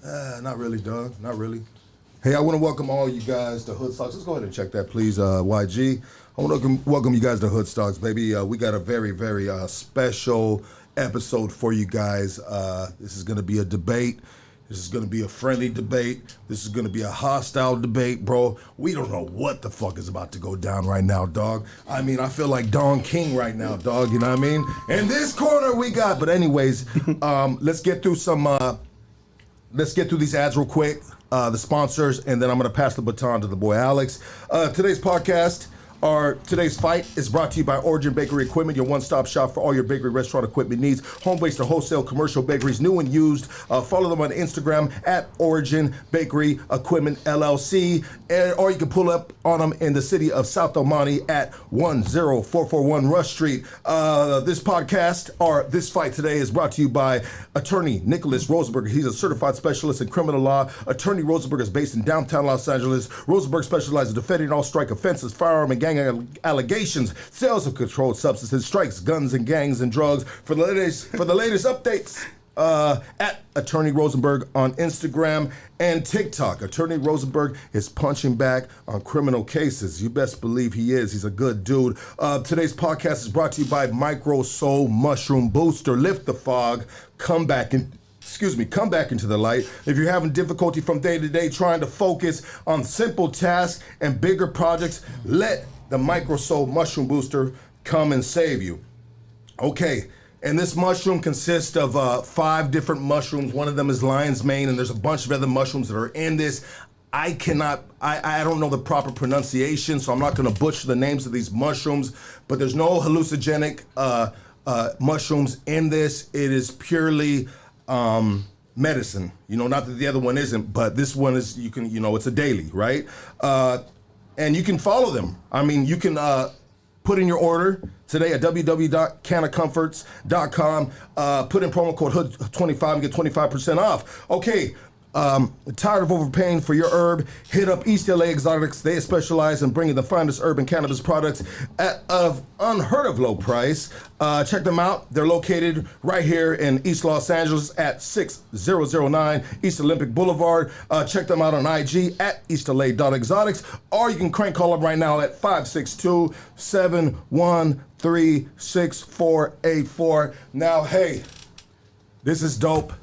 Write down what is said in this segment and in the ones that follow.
Not really, dog. Not really. Hey, I want to welcome all you guys to Hood Stocks. Let's go ahead and check that, please, YG. I want to welcome you guys to Hood Stocks, baby. We got a very, very special episode for you guys. This is going to be a debate. This is going to be a friendly debate. This is going to be a hostile debate, bro. We don't know what the fuck is about to go down right now, dog. I mean, I feel like Don King right now, dog. You know what I mean? In this corner we got. But anyways, let's get through these ads real quick. The sponsors, and then I'm going to pass the baton to the boy Alex. Today's fight is brought to you by Origin Bakery Equipment, your one-stop shop for all your bakery restaurant equipment needs. Home-based to wholesale commercial bakeries, new and used. Follow them on Instagram at Origin Bakery Equipment LLC, or you can pull up on them in the city of South El Monte at 10441 Rush Street. This fight today is brought to you by Attorney Nicholas Rosenberg. He's a certified specialist in criminal law. Attorney Rosenberg is based in downtown Los Angeles. Rosenberg specializes in defending all strike offenses, firearm and gang allegations, sales of controlled substances, strikes, guns, and gangs and drugs. For the latest updates, at Attorney Rosenberg on Instagram and TikTok. Attorney Rosenberg is punching back on criminal cases. You best believe he is. He's a good dude. Today's podcast is brought to you by Micro Soul Mushroom Booster. Lift the fog. Come back into the light. If you're having difficulty from day to day trying to focus on simple tasks and bigger projects, let the Micro Soul Mushroom Booster come and save you. Okay, and this mushroom consists of 5 different mushrooms. One of them is lion's mane, and there's a bunch of other mushrooms that are in this. I don't know the proper pronunciation, so I'm not gonna butcher the names of these mushrooms, but there's no hallucinogenic mushrooms in this. It is purely medicine, not that the other one isn't, but this one is, it's a daily, right? And you can follow them. I mean, you can put in your order today at www.canacomforts.com. Put in promo code HOOD25 and get 25% off. Okay. Tired of overpaying for your herb? Hit up East LA Exotics. They specialize in bringing the finest urban cannabis products at an unheard of low price. Check them out. They're located right here in East Los Angeles at 6009 East Olympic Boulevard. Check them out on IG at eastla.exotics, or you can crank call them right now at 562-713-6484. Now, hey, this is dope.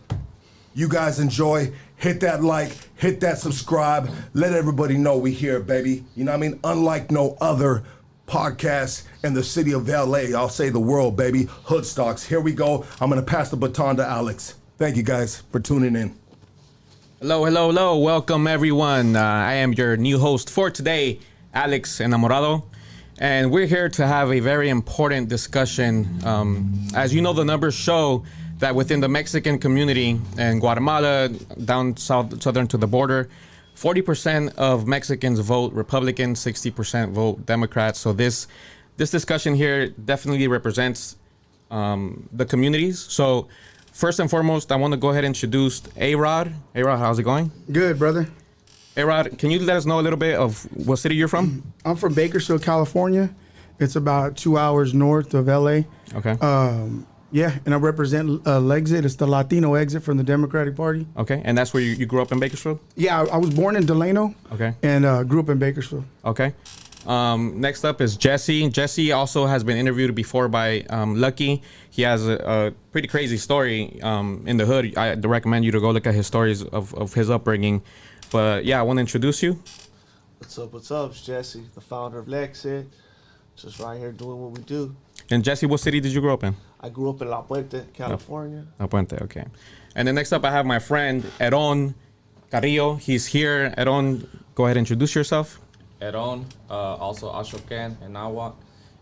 You guys enjoy. Hit that like, hit that subscribe. Let everybody know we here, baby. You know what I mean? Unlike no other podcast in the city of LA, I'll say the world, baby. Hood Stocks. Here we go. I'm going to pass the baton to Alex. Thank you guys for tuning in. Hello. Welcome, everyone. I am your new host for today, Alex Enamorado. And we're here to have a very important discussion. As you know, the numbers show that within the Mexican community in Guatemala, down southern to the border, 40% of Mexicans vote Republican, 60% vote Democrat. So this discussion here definitely represents the communities. So first and foremost, I want to go ahead and introduce A-Rod. A-Rod, how's it going? Good, brother. A-Rod, can you let us know a little bit of what city you're from? I'm from Bakersfield, California. It's about 2 hours north of LA. Okay. Yeah, and I represent LEXIT. It's the Latino exit from the Democratic Party. Okay, and that's where you grew up in Bakersfield? Yeah, I was born in Delano. Okay. And grew up in Bakersfield. Okay. Next up is Jesse. Jesse also has been interviewed before by Lucky. He has a pretty crazy story in the hood. I recommend you to go look at his stories of his upbringing. But yeah, I want to introduce you. What's up? It's Jesse, the founder of LEXIT. Just right here doing what we do. And Jesse, what city did you grow up in? I grew up in La Puente, California. La Puente, okay. And then next up, I have my friend, Eron Carrillo. He's here. Eron, go ahead and introduce yourself. Eron, also Ashokan and Nahuatl.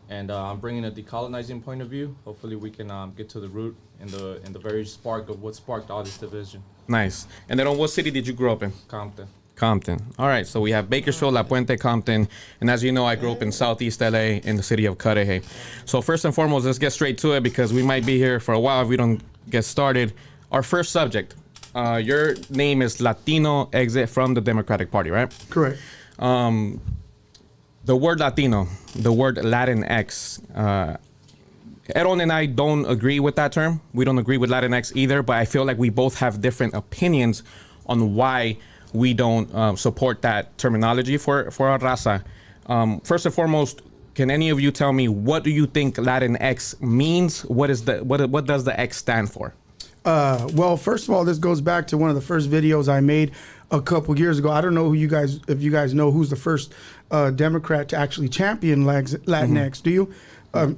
And I'm bringing a decolonizing point of view. Hopefully we can get to the root and the very spark of what sparked all this division. Nice. And then what city did you grow up in? Compton. All right, so we have Bakersfield, La Puente, Compton, and as you know, I grew up in Southeast LA in the city of Cudahy. So first and foremost, let's get straight to it because we might be here for a while if we don't get started. Our first subject, your name is Latino Exit from the Democratic Party, right? Correct. The word Latino, the word Latinx, Eron and I don't agree with that term. We don't agree with Latinx either, but I feel like we both have different opinions on why we don't support that terminology for our raza. First and foremost, can any of you tell me what do you think Latinx means? What does the X stand for? Well, first of all, this goes back to one of the first videos I made a couple years ago. I don't know if you guys know who's the first Democrat to actually champion Latinx. Do you?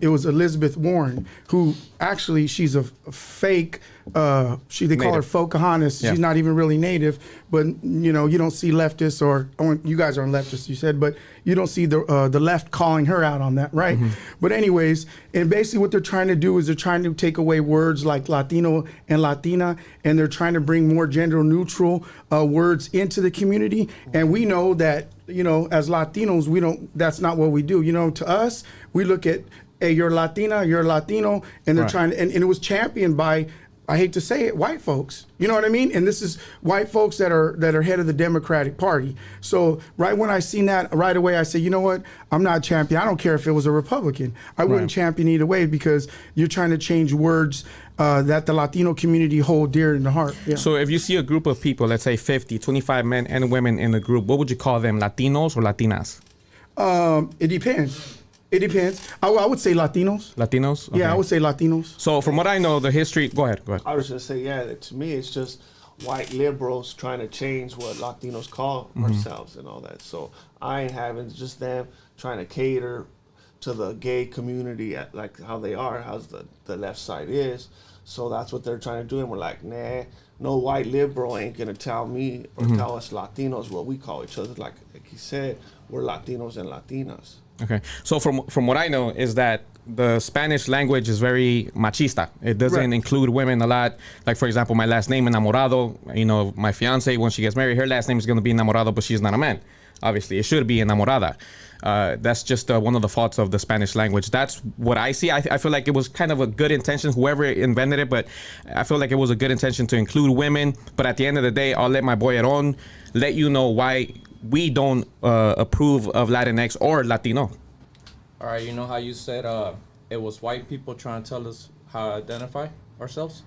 It was Elizabeth Warren, who actually she's a fake. They call her Pocahontas. Yeah. She's not even really native, but you don't see leftists or you guys aren't leftists, you said, but you don't see the left calling her out on that, right? But anyways, and basically what they're trying to do is they're trying to take away words like Latino and Latina, and they're trying to bring more gender neutral words into the community. And we know that as Latinos, that's not what we do. To us, we look at, hey, you're Latina, you're Latino, and they're Right. trying to, and it was championed by, I hate to say it, white folks. You know what I mean? And this is white folks that are head of the Democratic Party. So right when I seen that, right away I said, you know what? I'm not champion. I don't care if it was a Republican. I wouldn't champion either way, because you're trying to change words that the Latino community hold dear in the heart. Yeah. So if you see a group of people, let's say 25 men and women in a group, what would you call them, Latinos or Latinas? It depends. It depends. I would say Latinos. Latinos? Yeah, Okay. I would say Latinos. So from what I know, the history, go ahead. I was gonna say, that to me, it's just white liberals trying to change what Latinos call ourselves and all that. So I ain't having just them trying to cater to the gay community like how they are, how the left side is. So that's what they're trying to do, and we're like, nah, no white liberal ain't gonna tell me or tell us Latinos what we call each other. Like he said, we're Latinos and Latinas. Okay. So from what I know is that the Spanish language is very machista. It doesn't Right. include women a lot. Like, for example, my last name, Enamorado, my fiance, when she gets married, her last name is going to be Enamorado, but she's not a man. Obviously, it should be Enamorada. That's just one of the faults of the Spanish language. That's what I see. I feel like it was kind of a good intention, whoever invented it, but I feel like it was a good intention to include women. But at the end of the day, I'll let my boy Aaron let you know why we don't approve of Latinx or Latino. All right, you know how you said it was white people trying to tell us how to identify ourselves?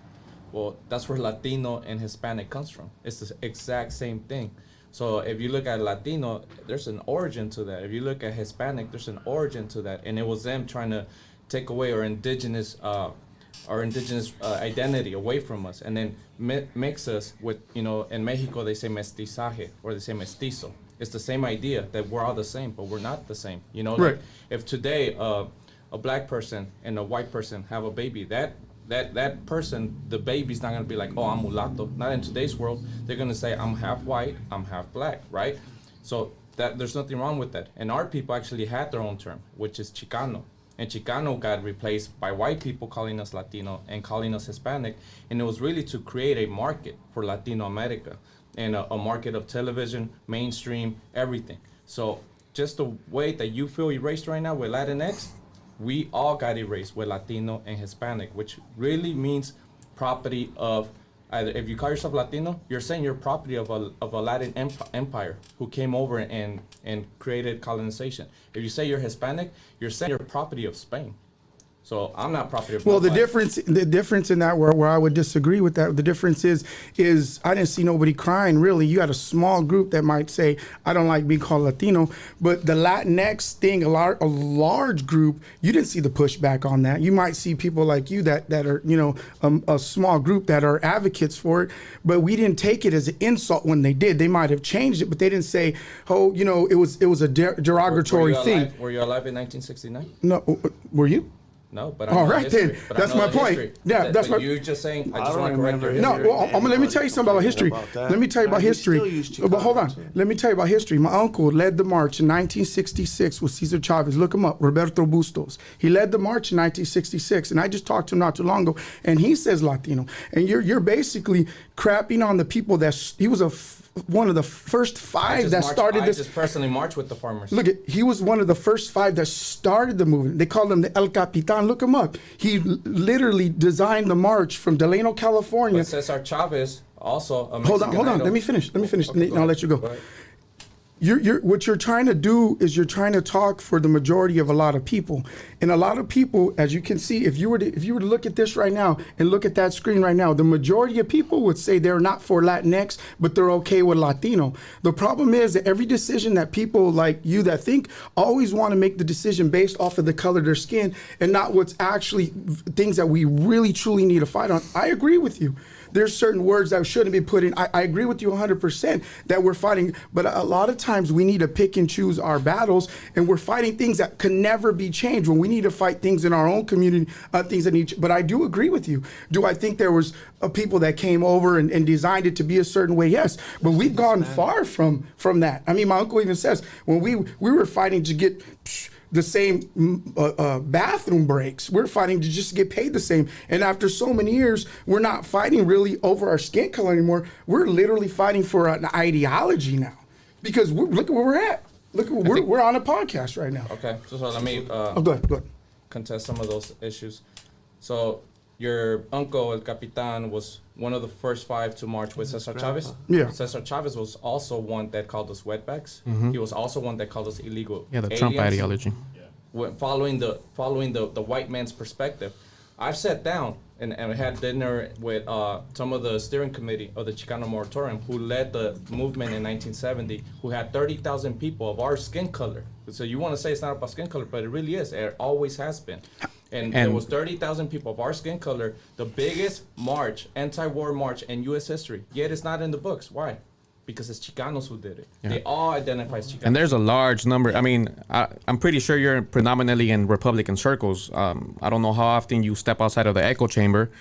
Well, that's where Latino and Hispanic comes from. It's the exact same thing. So if you look at Latino, there's an origin to that. If you look at Hispanic, there's an origin to that. And it was them trying to take away our indigenous identity away from us, and then mix us with, in Mexico they say mestizaje, or they say mestizo. It's the same idea that we're all the same, but we're not the same. Right. Like if today a black person and a white person have a baby, that person, the baby's not gonna be like, oh, I'm mulatto. Not in today's world. They're gonna say, I'm half white, I'm half black, right? So that there's nothing wrong with that. And our people actually had their own term, which is Chicano. And Chicano got replaced by white people calling us Latino and calling us Hispanic. And it was really to create a market for Latino America, and a market of television, mainstream, everything. So just the way that you feel erased right now with Latinx, we all got erased with Latino and Hispanic, which really means property of either, if you call yourself Latino, you're saying you're property of a Latin empire who came over and created colonization. If you say you're Hispanic, you're saying you're property of Spain. So I'm not property of Well, the nobody. difference in that, where I would disagree with that, the difference is I didn't see nobody crying, really. You had a small group that might say, I don't like being called Latino, but the Latinx thing, a large group, you didn't see the pushback on that. You might see people like you that are, a small group that are advocates for it, but we didn't take it as an insult when they did. They might have changed it, but they didn't say, oh, it was a derogatory thing. Were you alive in 1969? No, were you? No, but I All know right, history. then. But I That's know my the point. history. Yeah, But that's my- you're just saying, I I just don't want to correct your remember history. No, well, let me tell you something about history. About that. Let me tell you about We still history. use But hold on. Chicano, too. Let me tell you about history. My uncle led the march in 1966 with Cesar Chavez. Look him up, Roberto Bustos. He led the march in 1966, and I just talked to him not too long ago, and he says Latino. And you're basically crapping on the people he was one of the first five that started this. I just personally marched with the farmers. Look, he was one of the first five that started the movement. They called him the El Capitan. Look him up. He literally designed the march from Delano, California. But Cesar Chavez also. Hold on. Let me finish. Okay, and I'll let you go go. ahead. what you're trying to do is you're trying to talk for the majority of a lot of people, and a lot of people, as you can see, if you were to look at this right now and look at that screen right now, the majority of people would say they're not for Latinx, but they're okay with Latino. The problem is that every decision that people like you that think always want to make the decision based off of the color of their skin and not what's actually things that we really truly need to fight on. I agree with you. There's certain words that shouldn't be put in. I agree with you 100% that we're fighting, but a lot of times we need to pick and choose our battles, and we're fighting things that can never be changed when we need to fight things in our own community, things that need. But I do agree with you. Do I think there was people that came over and designed it to be a certain way? Yes, but we've gone far from that. I mean, my uncle even says when we were fighting to get the same bathroom breaks. We're fighting to just get paid the same. And after so many years, we're not fighting really over our skin color anymore. We're literally fighting for an ideology now. Because look at where we're at. We're on a podcast right now. Okay, so let me Go ahead. contest some of those issues. So your uncle, El Capitan, was one of the first 5 to march with Cesar Chavez. Yeah. Cesar Chavez was also one that called us wetbacks. He was also one that called us illegal Yeah, the aliens. Trump ideology. Following the white man's perspective. I've sat down and had dinner with some of the steering committee of the Chicano Moratorium, who led the movement in 1970, who had 30,000 people of our skin color. So you want to say it's not about skin color, but it really is. It always has been. And there was 30,000 people of our skin color, the biggest march, anti-war march in U.S. history. Yet it's not in the books. Why? Because it's Chicanos who did it. Yeah. They all identify as Chicanos. And there's a large number. I mean, I'm pretty sure you're predominantly in Republican circles. I don't know how often you step outside of the echo chamber,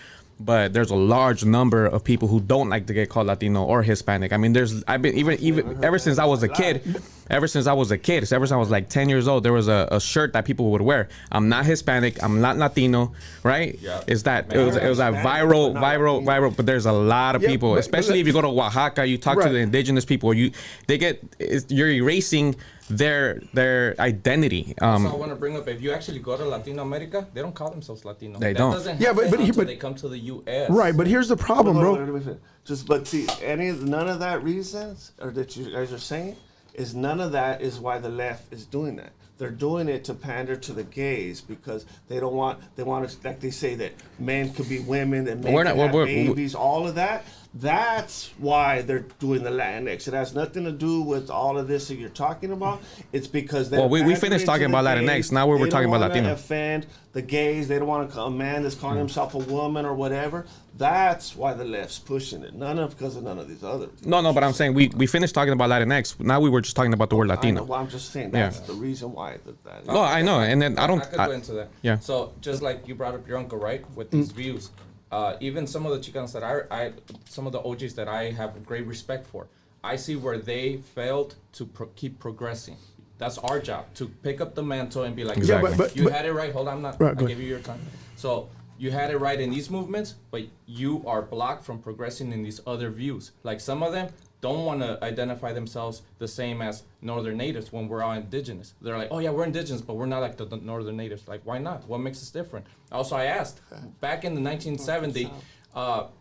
but there's a large number of people who don't like to get called Latino or Hispanic. I mean, I've been even ever since I was a kid. Ever since I was I was like 10 years old, there was a shirt that people would wear. I'm not Hispanic. I'm not Latino, right? Yeah. It was that viral. But there's a lot of people, especially if you go to Oaxaca, you talk to the indigenous people. You're erasing their identity. So I want to bring up, if you actually go to Latino America, they don't call themselves Latino. They don't. Doesn't happen until they come to the U.S. Right, but here's the problem, bro. None of that reasons, or that you guys are saying, is none of that is why the left is doing that. They're doing it to pander to the gays because they want to, like they say, that men could be women, that men can have babies, all of that. That's why they're doing the Latinx. It has nothing to do with all of this that you're talking about. It's because they're we finished talking about Latinx. Now we're talking about Latino. They don't want to offend the gays. They don't want a man that's calling himself a woman or whatever. That's why the left's pushing it. Because of none of these other things. No, but I'm saying we finished talking about Latinx. Now we were just talking about the word Latino. Well, I'm just saying that's the reason why that. No, I know, and then I could go into that. Yeah. So just like you brought up your uncle, right, with these views, even some of the Chicanos that some of the OGs that I have great respect for, I see where they failed to keep progressing. That's our job, to pick up the mantle and be like, exactly. You had it right. Hold on, I give you your time. So you had it right in these movements, but you are blocked from progressing in these other views. Like some of them don't want to identify themselves the same as Northern Natives when we're all indigenous. They're like, oh yeah, we're indigenous, but we're not like the Northern Natives. Like, why not? What makes us different? Also, I asked, back in the 1970,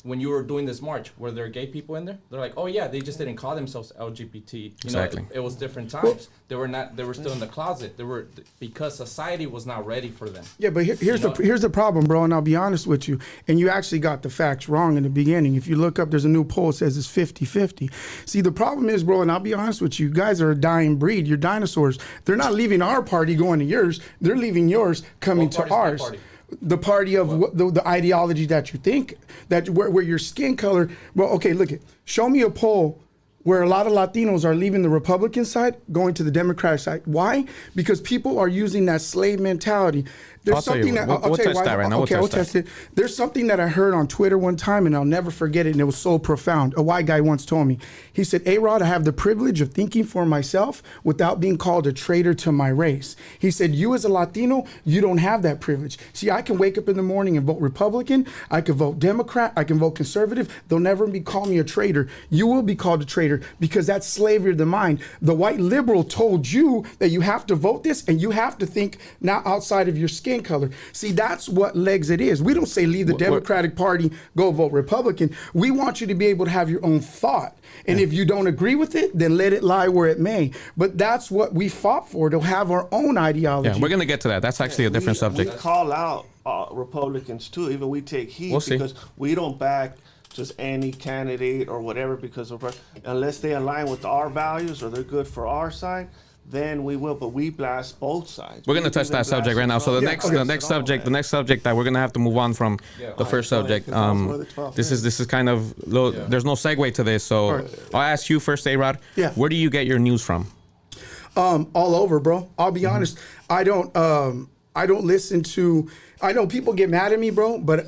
when you were doing this march, were there gay people in there? They're like, oh yeah, they just didn't call themselves LGBT. Exactly. It was different times. They were still in the closet. Because society was not ready for them. Yeah, but here's the problem, bro, and I'll be honest with you. And you actually got the facts wrong in the beginning. If you look up, there's a new poll that says it's 50-50. See, the problem is, bro, and I'll be honest with you guys are a dying breed. You're dinosaurs. They're not leaving our party going to yours. They're leaving yours coming to ours. The party of the ideology that you think, that where your skin color. Well, okay, look it. Show me a poll where a lot of Latinos are leaving the Republican side, going to the Democratic side. Why? Because people are using that slave mentality. There's something that I'll tell you why. Okay, I'll test it. There's something that I heard on Twitter one time, and I'll never forget it, and it was so profound. A white guy once told me, he said, A-Rod, I have the privilege of thinking for myself without being called a traitor to my race. He said, you as a Latino, you don't have that privilege. See, I can wake up in the morning and vote Republican. I can vote Democrat. I can vote conservative. They'll never call me a traitor. You will be called a traitor here because that's slavery of the mind. The white liberal told you that you have to vote this and you have to think now outside of your skin color. See, that's what LEXIT is. We don't say leave the Democratic Party, go vote Republican. We want you to be able to have your own thought. And if you don't agree with it, then let it lie where it may. But that's what we fought for, to have our own ideology. Yeah, we're going to get to that. That's actually a different subject. We call out Republicans too. Even we take heat because we don't back just any candidate or whatever because unless they align with our values or they're good for our side, then we will. But we blast both sides. We're going to touch that subject right now. So the next subject that we're going to have to move on from the first subject. This is kind of there's no segue to this. So I'll ask you first, A-Rod. Yeah. Where do you get your news from? All over, bro. I'll be honest. I don't listen to. I know people get mad at me, bro. But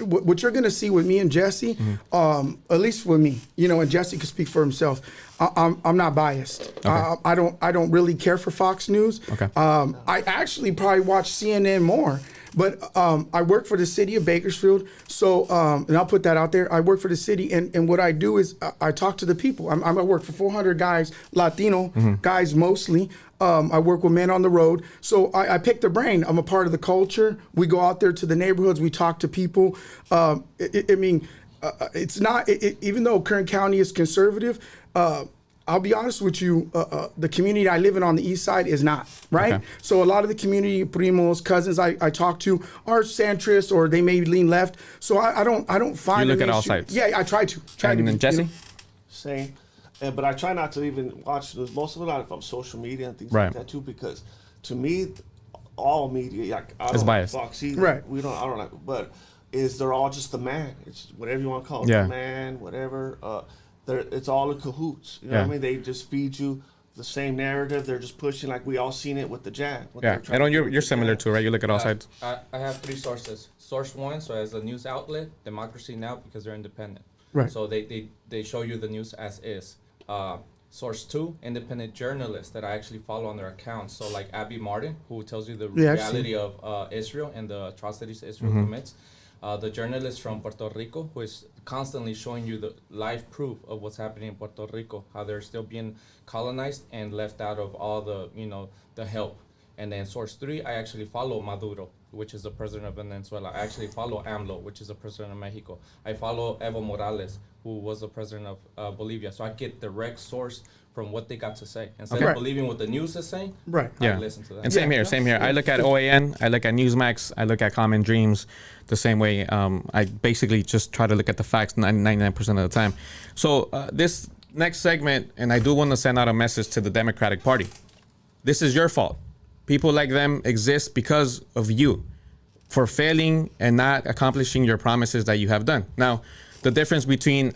what you're gonna see with me and Jesse, at least with me, and Jesse can speak for himself. I'm not biased. Okay. I don't really care for Fox News. Okay. I actually probably watch CNN more. But I work for the city of Bakersfield, so and I'll put that out there. I work for the city, and what I do is I talk to the people. I work for 400 guys, Latino guys mostly. I work with men on the road, so I pick their brain. I'm a part of the culture. We go out there to the neighborhoods. We talk to people. It's not even though Kern County is conservative. I'll be honest with you, the community I live in on the east side is not, right? Okay. So a lot of the community, primos, cousins I talk to are centrist or they may lean left. So I don't find You look an at all issue. sides. Yeah, I try to. And then Jesse? Same. But I try not to even watch news. Most of it on social media and things Right. like that too, because to me, all media, I It's don't biased. Fox either. Right. I don't like, but they're all just the man. It's whatever you want to call it, Yeah. the man, whatever. It's all in cahoots. You know what I mean? They just feed you the same narrative. They're just pushing like we all seen it with the jab. Yeah, and you're similar too, right? You look at all sides. I have three sources. Source one, so as a news outlet, Democracy Now! Because they're independent. Right. So they show you the news as is. Source two, independent journalists that I actually follow on their accounts. So like Abby Martin, who tells you the reality of Israel and the atrocities Israel commits. The journalist from Puerto Rico, who is constantly showing you the live proof of what's happening in Puerto Rico, how they're still being colonized and left out of all the, the help. And then source three, I actually follow Maduro, which is the president of Venezuela. I actually follow AMLO, which is the president of Mexico. I follow Evo Morales, who was the president of Bolivia. So I get direct source from what they got to say. Instead of believing what the news is saying, Right. Yeah. I listen to that. And same here. I look at OAN, I look at Newsmax, I look at Common Dreams the same way. I basically just try to look at the facts 99% of the time. So this next segment, and I do want to send out a message to the Democratic Party. This is your fault. People like them exist because of you for failing and not accomplishing your promises that you have done. Now, the difference between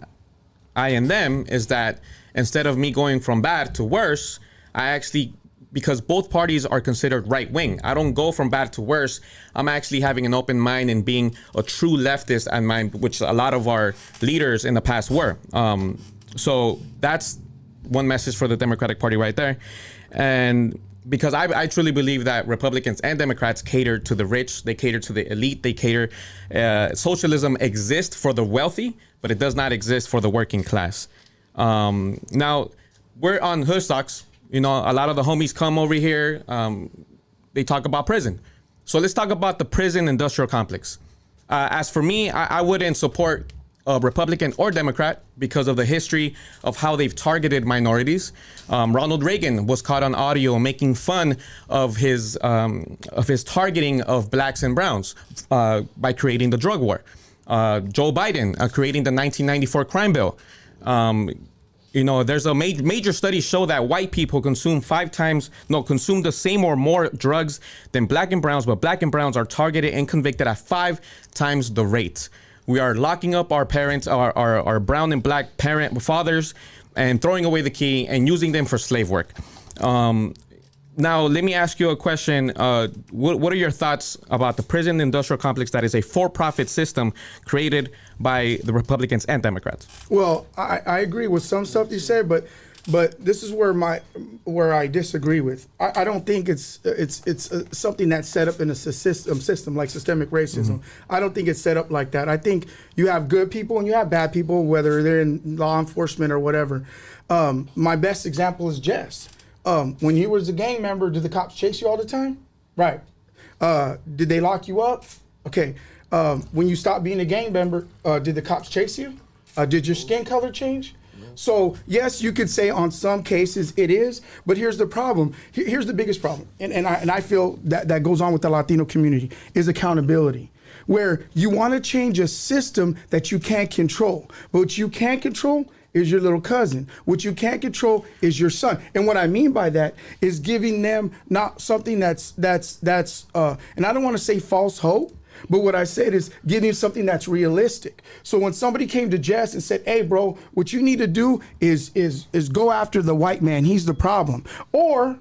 I and them is that instead of me going from bad to worse, I actually, because both parties are considered right wing, I don't go from bad to worse. I'm actually having an open mind and being a true leftist at mind, which a lot of our leaders in the past were. So that's one message for the Democratic Party right there. And because I truly believe that Republicans and Democrats cater to the rich, they cater to the elite, they cater. Socialism exists for the wealthy, but it does not exist for the working class. Now, we're on Hood Stocks. A lot of the homies come over here. They talk about prison. So let's talk about the prison industrial complex. As for me, I wouldn't support a Republican or Democrat because of the history of how they've targeted minorities. Ronald Reagan was caught on audio making fun of his targeting of blacks and browns by creating the drug war. Joe Biden creating the 1994 crime bill. There's a major studies show that white people consume the same or more drugs than black and browns, but black and browns are targeted and convicted at 5 times the rate. We are locking up our parents, our brown and black fathers, and throwing away the key and using them for slave work. Now, let me ask you a question. What are your thoughts about the prison industrial complex that is a for-profit system created by the Republicans and Democrats? Well, I agree with some stuff you said, but But this is where I disagree with. I don't think it's something that's set up in a system like systemic racism. I don't think it's set up like that. I think you have good people and you have bad people, whether they're in law enforcement or whatever. My best example is Jess. When he was a gang member, did the cops chase you all the time? Right. Did they lock you up? Okay. When you stopped being a gang member, did the cops chase you? Did your skin color change? So yes, you could say on some cases it is, but here's the problem. Here's the biggest problem, and I feel that goes on with the Latino community is accountability, where you want to change a system that you can't control, but what you can't control is your little cousin. What you can't control is your son. And what I mean by that is giving them not something that's and I don't want to say false hope, but what I said is giving something that's realistic. So when somebody came to Jess and said, "Hey, bro, what you need to do is go after the white man. He's the problem," or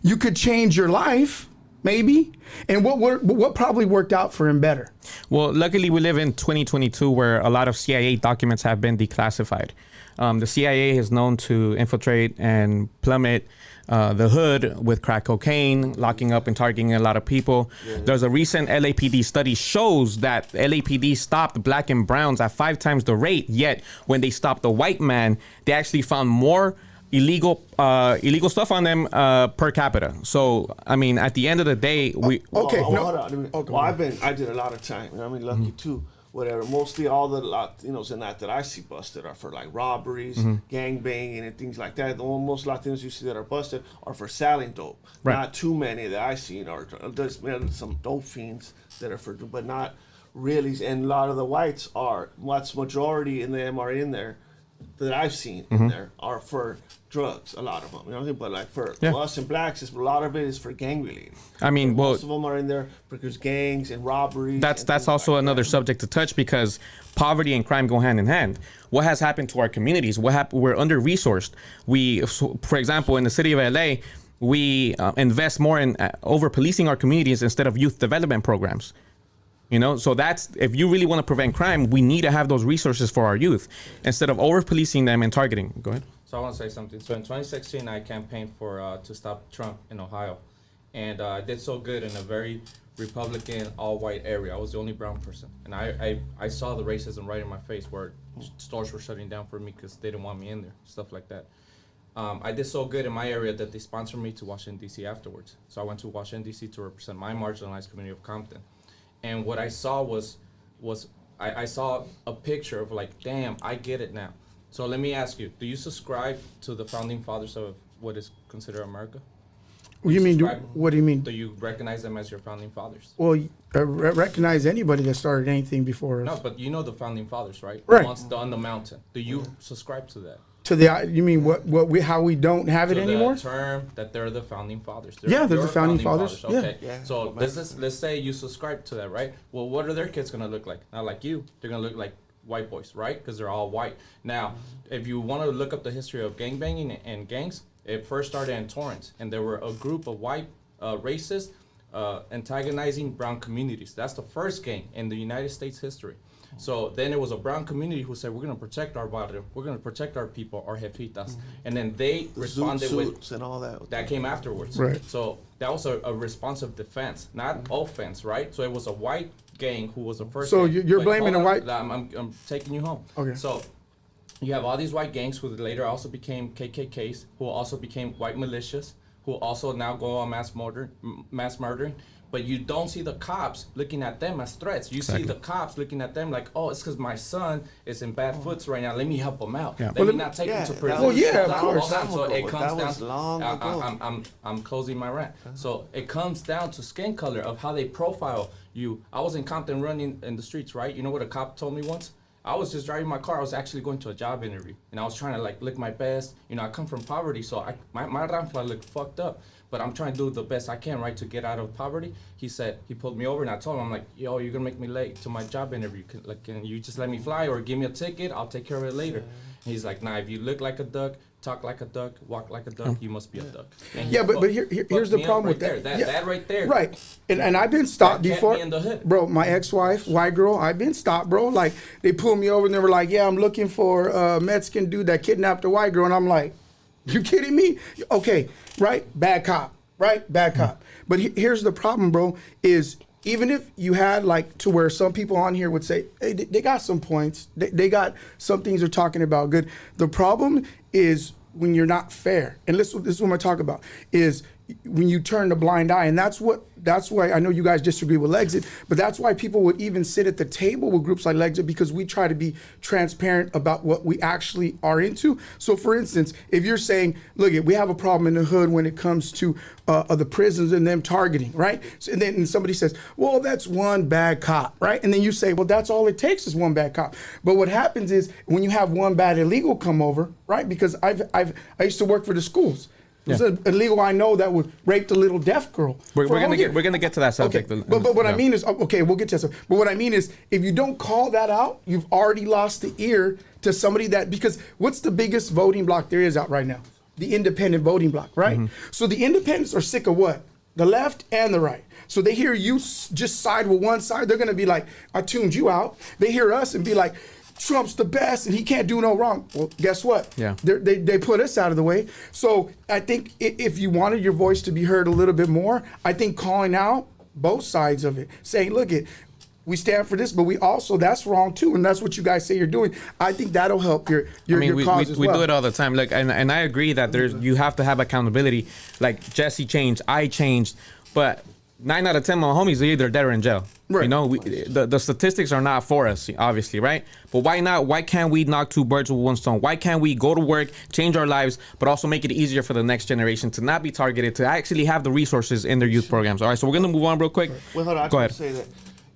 you could change your life, maybe. And what probably worked out for him better? Well, luckily we live in 2022 where a lot of CIA documents have been declassified. The CIA is known to infiltrate and plummet the hood with crack cocaine, locking up and targeting a lot of people. There's a recent LAPD study shows that LAPD stopped black and browns at 5 times the rate, yet when they stopped the white man, they actually found more illegal stuff on them per capita. So, I mean, at the end of the day, we... Okay, no. Hold on. Well, I did a lot of time. I mean, lucky too. Whatever. Mostly all the Latinos in that I see busted are for like robberies, gang banging, and things like that. The most Latinos you see that are busted are for selling dope. Right. Not too many that I seen are. There's some dope fiends that are for, but not really. And a lot of the whites are. What's majority in them are in there that I've seen in there are for drugs. A lot of them, you know what I mean? But like for us and blacks, a lot of it is for gang related. I mean, well, most of them are in there because gangs and robberies. That's also like another subject to touch because poverty and crime go hand in hand. What has happened to our communities? We're under-resourced. For example, in the city of LA, we invest more in over-policing our communities instead of youth development programs. You know, so that's, if you really want to prevent crime, we need to have those resources for our youth instead of over-policing them and targeting. Go ahead. So I want to say something. So in 2016, I campaigned for to stop Trump in Ohio, and I did so good in a very Republican, all-white area. I was the only brown person, and I saw the racism right in my face, where stores were shutting down for me because they didn't want me in there, stuff like that. I did so good in my area that they sponsored me to Washington, D.C. afterwards. So I went to Washington, D.C. to represent my marginalized community of Compton. And what I saw was I saw a picture of like, damn, I get it now. So let me ask you, do you subscribe to the founding fathers of what is considered America? What do you mean? Do you recognize them as your founding fathers? Well, recognize anybody that started anything before us. No, but you know the founding fathers, right? Right. The ones on the mountain. Do you subscribe to that? To the, you mean how we don't have it To anymore? the term that they're the founding fathers. Yeah, they're your the founding fathers. Okay. Yeah. So let's say you subscribe to that, right? Well, what are their kids gonna look like? Not like you. They're gonna look like white boys, right? Because they're all white. Now, if you want to look up the history of gangbanging and gangs, it first started in Torrance, and there were a group of white racists antagonizing brown communities. That's the first gang in the United States history. So then it was a brown community who said, we're going to protect our body, we're going to protect our people, our jefitas. And then they responded with, and all that. that came afterwards. Right. So that was a responsive defense, not offense, right? So it was a white gang who was the first So gang. you're But blaming hold the on, white- I'm taking you home. Okay. So you have all these white gangs who later also became KKKs, who also became white militias, who also now go on mass murdering. But you don't see the cops looking at them as threats. You see the cops looking at them like, oh, it's because my son is in bad foots right now. Let me help him out. Yeah. Let me not take him to prison. Well, yeah, of Hold course. on. So it That comes was down. long ago. I'm closing my rant. So it comes down to skin color of how they profile you. I was in Compton running in the streets, right? You know what a cop told me once? I was just driving my car. I was actually going to a job interview, and I was trying to like look my best. You know, I come from poverty, so my ranfla looked fucked up. But I'm trying to do the best I can, right, to get out of poverty. He pulled me over, and I told him, I'm like, yo, you're gonna make me late to my job interview. Can you just let me fly or give me a ticket? I'll take care of it later. And he's like, nah, if you look like a duck, talk like a duck, walk like a duck, you must be a duck. And Yeah, but here's the problem with that. that. Yeah. That right there. Right. And I've been stopped That kept before. me in the hood. Bro, my ex-wife, white girl, I've been stopped, bro. Like, they pulled me over and they were like, yeah, I'm looking for a Mexican dude that kidnapped a white girl. And I'm like, You kidding me? Okay, right? Bad cop, right? Bad cop. But here's the problem, bro, is even if you had like to where some people on here would say, hey, they got some points. They got some things they're talking about good. The problem is when you're not fair. And this is what I'm gonna talk about, is when you turn a blind eye. And that's why I know you guys disagree with LEXIT, but that's why people would even sit at the table with groups like LEXIT, because we try to be transparent about what we actually are into. So for instance, if you're saying, look, we have a problem in the hood when it comes to the prisons and them targeting, right? So, and then somebody says, well, that's one bad cop, right? And then you say, well, that's all it takes is one bad cop. But what happens is when you have one bad illegal come over, right? Because I used to work for the schools. There's an illegal I know that would rape the little deaf girl. We're gonna get to that subject. Okay. But what I mean is, okay, we'll get to that. But what I mean is, if you don't call that out, you've already lost the ear to somebody that, because what's the biggest voting block there is out right now? The independent voting block, right? So the independents are sick of what? The left and the right. So they hear you just side with one side, they're gonna be like, I tuned you out. They hear us and be like, Trump's the best and he can't do no wrong. Well, guess what? Yeah. They put us out of the way. So I think if you wanted your voice to be heard a little bit more, I think calling out both sides of it, saying, look, we stand for this, but we also, that's wrong too. And that's what you guys say you're doing. I think that'll help your cause as well. We do it all the time. Like, and I agree that you have to have accountability. Like Jesse changed, I changed, but 9 out of 10 of my homies are either dead or in jail. Right. You know, the statistics are not for us, obviously, right? But why not? Why can't we knock two birds with one stone? Why can't we go to work, change our lives, but also make it easier for the next generation to not be targeted, to actually have the resources in their youth programs? All right, so we're going to move on real quick. Well, hold on. Go I ahead. just want to say that,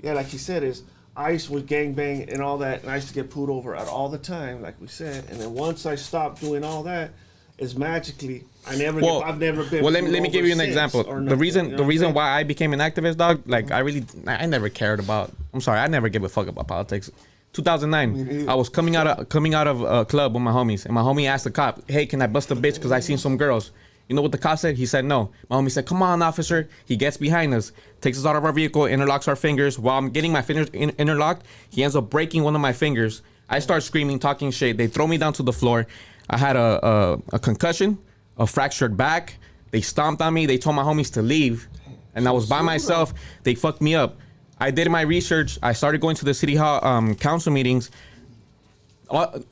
yeah, like you said, is I used to gangbang and all that, and I used to get pulled over at all the time, like we said. And then once I stopped doing all that, it's magically I've never been. Well, let me give you an example. The reason why I became an activist, dog, like I never cared about. I'm sorry, I never gave a fuck about politics. 2009, I was coming out of a club with my homies, and my homie asked the cop, "Hey, can I bust a bitch? Cause I seen some girls." You know what the cop said? He said no. My homie said, "Come on, officer." He gets behind us, takes us out of our vehicle, interlocks our fingers. While I'm getting my fingers interlocked, he ends up breaking one of my fingers. I start screaming, talking shit. They throw me down to the floor. I had a concussion, a fractured back. They stomped on me. They told my homies to leave, and I was by myself. They fucked me up. I did my research. I started going to the city hall council meetings.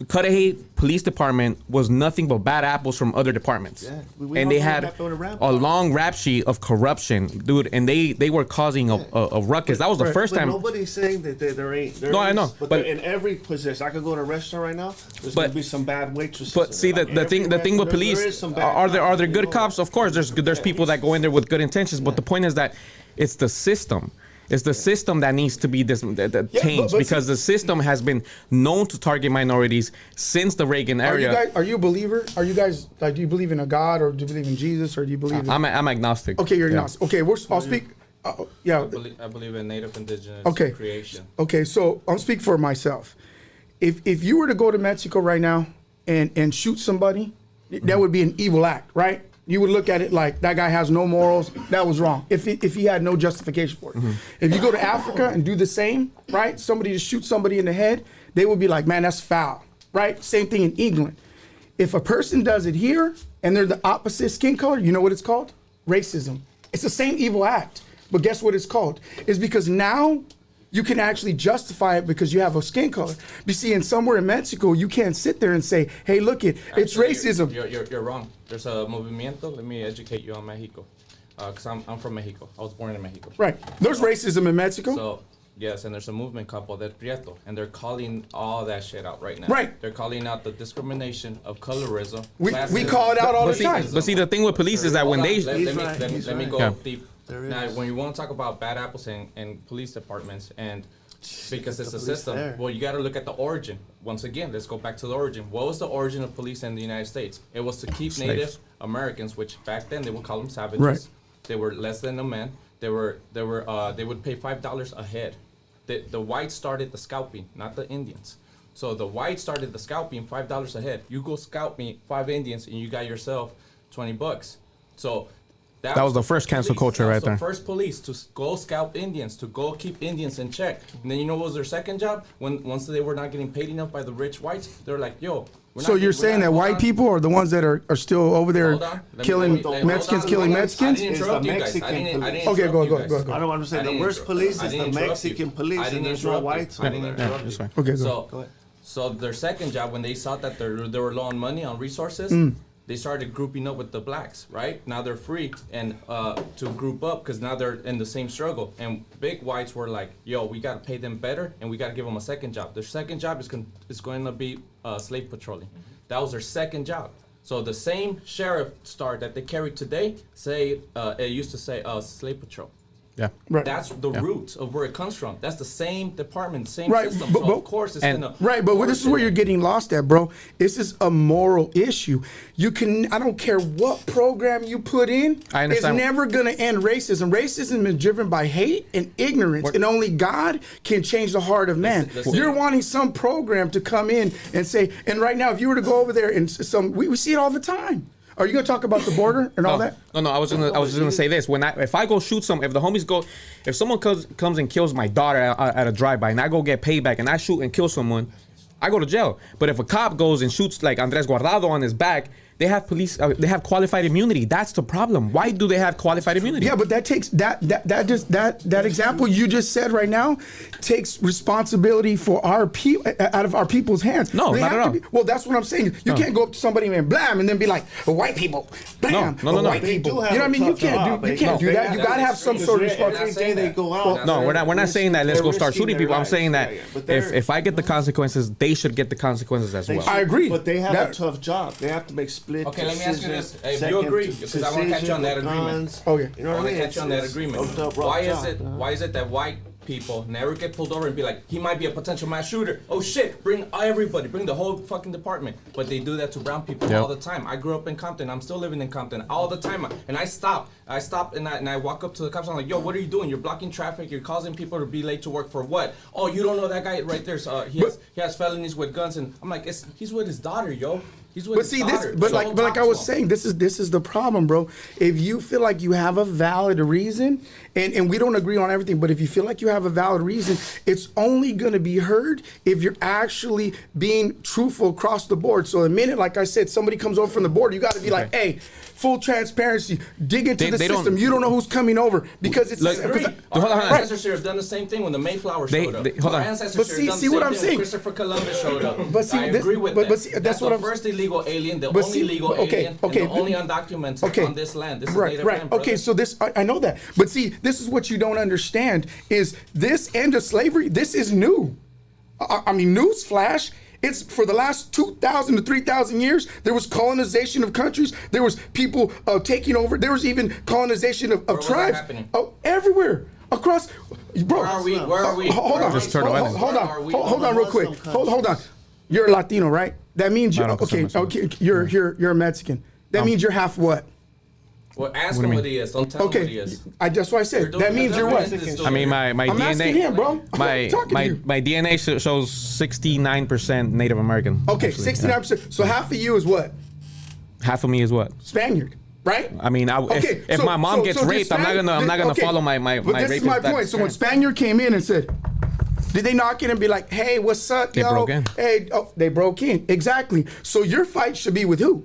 Cudahy Police Department was nothing but bad apples from other departments. Yeah, and they had a long rap sheet of corruption, dude, and they were causing a ruckus. That was the first time. Nobody's saying that there ain't. No, I know, but in every position, I could go to a restaurant right now. There's gonna be some bad waitresses. But see, the thing with police, are there good cops? Of course, there's people that go in there with good intentions. But the point is that it's the system. It's the system that needs to be changed, because the system has been known to target minorities since the Reagan era. Are you a believer? Are you guys, like, do you believe in a God, or do you believe in Jesus, or do you believe in... I'm agnostic. Okay, you're agnostic. Okay, I'll speak... yeah. I believe in native indigenous creation. Okay, so I'll speak for myself. If you were to go to Mexico right now and shoot somebody, that would be an evil act, right? You would look at it like, that guy has no morals, that was wrong, if he had no justification for it. If you go to Africa and do the same, right, somebody to shoot somebody in the head, they would be like, man, that's foul, right? Same thing in England. If a person does it here and they're the opposite skin color, you know what it's called? Racism. It's the same evil act, but guess what it's called? It's because now you can actually justify it because you have a skin color. You see, somewhere in Mexico, you can't sit there and say, hey, look, it's racism. You're wrong. There's a movimiento. Let me educate you on Mexico. Because I'm from Mexico. I was born in Mexico. Right. There's racism in Mexico. So, yes, and there's a movement called Poder Prieto, and they're calling all that shit out right now. Right. They're calling out the discrimination of colorism. We call it out all the time. But see, the thing with police is that when they... Let me go Yeah. deep. Now, when you want to talk about bad apples and police departments, and because it's a system, well, you got to look at the origin. Once again, let's go back to the origin. What was the origin of police in the United States? It was to keep Native Americans, which back then they would call them savages. Right. They were less than a man. They would pay $5 a head. The whites started the scalping, not the Indians. So the whites started the scalping, $5 a head. You go scalp me 5 Indians, and you got yourself $20. So That was the first cancel culture right there. The first police to go scalp Indians, to go keep Indians in check. And then you know what was their second job? Once they were not getting paid enough by the rich whites, they were like, yo. So you're saying that white people are the ones that are still over there killing Mexicans, killing Mexicans? I didn't interrupt you guys. I didn't Okay, go. I don't understand. The worst police is the Mexican police, and there's no whites over there. Okay, go. So their second job, when they saw that they were low on money, on resources, they started grouping up with the blacks, right? Now they're free and to group up because now they're in the same struggle. And big whites were like, yo, we got to pay them better and we got to give them a second job. Their second job is going to be slave patrolling. That was their second job. So the same sheriff star that they carry today, it used to say slave patrol. Yeah. Right. That's the root of where it comes from. That's the same department, same Right, system. but- So of course it's gonna. Right, but this is where you're getting lost at, bro. This is a moral issue. I don't care what program you put in, I it's understand. never gonna end racism. Racism is driven by hate and ignorance, and only God can change the heart of man. You're wanting some program to come in and say, and right now, if you were to go over there and we see it all the time. Are you gonna talk about the border and all that? No. I was just gonna say this. If I go shoot if someone comes and kills my daughter at a drive-by, and I go get payback, and I shoot and kill someone, I go to jail. But if a cop goes and shoots like Andres Guardado on his back, they have they have qualified immunity. That's the problem. Why do they have qualified immunity? Yeah, but that takes that example you just said right now takes responsibility for our out of our people's hands. No, not at all. Well, that's what I'm saying. You can't go up to somebody and blam and then be like, white people, blam, No. white people. You know what I mean? You can't do that. You gotta have some sort of responsibility. Every day they go out. No, we're not saying that let's go start shooting people. I'm saying that But if I get the consequences, they should get the consequences as well. I agree. But they have a tough job. They have to make split. Okay, let me ask you this. decisions, If you agree, because I want to catch you on that decision agreement. guns. Okay. You know I what I want to mean? catch you on that agreement. Why is it that white people never get pulled over and be like, he might be a potential mass shooter? Oh shit, bring everybody, bring the whole fucking department. But they do that to brown people all the time. I grew up in Compton. I'm still living in Compton all the time. And I stop and I walk up to the cops. I'm like, yo, what are you doing? You're blocking traffic. You're causing people to be late to work for what? Oh, you don't know that guy right there. So he has felonies with guns. And I'm like, he's with his daughter, yo. He's with his daughter. But like I was saying, this is the problem, bro. If you feel like you have a valid reason, and we don't agree on everything, but if you feel like you have a valid reason, it's only gonna be heard if you're actually being truthful across the board. So the minute, like I said, somebody comes over from the border, you gotta be like, hey, full transparency, dig into the system. You don't know who's coming over because it's Our ancestors have done the same thing when the Mayflower showed up. Hold on. Our ancestors But have done the see same what I'm thing saying. when Christopher Columbus showed up. But see, I this- agree with but that. see, that's what the I'm- first illegal alien, the But only see, legal okay, alien, okay, and the only undocumented on this land. This is native land, brother. Okay, so this, I know that. But see, this is what you don't understand is this end of slavery, this is new. I mean, newsflash, it's for the last 2,000 to 3,000 years, there was colonization of countries. There was people taking over. There was even colonization of was that tribes. happening? Oh, everywhere. Across, bro. Where are we? Where are we? Hold on. Just turn the weapon. Hold Where are we? on. Hold on real quick. Hold on. You're a Latino, right? That means you're, I don't consider okay, myself. you're a Mexican. That means you're half what? Well, ask him what he is. Don't tell him what he Okay, is. that's what I said. That means you're what? I mean, my I'm DNA. asking him, bro. My I'm talking to you. my DNA shows 69% Native American. Okay, actually. 69%. So half of you is what? Half of me is what? Spaniard, right? I mean, if my mom gets raped, I'm not gonna follow my But my this rapist. is my point. So when Spaniard came in and said, did they knock in and be like, hey, what's up, They yo? broke in. Hey, they broke in. Exactly. So your fight should be with who?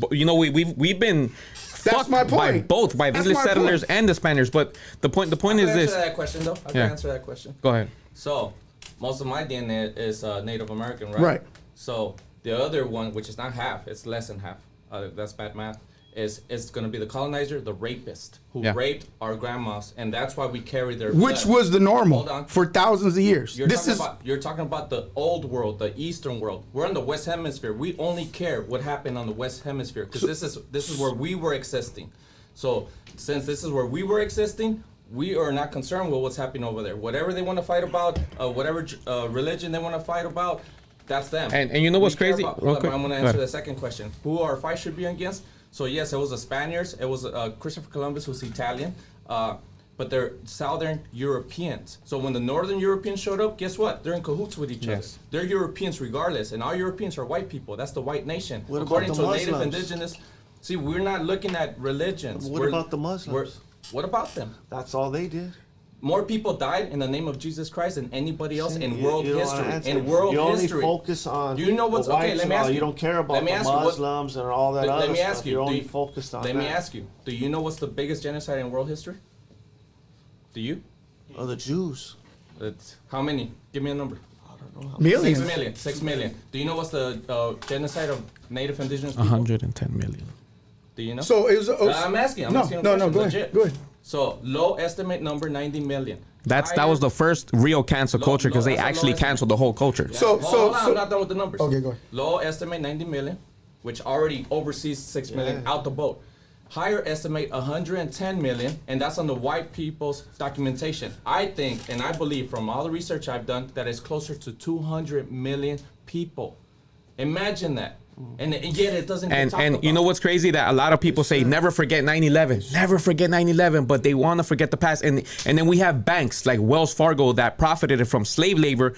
we've been fucked my by point. both by the That's English my settlers point. and the Spaniards. But the point is Answer this. that question though. I can answer that question. Go ahead. So, most of my DNA is Native American, right? Right. So the other one, which is not half, it's less than half. That's bad math. It's going to be the colonizer, the rapist, who raped our grandmas, and that's why we carry their Which blood. was the normal Hold on. for thousands of years. You're talking about the old world, the Eastern world. We're in the West Hemisphere. We only care what happened on the West Hemisphere because this is where we were existing. So since this is where we were existing, we are not concerned with what's happening over there. Whatever they want to fight about, whatever religion they want to fight about, that's them. And you know what's We care crazy? about- Real I'm quick. going to Go answer ahead. the second question. Who our fight should be against? So yes, it was the Spaniards. It was Christopher Columbus, who's Italian. But they're Southern Europeans. So when the Northern Europeans showed up, guess what? They're in cahoots with each other. They're Europeans regardless, and all Europeans are white people. That's the white nation. What According about the to Native Muslims? Indigenous, See, we're not looking at religions. What about the Muslims? What about them? That's all they did. More people died in the name of Jesus Christ than anybody else in You- world you don't history. answer. In world you history. only focus on. Do you know what's the okay? whites Let and me all. ask you. You don't care about Let me the ask you what- Muslims and all that other Let me stuff. ask you. You're do only you- focused on Let that. me ask you. Do you know what's the biggest genocide in world history? Do you? Oh, the Jews. It's, how many? Give me a number. Millions. 6 million. 6 million. Do you know what's the genocide of native indigenous people? 110 million. Do you know? So it was. I'm asking. I'm no, asking a no, no. question, Go ahead. legit. Go ahead. So low estimate number 90 million. That was the first real cancel culture because they that's a low actually estimate. canceled the whole culture. So- Hold on, I'm not done with the numbers. Okay, go ahead. Low estimate 90 million, which already oversees 6 million Yeah. out the boat. Higher estimate 110 million, and that's on the white people's documentation. I think, and I believe from all the research I've done, that it's closer to 200 million people. Imagine that. And yet it doesn't get talked And you about. know what's crazy? That a lot of people say never forget 9/11, never forget 9/11, but they want to forget the past. And then we have banks like Wells Fargo that profited from slave labor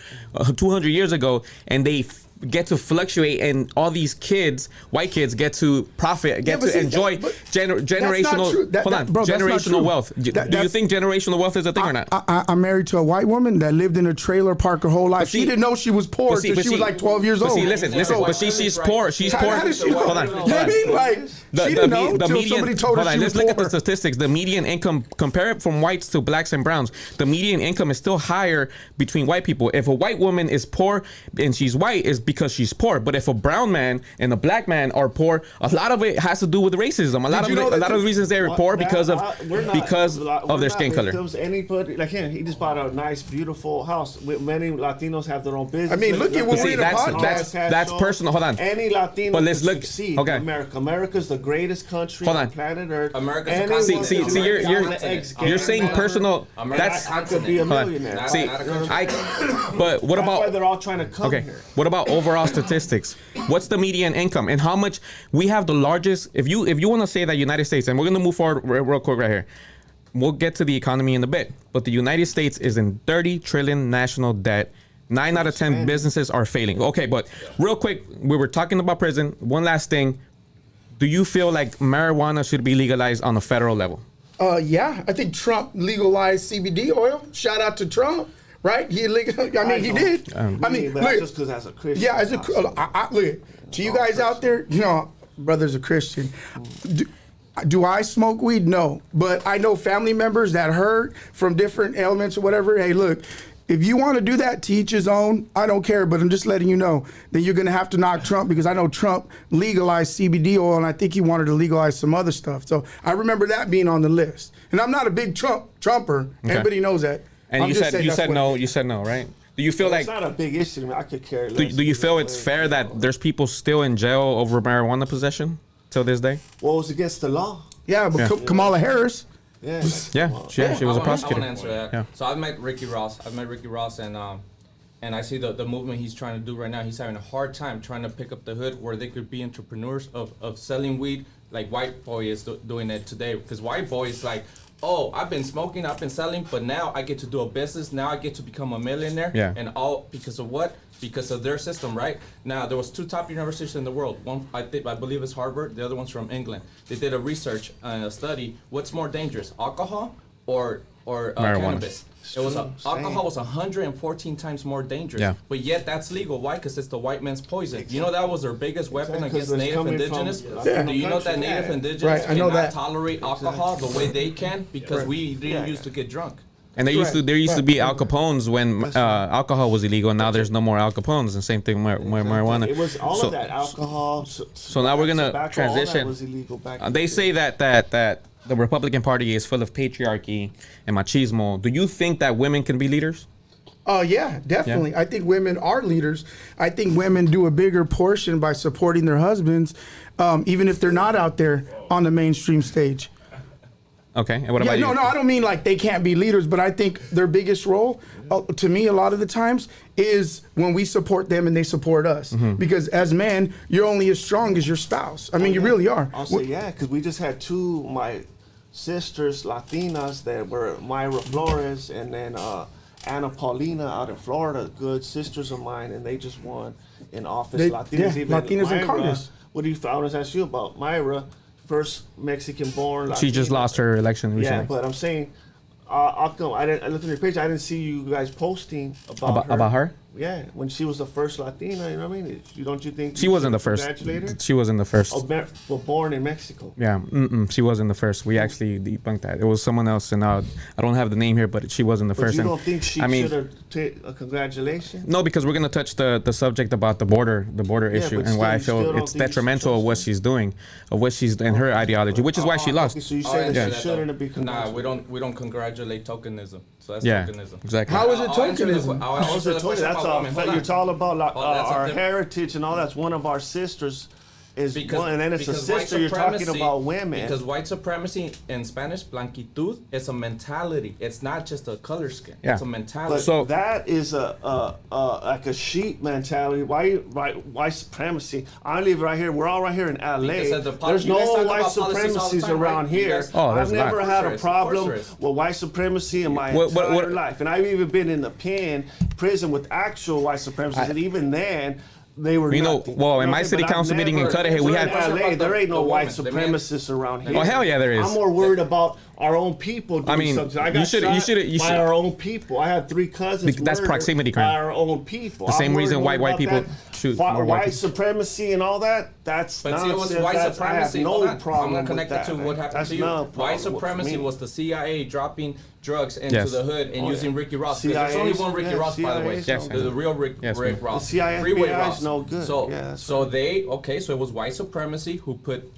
200 years ago, and they get to fluctuate, and all these kids, white kids, get to profit, get but to see, enjoy but generational. true. Hold on, Bro, that's not generational true. wealth. Do you That's- think generational wealth is a thing or not? I'm married to a white woman that lived in a trailer park her whole life. see- She didn't know she was poor But see- until but she was see- like 12 years but old. see, listen. So- But she's poor. She's How- poor. how does she know? Hold on. You know what I mean? Like, she didn't know until somebody told her hold on, she let's was look at the poor. statistics. The median income, compare it from whites to blacks and browns. The median income is still higher between white people. If a white woman is poor and she's white, it's because she's poor. But if a brown man and a black man are poor, a lot of it has to do with racism. A lot you know of that the reasons they're poor because of We're not their skin color. victims. Anybody like him, he just bought a nice, beautiful house. Many Latinos have their own business. I mean, look at what See, we're in a podcast. that's personal. Hold on. Any Latino But let's can look- succeed. okay. America's the greatest country Hold on on. planet Earth. America's a Anyone continent. See, can see, work you're- on the X you're game, saying whatever. personal. America's That's I could be a hold on. millionaire. See, Not a country. but what That's why about they're all trying to come okay? here. What about overall statistics? What's the median income and how much we have the largest? If you want to say that United States, and we're gonna move forward real quick right here. We'll get to the economy in a bit, but the United States is in 30 trillion national debt. 9 out of 10 businesses are failing. Okay, but real quick, we were talking about prison. One last thing. Do you feel like marijuana should be legalized on a federal level? Yeah, I think Trump legalized CBD oil. Shout out to Trump, right? He he did. But that's look, just because as a Christian. yeah, look, to you guys out there, you know, brother's a Christian. Do I smoke weed? No, but I know family members that hurt from different ailments or whatever. Hey, look, if you want to do that, to each his own. I don't care, but I'm just letting you know that you're going to have to knock Trump, because I know Trump legalized CBD oil, and I think he wanted to legalize some other stuff. So I remember that being on the list. And I'm not a big Trumper. Everybody knows that. And I'm you just said saying you that's said what no. it is. You said no, right? Do you feel It's like not a big issue to me. I could care less. do you feel it's fair that there's people still in jail over marijuana possession till this day? Well, it was against the law. Yeah, but Kamala Harris. Yeah. Yeah, she was a I want prosecutor. to answer that. Yeah. So I've met Ricky Ross, and I see the movement he's trying to do right now. He's having a hard time trying to pick up the hood where they could be entrepreneurs of selling weed, like White Boy is doing it today. Because White Boy is like, oh, I've been smoking, I've been selling, but now I get to do a business. Now I get to become a millionaire. Yeah. And all because of what? Because of their system, right? Now there was 2 top universities in the world. One I believe is Harvard. The other one's from England. They did a research and a study. What's more dangerous, alcohol or Marijuana. cannabis? It was Same. alcohol was 114 times more dangerous. Yeah. But yet that's legal. Why? Because it's the white man's poison. You know that was their biggest weapon Exactly, 'cause against it's Native coming from Indigenous. Latino Do you know that countries. Native Yeah. Indigenous Right, I know cannot that. tolerate alcohol the way they can because Right. we didn't used to get drunk. And there used to be Al Capones when alcohol was illegal, and now there's no more Al Capones. And same thing with marijuana. It was all So- of that alcohol. So now we're gonna tobacco, transition. All that was illegal back in They the say day. that the Republican Party is full of patriarchy and machismo. Do you think that women can be leaders? Yeah, definitely. I think women are leaders. I think women do a bigger portion by supporting their husbands, even if they're not out there on the mainstream stage. Okay, and what Yeah, about you? no, I don't mean like they can't be leaders, but I think their biggest role, to me, a lot of the times, is when we support them and they support us. Mm-hmm. Because as men, you're only as strong as your spouse. I mean, you really are. I'll say yeah, because we just had 2 my sisters Latinas that were Myra Flores and then Anna Paulina out in Florida, good sisters of mine, and they just won in office. They- Latinas, yeah, even Latinas in Myra, Congress. What do you? I want to ask you about Myra. first Mexican-born. She just lost her election recently. Yeah, but I'm saying, how come I looked at your page? I didn't see you guys posting about her. About her? Yeah, when she was the first Latina, you know what I mean? Don't you think She wasn't the first. congratulate her? She wasn't the first. Well, born in Mexico. Yeah, she wasn't the first. We actually debunked that. It was someone else, and I don't have the name here, but she wasn't the But first. you And, don't think she I mean, should have taken a congratulation? no, because we're gonna touch the subject about the border issue, but and why I still feel don't it's think you should detrimental of what trust her? she's doing, of what she's and her ideology, which is why she Okay, lost. so you I'll say answer that that, she shouldn't have though. been Nah, congratulated? we don't congratulate tokenism. So that's Yeah, tokenism. exactly. How is it I'll answer the tokenism? que- I'll How's answer it the told you? question That's about women. Hold you're on. talking about like, that's our something- heritage and all. That's one of our sisters is one, and then it's a because white sister. You're talking supremacy- about women. Because white supremacy in Spanish, blanquitud, is a mentality. It's not just a color skin. Yeah. It's a mentality. But So- that is like a sheep mentality. Why supremacy? I live right here. We're all right here in LA. Because There's you guys no talk white about policies all the supremacies time, around right? You here. guys- Oh, there's I've a lot. never Of had course a there is. problem Of course with white supremacy in my What- entire what- life, and I've even been in the prison with actual white supremacists, and even then. They were You know, nothing. well, in You know my what I'm city saying? But I've council meeting in never- Cudahy, we in had- LA, there ain't no The white woman, the man. supremacists around here. Oh, hell yeah, there is. I'm more worried about our own people doing I mean, something. I you got should- shot you should- by our own people. I had 3 cousins That's murdered proximity crime. by our own people. The same I'm reason worried why white about people that. shoot more white white people. supremacy and all that. That's But see, it was nonsense. white That's- supremacy. I have Hold no on. problem I'm gonna with connect it that, to man. what happened That's to you. not a White problem with supremacy me. was the CIA dropping drugs into Yes. the hood and Oh, using yeah. Ricky Ross. Because there's only one Ricky yeah, Ross, by the way. CIA's Yes. The real Rick Yes, Rick man. Ross. The CIA, Freeway FBI is Ross. no good. So, Yeah, that's so it was white supremacy who put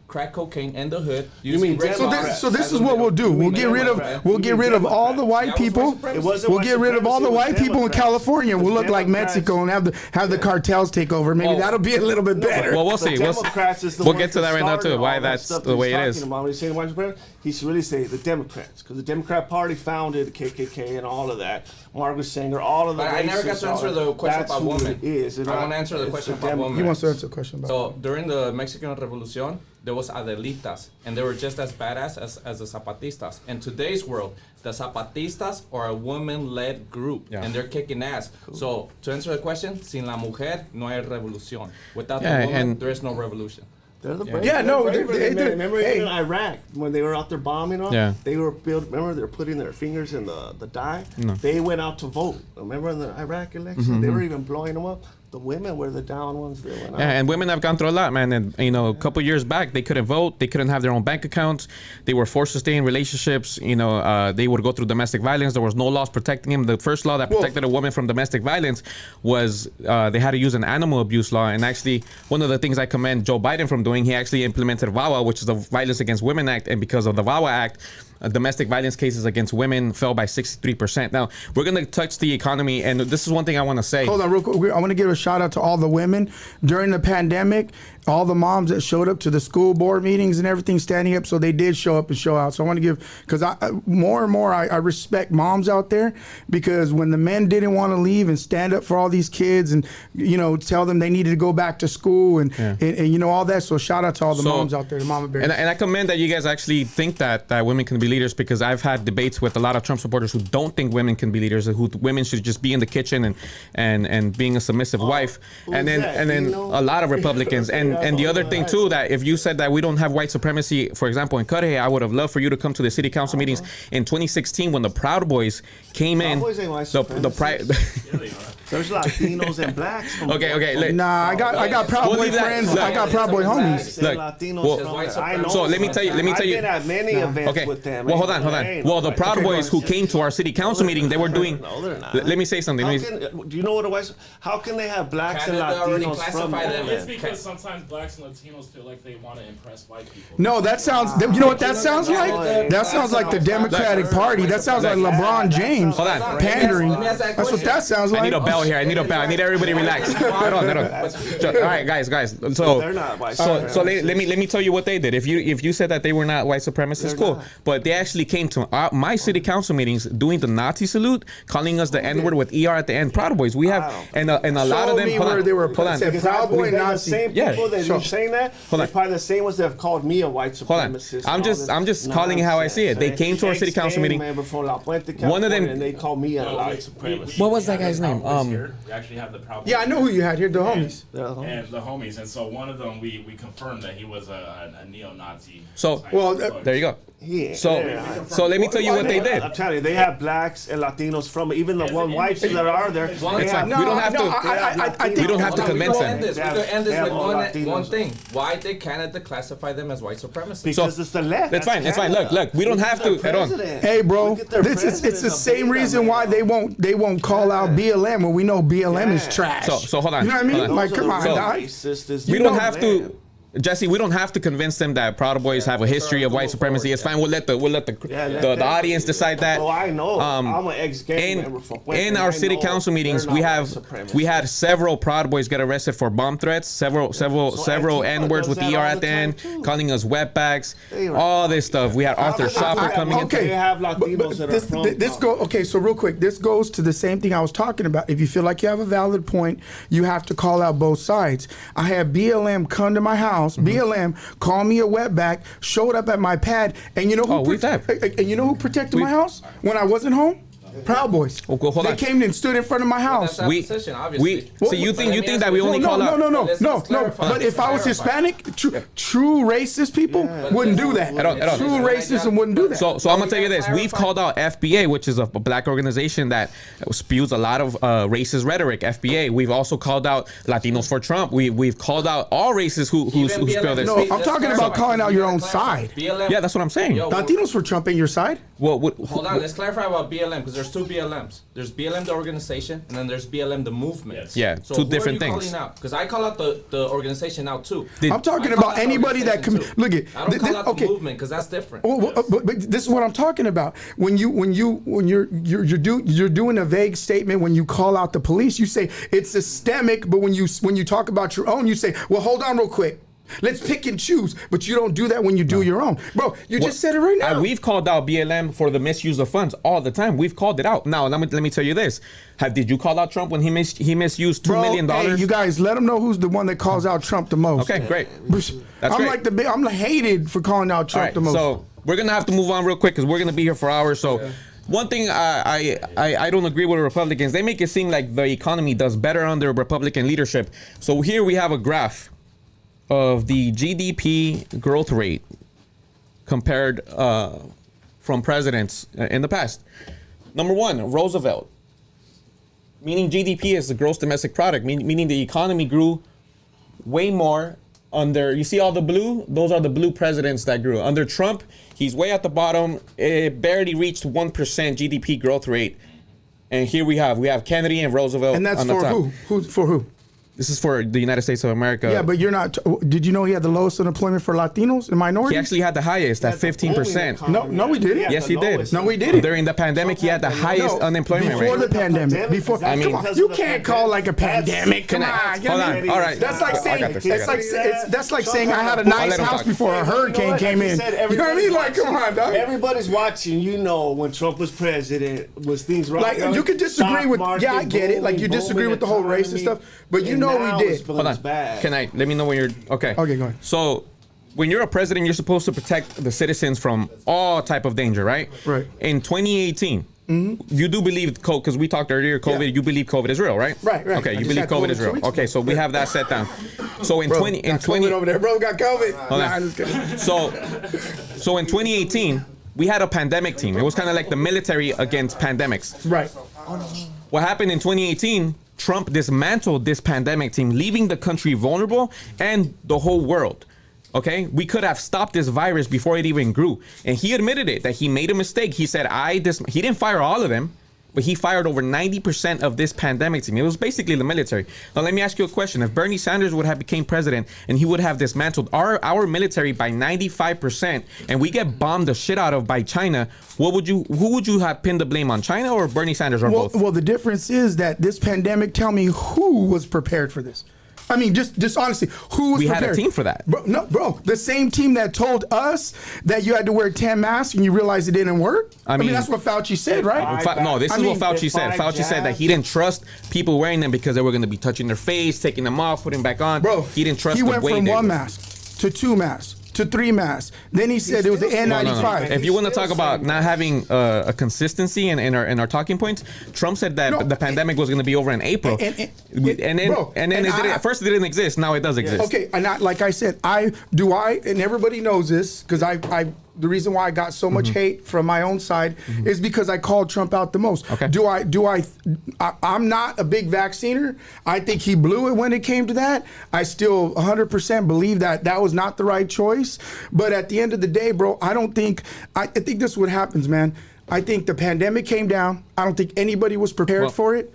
crack cocaine in the hood. You using mean Rick So Democrats? Ross this, so this as is a what we'll middle. do. We'll mean get rid of Democrat. we'll You get mean rid of all the Democrat. white That was white people. supremacy. It wasn't We'll white get rid of all the supremacy, white it was people in Democrats. California. We'll look like Democrats- Mexico and have the cartels take over. Maybe Oh. that'll be a little bit better. Well, we'll The see. Democrats is the We'll ones get to that right now, started too, all why that that's stuff the he's way it talking is. about. When he's saying white supremacy, he should really say the Democrats, because the Democrat Party founded the KKK and all of that. Margaret Sanger, all of the. But I never got racists, to answer all the that. question That's about who women. it is. I want to answer the question about women. He wants to answer a question about. So during the Mexican Revolution, there was Adelitas, and they were just as badass as the Zapatistas. In today's world, the Zapatistas are a women-led group, Yeah. and they're kicking ass. So to answer the question, sin la mujer no hay revolución. Without Yeah, the woman, and- there is no revolution. They're the brave. Yeah, no, they're braver they- than they- men. Remember hey. in Iraq when they were out there bombing them? Yeah. They were remember they're putting their fingers in the dye? No. They went out to vote. Remember in the Iraq election? They were even blowing them up. The women were the down ones that went out. Yeah, and women have gone through a lot, man. And a couple years back, they couldn't vote. They couldn't have their own bank accounts. They were forced to stay in relationships. They would go through domestic violence. There was no laws protecting them. The first law that protected a woman from domestic violence was they had to use an animal abuse law. And actually, one of the things I commend Joe Biden from doing, he actually implemented VAWA, which is the Violence Against Women Act. And because of the VAWA Act, domestic violence cases against women fell by 63%. Now, we're going to touch the economy. And this is one thing I want to say. Hold on, real quick. I want to give a shout out to all the women during the pandemic, all the moms that showed up to the school board meetings and everything, standing up. So they did show up and show out. So I want to give, because more and more I respect moms out there, because when the men didn't want to leave and stand up for all these kids and tell them they needed to go back to school and all that. So shout out to all the moms out there, the mama bears. And I commend that you guys actually think that women can be leaders, because I've had debates with a lot of Trump supporters who don't think women can be leaders, who women should just be in the kitchen and being a submissive wife, and then a lot of Republicans and the other thing too, that if you said that we don't have white supremacy, for example in Cudahy, I would have loved for you to come to the city council meetings in 2016 when the Proud Boys came in. Boys ain't white There's Latinos and blacks. From Okay. Nah, I got Proud We'll Boy leave that. friends. Look. I got Proud Boy homies. Look, Latinos well, from white there. I know So let me tell you. I've been at many events Okay. with them. Well, hold on. Well, the Proud Boys who came to our city council meeting, they were doing. No, they're not. Let me say something. Do you know what a white? How can they have blacks and Canada already Latinos from classified there? them It's as- because sometimes blacks and Latinos feel like they want to impress white people. No, that sounds. You know what that sounds like? That sounds like the Democratic Party. That sounds like LeBron James Hold on. pandering. Let me ask that That's what question. that sounds I need a like. bell here. I need a bell. I need everybody relax. Hold on. All right, guys. So, They're not white so let supremacists. me tell you what they did. If you said that they were not white supremacists, They're cool. not. But they actually came to my city council meetings doing the Nazi salute, calling us the N word with ER at the end. Proud Boys. We have and a lot of Show them. me Hold where on. they were Hold on. said Proud Boy The Nazi. same Yeah, people that sure. are saying that, Hold they're on. probably the same ones that have called me a white Hold on. supremacist. I'm and just- all I'm this just calling it how I see it. They nonsense, came to our city council Ex-gang meeting. member from La Puente, One of them- California, and they call me a white supremacist. What was that guy's name? here. We actually have the Proud Boys. Yeah, I know who you had here, the homies. And the homies, and so one of them, we confirmed that he was a neo-Nazi. So, type. well, there you go. Yeah. So let me tell you what they did. I'm telling you, they have blacks and Latinos from even the one whites that are there. It's like, we don't have to. We don't have to convince them. We could end this They have with all one Latinos. thing. Why did Canada classify them as white supremacists? Because it's the left. It's fine. It's fine. Look. We don't have to. Hold on. Hey, bro, Look at their it's the president, same Obama, reason why man. they won't call out BLM when we know BLM is Yeah. trash. So hold on. You know what I mean? Hold on. Like, come on, So- dog. We don't have to. Jesse, we don't have to convince them that Proud Boys have a history of white supremacy. It's fine. We'll let the audience decide that. Oh, I know. I'm an ex-gang member from Puebla, In and our I city know council meetings, they're we not have white supremacists. we had several Proud Boys get arrested for bomb threats. Several Antifa N words does with that ER all at the the time, end, too. calling us wetbacks, They are- all this stuff. We had Arthur Schaffer coming in. okay. They have But Latinos that are this, from. this go okay. So real quick, this goes to the same thing I was talking about. If you feel like you have a valid point, you have to call out both sides. I had BLM come to my house. Mm-hmm. BLM call me a wetback, showed up at my pad, and you know who? Oh, we've had- and you know who protected my house when I wasn't home? Proud Boys. Oh, well, hold they on. came and stood in front of my house. That's opposition, obviously. So you think that we only no, call no, out? no, no, Let's no, no. clarify. But if I was Let's Hispanic, true racist people wouldn't do that. I don't. True racism wouldn't do that. So I'm gonna tell you this: we've called out FBA, which is a black organization that spews a lot of racist rhetoric. FBA. We've also called out Latinos for Trump. We've called out all races who spill this. No, I'm talking about calling out your own side. BLM, Yeah, that's what I'm saying. Yo, Latinos for Trump ain't your side. Well, Hold on, let's clarify about BLM because there's two BLMs. There's BLM the organization, and then there's BLM the movement. Yes. Yeah, So two who different are you things. calling out? Because I call out the organization out too. I'm talking I call about out the anybody that organization, too. look at. I don't call out okay. the movement because that's different. But this is what I'm talking about. When you're doing a vague statement when you call out the police, you say it's systemic. But when you talk about your own, you say, well, hold on real quick. Let's pick and choose, but you don't do that when you do your own, bro. You just said it right now. We've called out BLM for the misuse of funds all the time. We've called it out. Now, let me tell you this: did you call out Trump when he misused $2 million? Hey, you guys, let them know who's the one that calls out Trump the most. Okay, great. I'm great. like I'm hated for calling out All Trump right, the most. so we're gonna have to move on real quick because we're gonna be here for hours. So. One thing I don't agree with the Republicans. They make it seem like the economy does better under Republican leadership. So here we have a graph of the GDP growth rate compared from presidents in the past. Number one, Roosevelt, meaning GDP is the gross domestic product, meaning the economy grew way more under, you see all the blue? Those are the blue presidents that grew. Under Trump, he's way at the bottom. It barely reached 1% GDP growth rate. And here we have Kennedy and Roosevelt and that's on the for top. who? Who's for who? This is for the United States of America. Yeah, but you're not. Did you know he had the lowest unemployment for Latinos and minorities? He actually had the highest at 15%. No, he didn't. Yes, he did. No, he didn't. During the pandemic, he had the highest unemployment before rate. the pandemic. Before, I mean- come on, you can't call like a pandemic. Come on, Hold on. All right. That's like I saying got this. that's like saying I had a I'll nice let him house talk. before a hurricane came in. You know what I mean? Like, come on, dog. Everybody's watching. You know, when Trump was president, was things right? Like you could disagree with. Yeah, I get it. Like you disagree with the whole racist stuff, but you know we did. Hold on. Let me know when you're okay. Okay, go ahead. So, when you're a president, you're supposed to protect the citizens from all type of danger, right? Right. In 2018, you do believe because we talked earlier, COVID. Yeah. You believe COVID is real, right? Right. Okay, I you just believe had COVID COVID is 2 real. weeks Okay, ago. so we have that set down. So in Bro, 20 got COVID over there, bro. Got COVID. Hold Nah, on. I'm just kidding. So in 2018, we had a pandemic team. It was kind of like the military against pandemics. Right. What happened in 2018? Trump dismantled this pandemic team, leaving the country vulnerable and the whole world. Okay, we could have stopped this virus before it even grew, and he admitted it that he made a mistake. He said, he didn't fire all of them, but he fired over 90% of this pandemic team. It was basically the military. Now, let me ask you a question. If Bernie Sanders would have became president and he would have dismantled our military by 95% and we get bombed the shit out of by China, who would you have pinned the blame on, China or Bernie Sanders or both? Well, the difference is that this pandemic, tell me who was prepared for this? I mean, just honestly, who was We prepared? had a team for that. Bro, the same team that told us that you had to wear 10 masks and you realized it didn't work? I mean that's what Fauci said, right? No, this is what Fauci said. Fauci said that he didn't trust people wearing them because they were going to be touching their face, taking them off, putting them back on. Bro, he didn't trust he the went way from they one were. mask to 2 masks to 3 masks. Then he said it was the N95. If you want to talk about not having a consistency in our talking points, Trump said that the pandemic was going to be over in April, and then at first it didn't exist. Now it does exist. Okay, and like I said, and everybody knows this because the reason why I got so much hate from my own side is because I called Trump out the most. Okay. I'm not a big vacciner. I think he blew it when it came to that. I still 100% believe that was not the right choice. But at the end of the day, bro, I think this is what happens, man. I think the pandemic came down. I don't think anybody was prepared for it.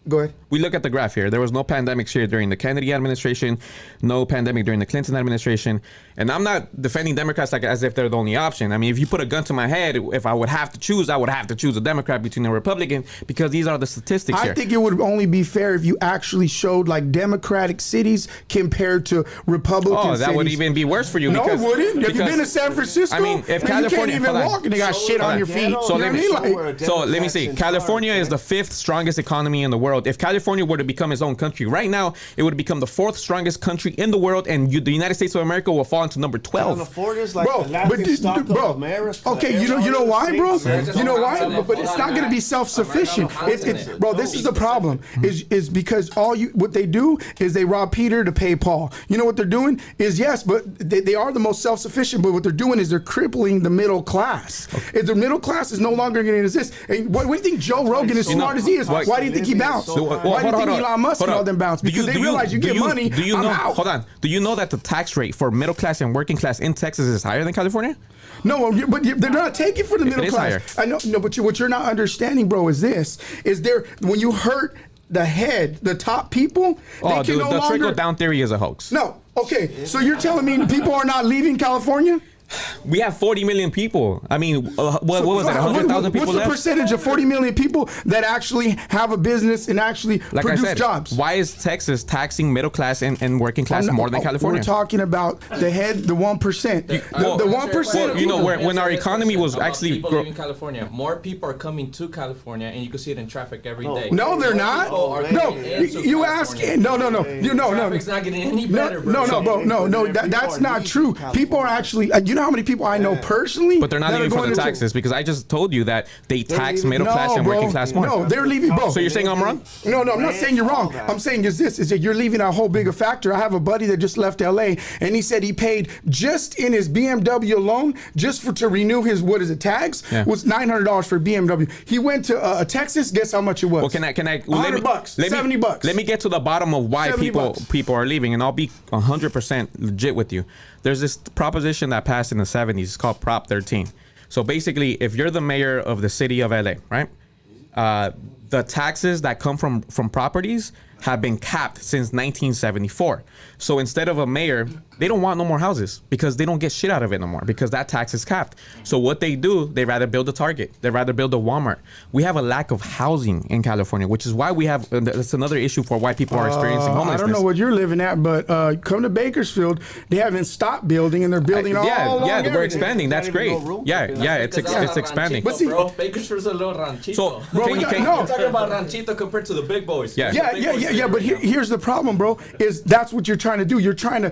Go ahead. We look at the graph here. There was no pandemics here during the Kennedy administration, no pandemic during the Clinton administration. And I'm not defending Democrats like as if they're the only option. I mean, if you put a gun to my head, if I would have to choose, I would have to choose a Democrat between a Republican because these are the statistics here. I think it would only be fair if you actually showed like Democratic cities compared to Republican cities. That would even be worse for you. No, it wouldn't. Have you been to San Francisco? I mean, if man, California, you can't even walk and they got shit on your feet. So let me see. California is the 5th strongest economy in the world. If California were to become its own country right now, it would become the 4th strongest country in the world, and the United States of America will fall into number 12. California's like the laughing stock of America. Okay, you know why, bro? You know why? But it's not going to be self-sufficient. Bro, this is the problem. Is because what they do is they rob Peter to pay Paul. You know what they're doing is but they are the most self-sufficient. But what they're doing is they're crippling the middle class. If the middle class is no longer going to exist, and what do you think Joe Rogan, as smart as he is, why do you think he bounced? Why do you think Elon Musk and all them bounced? Because they realize you get money. I'm out. Hold on. Do you know that the tax rate for middle class and working class in Texas is higher than California? No, but they're not taking for the middle class. Higher. I know, but what you're not understanding, bro, is when you hurt the top people, they can no longer. The trickle down theory is a hoax. No, okay, so you're telling me people are not leaving California? We have 40 million people. I mean, what was it? 100,000 people left? What's the percentage of 40 million people that actually have a business and actually produce jobs? Why is Texas taxing middle class and working class more than California? We're talking about the 1%. The 1%. You know, when our economy was actually people leaving California, more people are coming to California, and you can see it in traffic every day. No, they're not. No, you ask. No. Traffic's not getting any better, bro. No, that's not true. People are actually. You know how many people I know personally? But they're not leaving for the taxes because I just told you that they tax middle class and working class more. No, they're leaving both. So you're saying I'm wrong? No, I'm not saying you're wrong. I'm saying is that you're leaving a whole bigger factor. I have a buddy that just left LA and he said he paid just in his BMW alone just to renew his tags was $900 for BMW. He went to Texas. Guess how much it was? Well, can I? $100, $70. Let me get to the bottom of why people are leaving, and I'll be 100% legit with you. There's this proposition that passed in the 70s. It's called Prop 13. So basically, if you're the mayor of the city of LA, right? The taxes that come from properties have been capped since 1974. So instead of a mayor, they don't want no more houses because they don't get shit out of it no more because that tax is capped. So what they do, they rather build a Target. They rather build a Walmart. We have a lack of housing in California, which is why we have, that's another issue for why people are experiencing homelessness. I don't know what you're living at, but come to Bakersfield, they haven't stopped building and they're building all along we're expanding. That's great. It's expanding. But see, bro, Bakersfield's a little ranchito. So, we're talking about ranchito compared to the big boys. Yeah, but here's the problem, bro, is that's what you're trying to do. You're trying to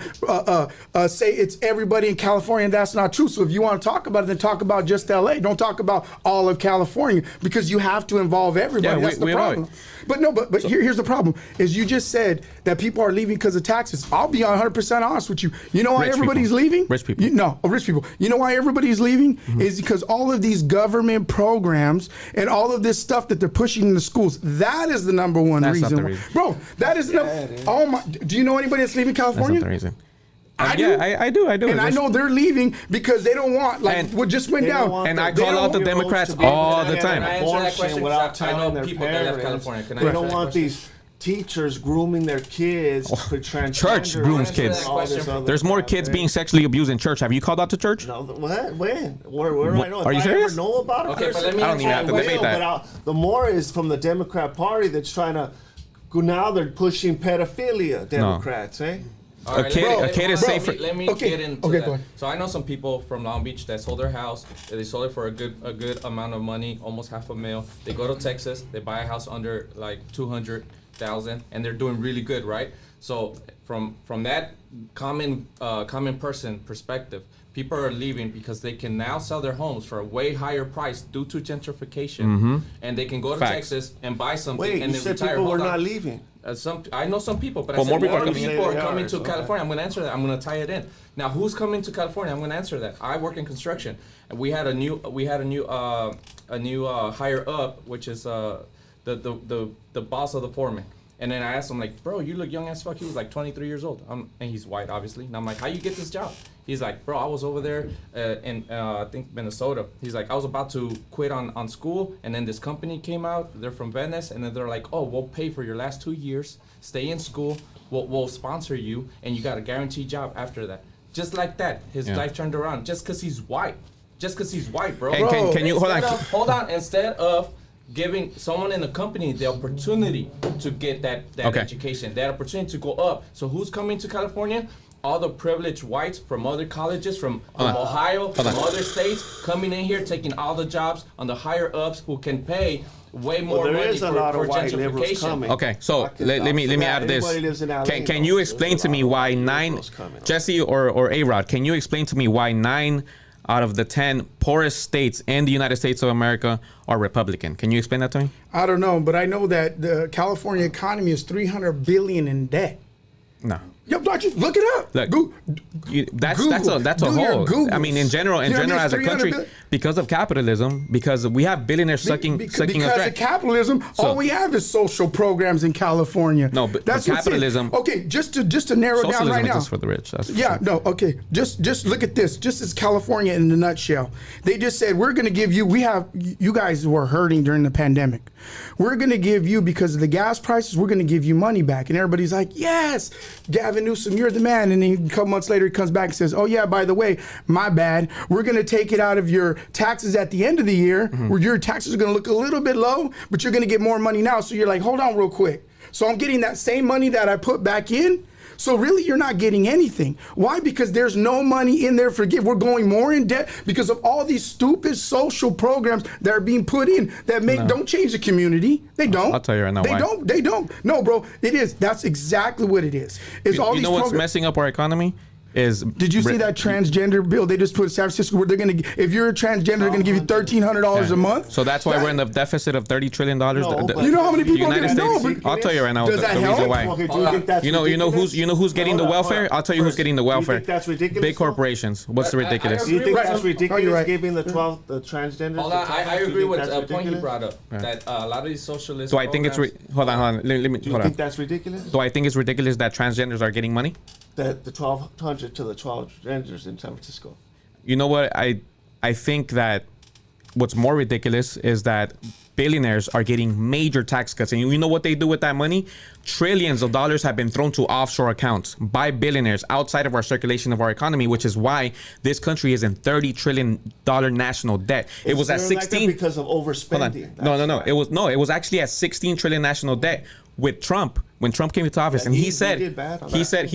say it's everybody in California, and that's not true. So if you want to talk about it, then talk about just LA. Don't talk about all of California because you have to involve everybody. That's the problem. But here's the problem, is you just said that people are leaving because of taxes. I'll be 100% honest with you. You know why everybody's leaving? Rich people. Rich people. You know why everybody's leaving? Mm-hmm. Is because all of these government programs and all of this stuff that they're pushing in the schools, that is the number one reason. That's not the reason. Bro, that is do you know anybody that's leaving California? That's not the reason. I do. And I know they're leaving because they don't want, what just went down. And I call out the Democrats all the time. Can I answer that question? I know people that left California. They don't want these teachers grooming their kids for transgender. Church grooms kids. There's more kids being sexually abused in church. Have you called out to church? No, what? When? Where do I know? Are you serious? I ever know about it? Okay, but let me I don't even have to debate that. But the more is from the Democrat Party that's trying to go. Now they're pushing pedophilia. Democrats, eh? All right, a kid is safer. Let me get into that. So I know some people from Long Beach that sold their house. They sold it for a good amount of money, almost $500,000. They go to Texas. They buy a house under like $200,000, and they're doing really good, right? So from that common person perspective, people are leaving because they can now sell their homes for a way higher price due to gentrification, and they can go to Facts. Texas and buy something Wait, and you then said retire. people were Hold on. not leaving. I know some people, but I Well, said more people more are coming. people are They coming are, to so, California. I'm going to answer that. I'm going to tie it in. Now, who's coming to California? I'm going to answer that. I work in construction, and we had a new higher up, which is the boss of the foreman. And then I asked him, like, bro, you look young as fuck. He was like 23 years old. And he's white, obviously. And I'm like, how you get this job? He's like, bro, I was over there in, I think, Minnesota. He's like, I was about to quit on school. And then this company came out. They're from Venice. And then they're like, oh, we'll pay for your last 2 years. Stay in school. We'll sponsor you. And you got a guaranteed job after that. Just like that. His life turned around just because he's white. Just because he's white, bro. And can you, hold on. Hold on. Instead of giving someone in the company the opportunity to get that education, that opportunity to go up. So who's coming to California? All the privileged whites from other colleges, from Ohio, from other states, coming in here, taking all the jobs on the higher ups who can pay way more There money is a lot for of white liberals gentrification. coming. Okay, so let me add this. Anybody lives in LA, Can you explain to me why Jesse or A-Rod, can you explain to me why 9 out of the 10 poorest states in the United States of America are Republican? Can you explain that to me? I don't know, but I know that the California economy is $300 billion in debt. No. Yep, don't you look it up? Look, that's a Do your whole. Googles. I mean, in general, You know what I mean? as a 300 country, billion. because of capitalism, because we have billionaires sucking because up of rent. capitalism, So- all we have is social programs in California. No, but that's what's capitalism- it. Okay, just to narrow down Socialism right now. exists for the rich. That's for Yeah, sure. no, okay. Just look at this. Just as California in a nutshell. They just said, we're going to give you, you guys were hurting during the pandemic. We're going to give you, because of the gas prices, we're going to give you money back. And everybody's like, yes, Gavin Newsom, you're the man. And then a couple months later, he comes back and says, oh yeah, by the way, my bad. We're going to take it out of your taxes at the end of the year, where your taxes are going to look a little bit low, but you're going to get more money now. So you're like, hold on real quick. So I'm getting that same money that I put back in. So really, you're not getting anything. Why? Because there's no money in there for give. We're going more in debt because of all these stupid social programs that are being put in that don't change the community. They don't. I'll tell you right now They why. don't. They don't. No, bro. It is. That's exactly what it is. It's all You these know what's programs. messing up our economy? Is Did you see that transgender bill they just put in San Francisco where they're gonna, if you're a transgender, they're gonna give you $1,300 a month? So that's why we're in the deficit of $30 trillion. No, but- You know how many The people United get- no, States. but- I'll tell you right now Does the that reason help? why. Okay, do you think that's You know who's getting the welfare? I'll tell you who's getting the welfare. You think that's ridiculous? Big corporations. What's ridiculous? Do you think Right. that's Oh, you're ridiculous right. giving the transgenders? Hold the on, tax? I Do you agree think with that's a point he ridiculous? brought up, that a lot of these socialist Do I think it's programs- hold on? Let me Do you hold think on. that's ridiculous? Do I think it's ridiculous that transgenders are getting money? That the 1,200 to the 12 transgenders in San Francisco. You know what? I think that what's more ridiculous is that billionaires are getting major tax cuts. And you know what they do with that money? Trillions of dollars have been thrown to offshore accounts by billionaires outside of our circulation of our economy, which is why this country is in $30 trillion national debt. It was at They're like that 16 because of Hold on. overspending. No. It was actually at 16 trillion national debt with Trump when Trump came into office, Yeah, and he he said, did bad on he that. said, But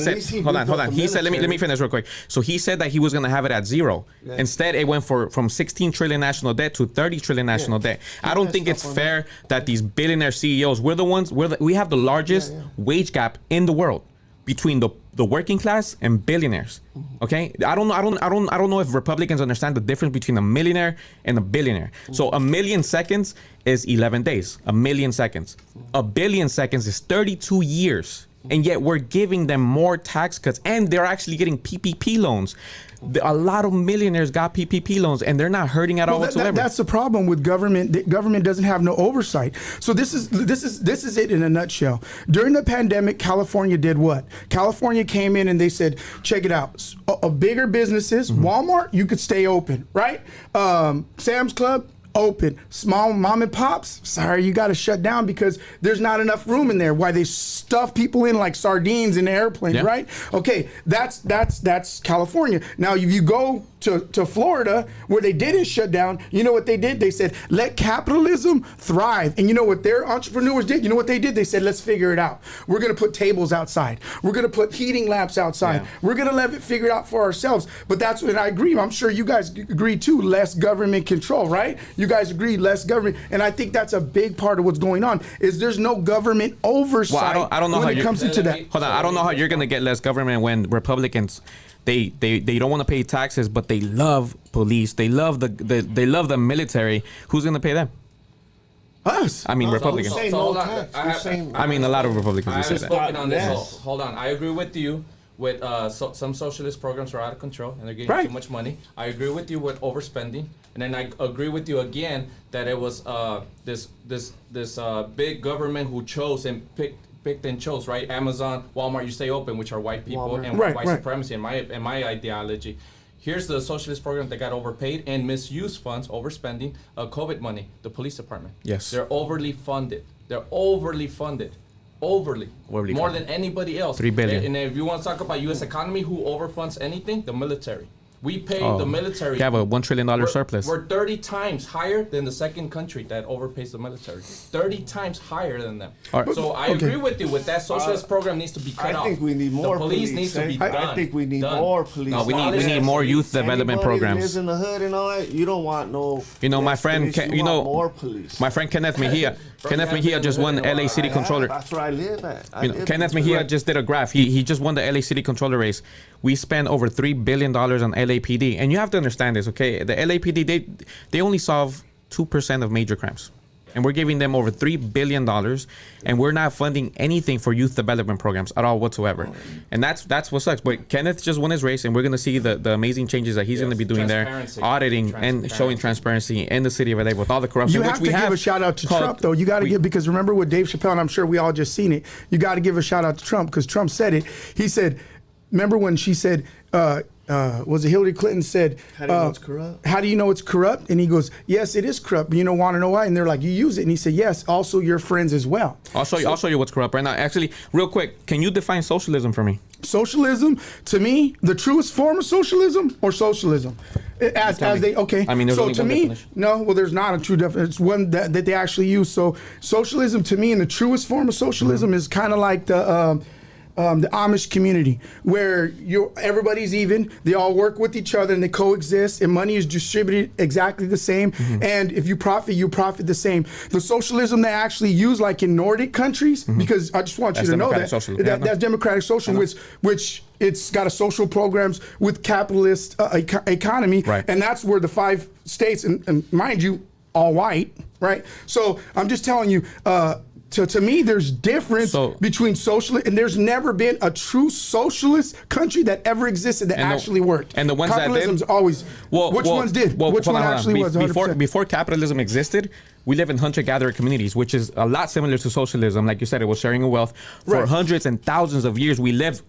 at least he hold beefed on. up the He said, let me military. finish real quick. So he said that he was going to have it at zero. Yeah. Instead, it went from 16 trillion national debt to 30 trillion national debt. I don't messed think it's up on fair that these billionaire CEOs, we have the largest wage gap in the world between the working class and billionaires. Okay, I don't know if Republicans understand the difference between a millionaire and a billionaire. So a million seconds is 11 days. A million seconds. A billion seconds is 32 years. And yet we're giving them more tax cuts, and they're actually getting PPP loans. A lot of millionaires got PPP loans, and they're not hurting at all whatsoever. That's the problem with government. The government doesn't have no oversight. So this is it in a nutshell. During the pandemic, California did what? California came in and they said, check it out. Bigger businesses, Walmart, you could stay open, right? Sam's Club, open. Small mom and pops, sorry, you got to shut down because there's not enough room in there. Why they stuff people in like sardines in airplanes, Yeah. right? Okay, that's California. Now, if you go to Florida, where they didn't shut down, you know what they did? They said, let capitalism thrive. And you know what their entrepreneurs did? You know what they did? They said, let's figure it out. We're going to put tables outside. We're going to put heating lamps outside. Yeah. We're going to let it figure it out for ourselves. But that's when I agree. I'm sure you guys agree too. Less government control, right? You You guys agree, less government. And I think that's a big part of what's going on, is there's no government oversight I don't know when how it comes into that. Hold on, I don't know how you're gonna get less government when Republicans they don't want to pay taxes, but they love police. They love the military. Who's gonna pay them? Us. I mean, Republicans. Who's saying So no hold on. tax? I mean, a lot of Republicans I will say haven't that. spoken on this. Yes. Hold on. I agree with you with some socialist programs are out of control and they're getting Right. too much money. I agree with you with overspending, and then I agree with you again that it was this big government who chose and picked and chose, right? Amazon, Walmart, you stay open, which are white people Walmart. and Right, white right. supremacy in my ideology. Here's the socialist program that got overpaid and misused funds, overspending, COVID money, the police department. Yes. They're overly funded. Overly Overly more funded. than anybody else. $3 billion. And if you want to talk about U.S. economy, who overfunds anything? The military. We pay the military. You have a $1 trillion surplus. We're 30 times higher than the second country that overpays the military. 30 times higher than them. All right. So I Okay. agree with you with that socialist program needs to be cut I off. think we need more The police needs to be I done. think we need Done. more police. No, we need more youth development Anybody that programs. lives in the hood and all that, you don't want no. You know, my less friend, police, you want know, more police. My friend Kenneth Mejia. Bro, Kenneth you Mejia haven't just been won living in LA a City I Controller. have, that's where I live at. I You know, live Kenneth in Mejia Detroit. just did a graph. He just won the LA City Controller race. We spent over $3 billion on LAPD, and you have to understand this, okay? The LAPD they only solve 2% of major crimes, and we're giving them over $3 billion, and we're not funding anything for youth development programs at all whatsoever. And that's what sucks. But Kenneth just won his race, and we're gonna see the amazing changes that he's gonna be doing there, Transparency. auditing and showing transparency in the city of LA with all the corruption. You which have we to give a shout out to called- Trump, though. You got to give, because remember with Dave Chappelle, and I'm sure we all just seen it. You got to give a shout out to Trump, because Trump said it. He said, remember when she said, was it Hillary Clinton said, How do you know it's corrupt? how do you know it's corrupt? And he goes, yes, it is corrupt. But you don't want to know why? And they're like, you use it. And he said, yes, also your friends as well. I'll show you what's corrupt right now. Actually, real quick, can you define socialism for me? Socialism, to me, the truest form of socialism or socialism? As tell me. they, okay. I mean, there's so only to one me, definition. no, well, there's not a true definition. It's one that they actually use. So socialism, to me, in the truest form of socialism, is kind of like the Amish community, where everybody's even, they all work with each other and they coexist, and money is distributed exactly the same. And if you profit the same. The socialism they actually use, like in Nordic countries, because I just want That's you to know democratic that, socialism. Yeah, I know. that's democratic socialism, which it's got a social programs with capitalist economy, Right. and that's where the 5 states, and mind you, all white, right? So I'm just telling you, to me, there's difference between socialist, and there's never been a true socialist country that ever existed that actually worked. And the ones that did? Capitalism's always. Which ones did? Which one actually was? 100%? Before capitalism existed, we live in hunter-gatherer communities, which is a lot similar to socialism. Like you said, it was sharing of wealth. For Right. hundreds and thousands of years, we lived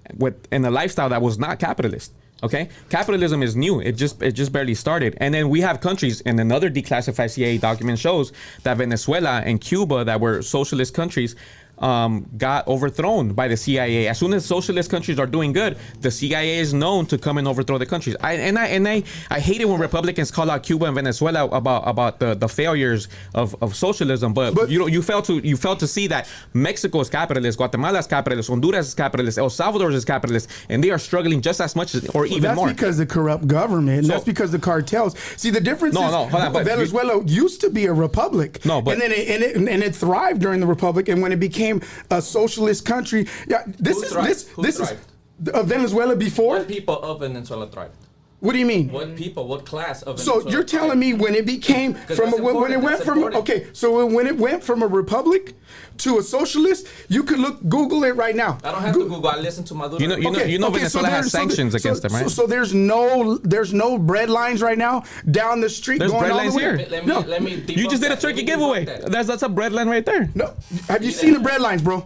in a lifestyle that was not capitalist. Okay, capitalism is new. It just barely started, and then we have countries, and another declassified CIA document shows that Venezuela and Cuba, that were socialist countries, got overthrown by the CIA. As soon as socialist countries are doing good, the CIA is known to come and overthrow the countries. I hate it when Republicans call out Cuba and Venezuela about the failures of socialism, but you fail to see that Mexico is capitalist, Guatemala is capitalist, Honduras is capitalist, El Salvador is capitalist, and they are struggling just as much or even more. That's because the corrupt government. And that's because the cartels. See, the difference is hold on, but Venezuela used to be a republic. No, but and then it thrived during the republic, and when it became a socialist country, Who thrived? Venezuela before. What people of Venezuela thrived? What do you mean? What class of So Venezuela you're telling me when it became when it went from a republic to a socialist, you could Google it right now. I don't have to Google. I listen to Maduro. Venezuela has sanctions against them, right? So there's no bread lines right now down the street. There's going bread all lines the way. here. Let me You just did a turkey giveaway. That's a bread line right there. No, have you seen the bread lines, bro?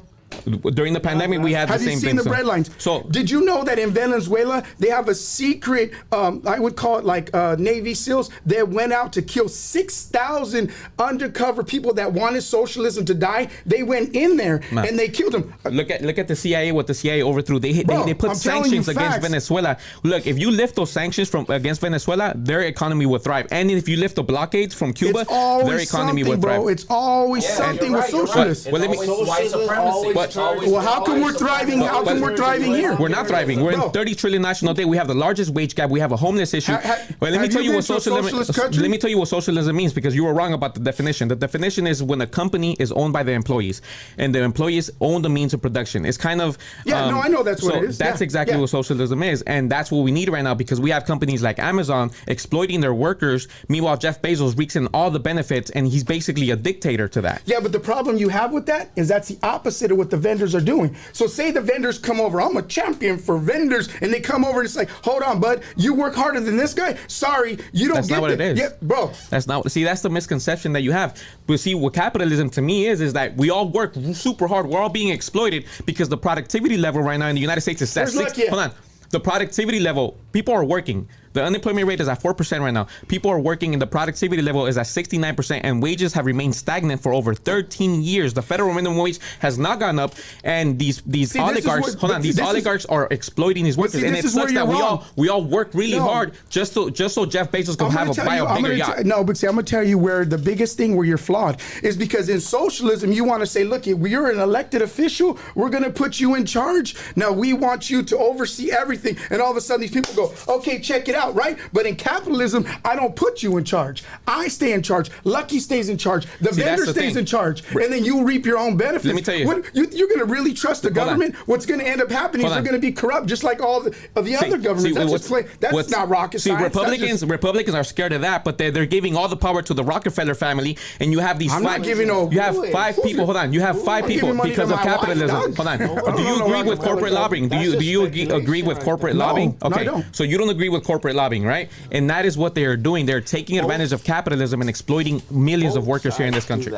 During the pandemic, we had the Have same you thing. seen the bread lines? So did you know that in Venezuela they have a secret? I would call it like Navy SEALs. They went out to kill 6,000 undercover people that wanted socialism to die. They went in there and they killed them. Look at the CIA. What the CIA overthrew. They put I'm telling sanctions you against facts. Venezuela. Look, if you lift those sanctions against Venezuela, their economy will thrive. And if you lift the blockades from Cuba, It's always their economy something, will thrive. bro. It's always something with socialists. Well, let me- White supremacy. But- Well, how come we're thriving? How come we're thriving here? We're not thriving. We're Bro. in 30 trillion national debt. We have the largest wage gap. We have a homeless issue. But let me have tell you you what been to a socialist country? Let me tell you what socialism means, because you were wrong about the definition. The definition is when a company is owned by the employees, and the employees own the means of production. It's kind of Yeah, no, I know that's what so it is. That's Yeah, exactly yeah. what socialism is, and that's what we need right now, because we have companies like Amazon exploiting their workers. Meanwhile, Jeff Bezos reeks in all the benefits, and he's basically a dictator to that. Yeah, but the problem you have with that is that's the opposite of what the vendors are doing. So say the vendors come over, I'm a champion for vendors, and they come over and it's like, hold on, bud, you work harder than this guy? Sorry, you don't That's get not what the- it is. Yeah, bro. That's not. See, that's the misconception that you have. But see, what capitalism to me is that we all work super hard. We're all being exploited because the productivity level right now in the United States is at Where's Lucky at? Hold on. The productivity level, people are working. The unemployment rate is at 4% right now. People are working, and the productivity level is at 69%, and wages have remained stagnant for over 13 years. The federal minimum wage has not gone up, and these is oligarchs, what- hold on, but these this is- oligarchs are exploiting these workers, see, and this it is where sucks that you're wrong. we all work really No. hard just so Jeff Bezos can I'm have gonna a tell buy you- a I'm bigger gonna yacht. tell- no, but see, I'm gonna tell you where the biggest thing where you're flawed is because in socialism you want to say, look, you're an elected official, we're gonna put you in charge. Now we want you to oversee everything, and all of a sudden these people go, okay, check it out, right? But in capitalism, I don't put you in charge. I stay in charge. Lucky stays in charge. The See, vendor that's the stays thing. in charge, and then you reap your own benefits. Let me tell you. You're gonna really trust the Hold on. government? What's gonna end up happening is Hold they're on. gonna be corrupt, just like all the other governments. That's not rocket see, science. That's just- Republicans are scared of that, but they're giving all the power to the Rockefeller family, and you have these I'm not five. giving no- You have Wait, five who's people. it? Hold on. You have five I'm people giving money because to of my wife, capitalism. dog. Hold on. No, Do I you don't know agree with Rockefeller corporate company. lobbying? Do That's you just do you agree speculation with right corporate there. lobbying? No, I Okay. don't. So you don't agree with corporate lobbying, right? And that is what they are doing. They're taking advantage of capitalism and exploiting millions of workers here in this country.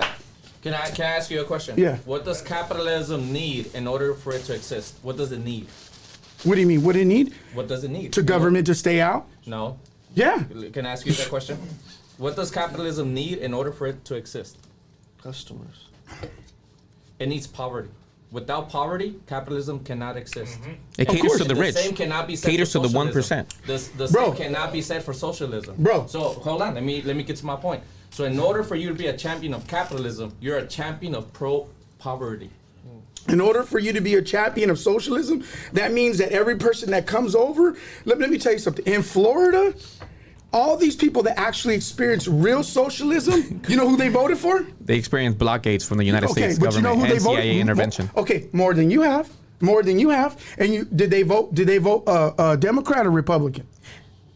Can I ask you a question? Yeah. What does capitalism need in order for it to exist? What does it need? What do you mean? What do it need? What does it need? To government to stay out? No. Yeah. Can I ask you that question? What does capitalism need in order for it to exist? Customers. It needs poverty. Without poverty, capitalism cannot exist. It caters course. to the rich. same cannot be said Caters for to the socialism. 1%. The Bro. same cannot be said for socialism. Bro. So hold on, let me get to my point. So in order for you to be a champion of capitalism, you're a champion of pro-poverty. In order for you to be a champion of socialism, that means that every person that comes over, let me tell you something. In Florida, all these people that actually experience real socialism, you know who they voted for? They experience blockades from the United States but you know government who they and voted? CIA intervention. Okay, more than you have. More than you have. And did they vote Democrat or Republican?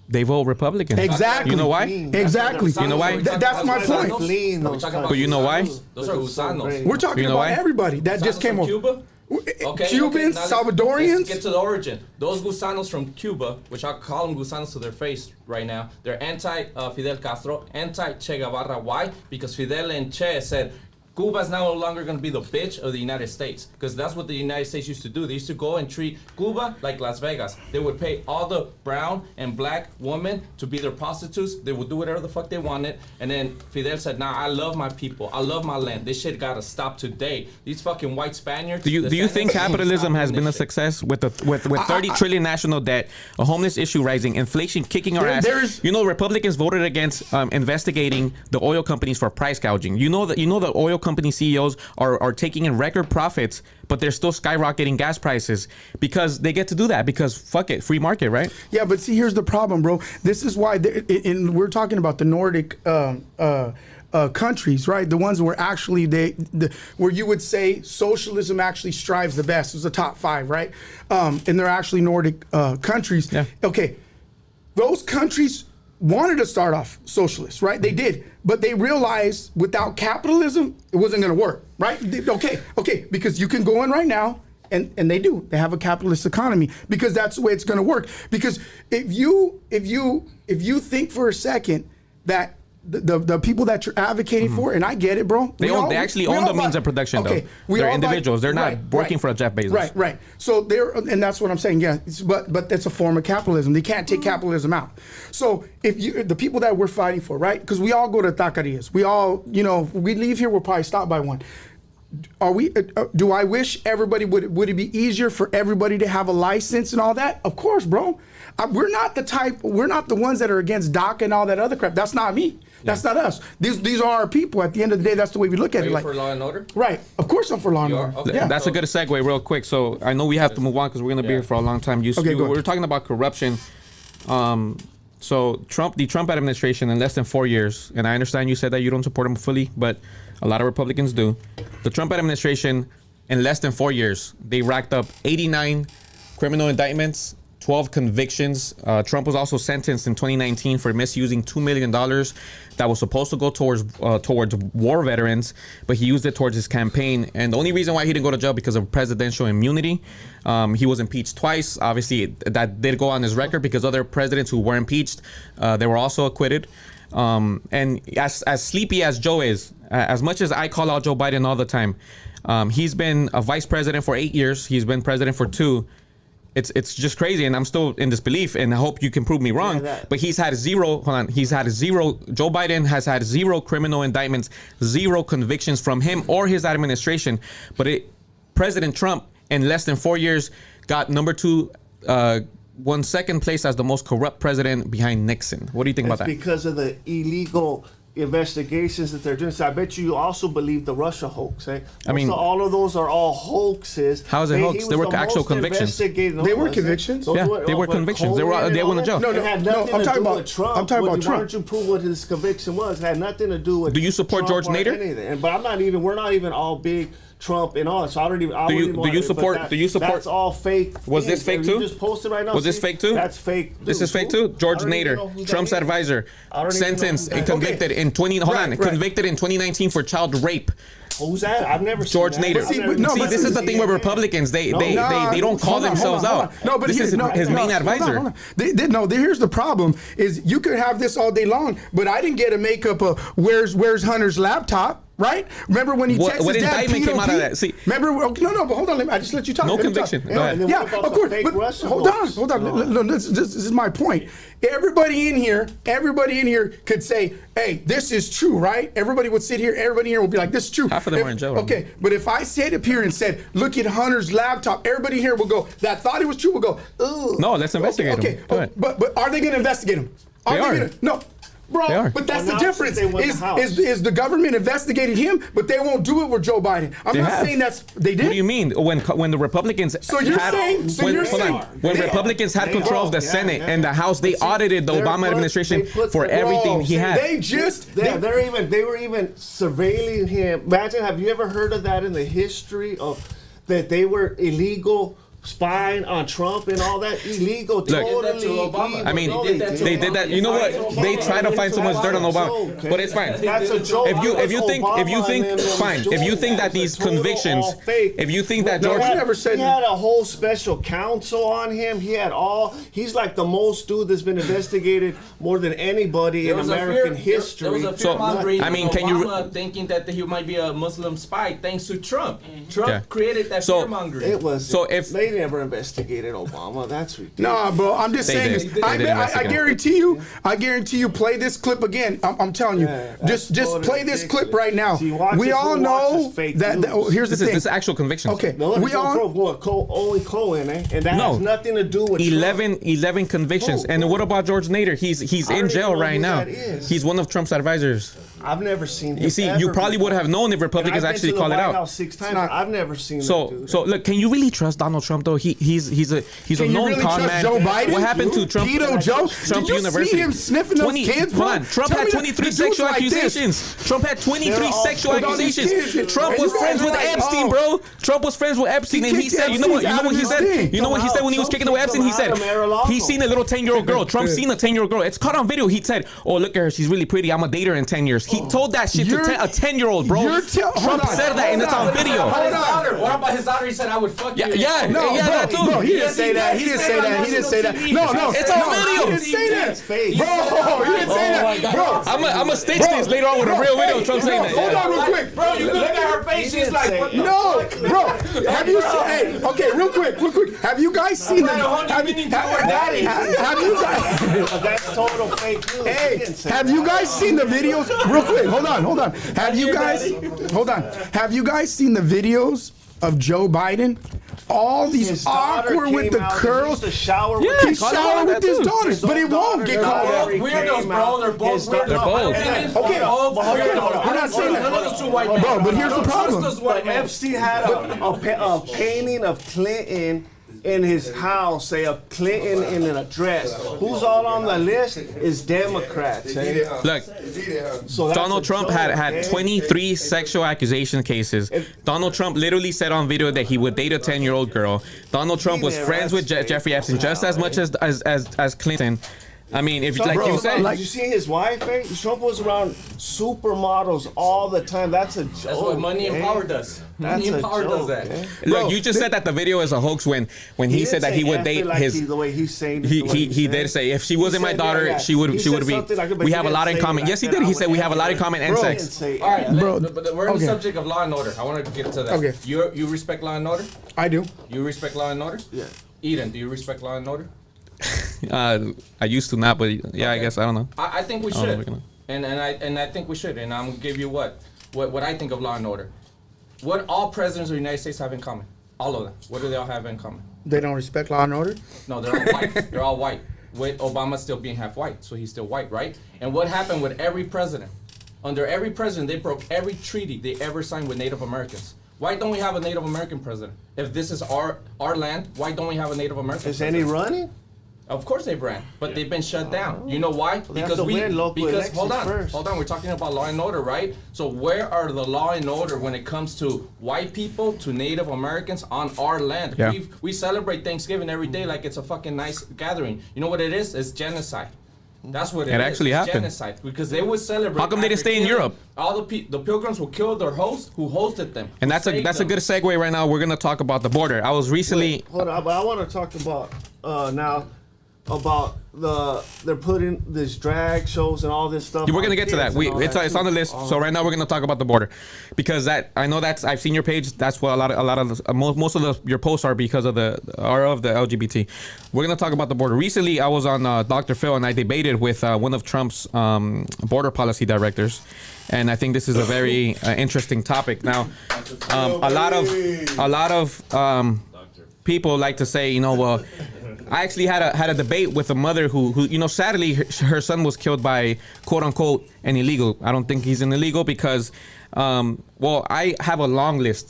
They vote Republican. Exactly. You know why? Exactly. You know why? That's my point. Fleeing those about But you know why? Those are gusanos. We're talking You know about why? everybody that just Gusanos came from over. Cuba? Okay, Cubans, now Salvadorians. Let's get to the origin. Those gusanos from Cuba, which I call them gusanos to their face right now, they're anti-Fidel Castro, anti-Che Guevara. Why? Because Fidel and Che said, Cuba's now no longer going to be the bitch of the United States. Because that's what the United States used to do. They used to go and treat Cuba like Las Vegas. They would pay all the brown and black women to be their prostitutes. They would do whatever the fuck they wanted. And then Fidel said, nah, I love my people. I love my land. This shit got to stop today. These fucking white Spaniards. Do you think capitalism has been a success with 30 trillion national debt, a homeless issue rising, inflation kicking our ass? You know, Republicans voted against investigating the oil companies for price gouging. You know the oil company CEOs are taking in record profits, but they're still skyrocketing gas prices because they get to do that because fuck it, free market, right? Yeah, but see, here's the problem, bro. This is why, we're talking about the Nordic countries, right? The ones where actually where you would say socialism actually strives the best. It's the top 5, right? And they're actually Nordic countries. Yeah. Okay, those countries wanted to start off socialist, right? They did, but they realized without capitalism, it wasn't going to work, right? Okay, because you can go in right now, and they do. They have a capitalist economy because that's the way it's going to work. Because if you think for a second that the people that you're advocating for, and I get it, bro. They actually own the means of production, though. They're individuals. They're not working for a Jeff Bezos. Right. So and that's what I'm saying. Yeah, but that's a form of capitalism. They can't take capitalism out. So the people that we're fighting for, right? Because we all go to taquerias. We all, we leave here, we'll probably stop by one. are we? Do I wish everybody would it be easier for everybody to have a license and all that? Of course, bro. We're not the ones that are against DACA and all that other crap. That's not me. That's not us. These are our people. At the end of the day, that's the way we look at it. you like for law and order? Right. Of course, I'm for law and You are? order. Okay. Yeah. That's a good segue, real quick. So I know we have to move on because we're going to be here for a long time. Okay, go ahead. We're talking about corruption. So the Trump administration in less than 4 years, and I understand you said that you don't support him fully, but a lot of Republicans do. The Trump administration in less than 4 years, they racked up 89 criminal indictments, 12 convictions. Trump was also sentenced in 2019 for misusing $2 million that was supposed to go towards war veterans, but he used it towards his campaign. And the only reason why he didn't go to jail because of presidential immunity. He was impeached twice. Obviously, that did go on his record because other presidents who were impeached, they were also acquitted. And as sleepy as Joe is, as much as I call out Joe Biden all the time, he's been a vice president for 8 years. He's been president for 2. It's just crazy, and I'm still in disbelief, and I hope you can prove me wrong. But he's had zero. Hold on, he's had zero. Joe Biden has had 0 criminal indictments, 0 convictions from him or his administration. But President Trump, in less than 4 years, got number 2, won second place as the most corrupt president behind Nixon. What do you think about that? Because of the illegal investigations that they're doing. So I bet you also believe the Russia hoax, eh? I mean, all of those are all hoaxes. How is it hoax? He There was were the actual most convictions. investigated- They were was it? convictions. Those Yeah, they were but convictions. They were- Cohen they and went to all jail. that, No, it had no, nothing I'm to talking do about- with Trump. I'm talking about Why Trump. don't you prove what his conviction was? It had nothing to do with. Do you support Trump George or Nader? anything. But I'm not even. We're not even all big Trump and all that. So I don't even. I Do you- wouldn't do want you it, but support- do you support- That's all fake. Was this things. fake You too? just posted right now. Was this See? fake too? That's fake. This Dude, is fake who? too. George I don't even know Nader, who that Trump's is. advisor, I don't even know sentenced who and that is. convicted in 20. Hold on, Right. convicted in 2019 for child rape. Who's that? I've never seen George that. Nader. I've never no, See, but this is the thing with seen Republicans. They Nah, don't call hold on, themselves hold on, out. hold on. No, but this is his main advisor. Here's the problem: is you could have this all day long, but I didn't get a makeup of where's Hunter's laptop. Right? Remember when he texted What his dad? indictment came out of P.O.P.? that? See, Remember? Okay, no, but hold on. I just let you talk. No Let me conviction. talk. Go ahead. And then Yeah, what about of the course. fake But Russia hold hoax? on. No, this is my point. Everybody in here could say, "Hey, this is true," right? Everybody would sit here. Everybody here would be like, "This is true." Half of them were in jail, right? Okay, but if I sat up here and said, "Look at Hunter's laptop," everybody here will go. That thought it was true will go. Ugh. No, let's investigate him. Okay, Go ahead. but are they going to investigate him? They are. No. Bro, They are. but that's Well, the now difference. since they won the House. Is the government investigating him, but they won't do it with Joe Biden? I'm They not have. saying they did. What do you mean? When the Republicans So you're had, saying- so when, you're hold on. saying- When They Republicans had They control are. of the Yeah, Senate yeah. and the House, they But see, audited the they're Obama put- administration they put for the- everything he Bro, had. They were even surveilling him. Imagine, have you ever heard of that in the history of that they were illegal spying on Trump and all that? Illegal, Look, totally They did that to Obama. illegal. I mean, No, they did that. You know what? They try to find so much dirt on Obama, Okay. but it's fine. That's a joke. If you think Obama and them fine, was if you doing think that these was total convictions, all fake. if you think that No, George I never said he had a whole special counsel on him. He's like the most dude that's been investigated more than anybody in American history. There was a So, fear-mongering I mean, of can you- Obama thinking that he might be a Muslim spy thanks to Trump. Trump Yeah. created that So- fear-mongering. It was. So if- they never investigated Obama, that's ridiculous. Nah, bro. I'm just They saying did. this. They I did investigate. I guarantee you. Play this clip again. I'm telling you. Yeah, that's just totally play this clip ridiculous. right now. See, watch We this, all who know watches fake that. news? Here's the this thing. is actual convictions. Okay. No, We all. only Cohen, eh? And that No. has nothing to do with 11 convictions. Who? And what about George Nader? He's I in don't jail even know right who now. that is. He's one of Trump's advisors. I've never seen him. You see, you ever probably would before. have known if And Republicans I've been actually to the called it White out. House 6 times. not- I've never seen So that dude. so look, can you really trust Donald Trump though? He's a Can you known really con trust man. Joe Biden? What happened to Trump? Pedo Joe? Trump Did you University. see him sniffing those kids, bro? Hold on. Trump Tell had me that 23 the dude's sexual like this. accusations. Trump had 23 They're all- sexual with all these accusations. kids. Trump And was you friends guys with are like, Epstein, oh. bro. Trump was friends with Epstein, He and he kicked said, you know what Epstein's he out said? of his thing. You know what he said when he was Trump kicking it with kicked Epstein? He him said out of Mar-a-Lago. he's seen a little 10-year-old girl. Trump's seen a 10-year-old girl. It's caught on video. He said, "Oh, look at her. She's really pretty. I'm gonna date her in 10 years." He told that shit to You're- a 10-year-old, bro. you're Trump said that, and it's on video. What about his daughter? What about his daughter? He said, "I would fuck Yeah, you." yeah, No, yeah, bro, that too. bro, he didn't Yes, say he that. did. He didn't He say said that. on He didn't say that. national TV. No, It's on no, video. He didn't say that. That's fake. Bro, you didn't say that. Bro, I'm gonna stitch this later on with a real video. Trump saying that. hold on real quick. Bro, you look at her face. She's like, what the No, bro. Have you seen? Hey, okay, real quick. Have you guys seen the? Have you guys? That's total fake news. Hey, have you guys seen the videos? Real quick, hold on. Have you guys seen the videos of Joe Biden? All these His daughter awkward with came the out, curls. He used to shower Yeah, with He his showered with his daughters, but it won't get called out. Weirdos, bro. They're both weirdos. They're both. Okay, we're not saying that. Bro, but here's the problem. But Epstein had a painting of Clinton in his house, say of Clinton in a dress. Who's all on the list is Democrats. Eh? Look, So that's Donald a Trump joke, had eh? 23 sexual accusation cases. Donald Trump literally said on video that he would date a 10-year-old girl. Donald Trump was friends with Jeffrey Epstein just as much as Clinton. I mean, if like you said, Did you see his wife? Eh? Trump was around supermodels all the time. That's a joke. That's what money and eh? power does. Money That's and a power does joke, that. eh? look, you just said that the video is a hoax when he said that he would date his. The way he's saying it, He the way he did say if she wasn't my said, daughter, yeah. she would He be. said something like that, but We he have a didn't lot in say common. that. Yes, he That did. I He would said we have a never- lot in common and Bro. sex. Say, All right, Bro, but we're on okay. the subject of law and order. I want to get to that. Okay. You respect law and order? I do. You respect law and order? Yeah. Eden, do you respect law and order? I used to not, but yeah, I Okay. guess I don't know. I think we don't know should. if we're gonna- And I think we should. And I'm gonna give you what I think of law and order. What all presidents of the United States have in common? All of them. What do they all have in common? They don't respect law and order. No, they're all white. They're all white. With Obama still being half white, so he's still white, right? And what happened with every president? Under every president, they broke every treaty they ever signed with Native Americans. Why don't we have a Native American president? If this is our land, why don't we have a Native American Is president? any running? Of course they ran, but they've been shut down. You know why? they have to win local elections first. Hold on, we're talking about law and order, right? So where are the law and order when it comes to white people, to Native Americans on our land? Yeah. We celebrate Thanksgiving every day like it's a fucking nice gathering. You know what it is? It's genocide. That's what it is. actually It's happened. genocide because they would celebrate. How come they didn't after stay in killing Europe? All the pilgrims who killed their host, who hosted them. And who that's a saved them. good segue right now. We're gonna talk about the border. I was recently. Hold on, but I want to talk about now about they're putting these drag shows and all this stuff. We're on gonna get to that. kids and all It's that on the too. list. So right now we're gonna talk about the border, because I've seen your page. That's what most of your posts are because of the LGBT. We're gonna talk about the border. Recently, I was on Dr. Phil and I debated with one of Trump's border policy directors, and I think this is a very interesting topic. Now, a lot of people like to say, well. I actually had a debate with a mother who sadly her son was killed by quote unquote an illegal. I don't think he's an illegal because I have a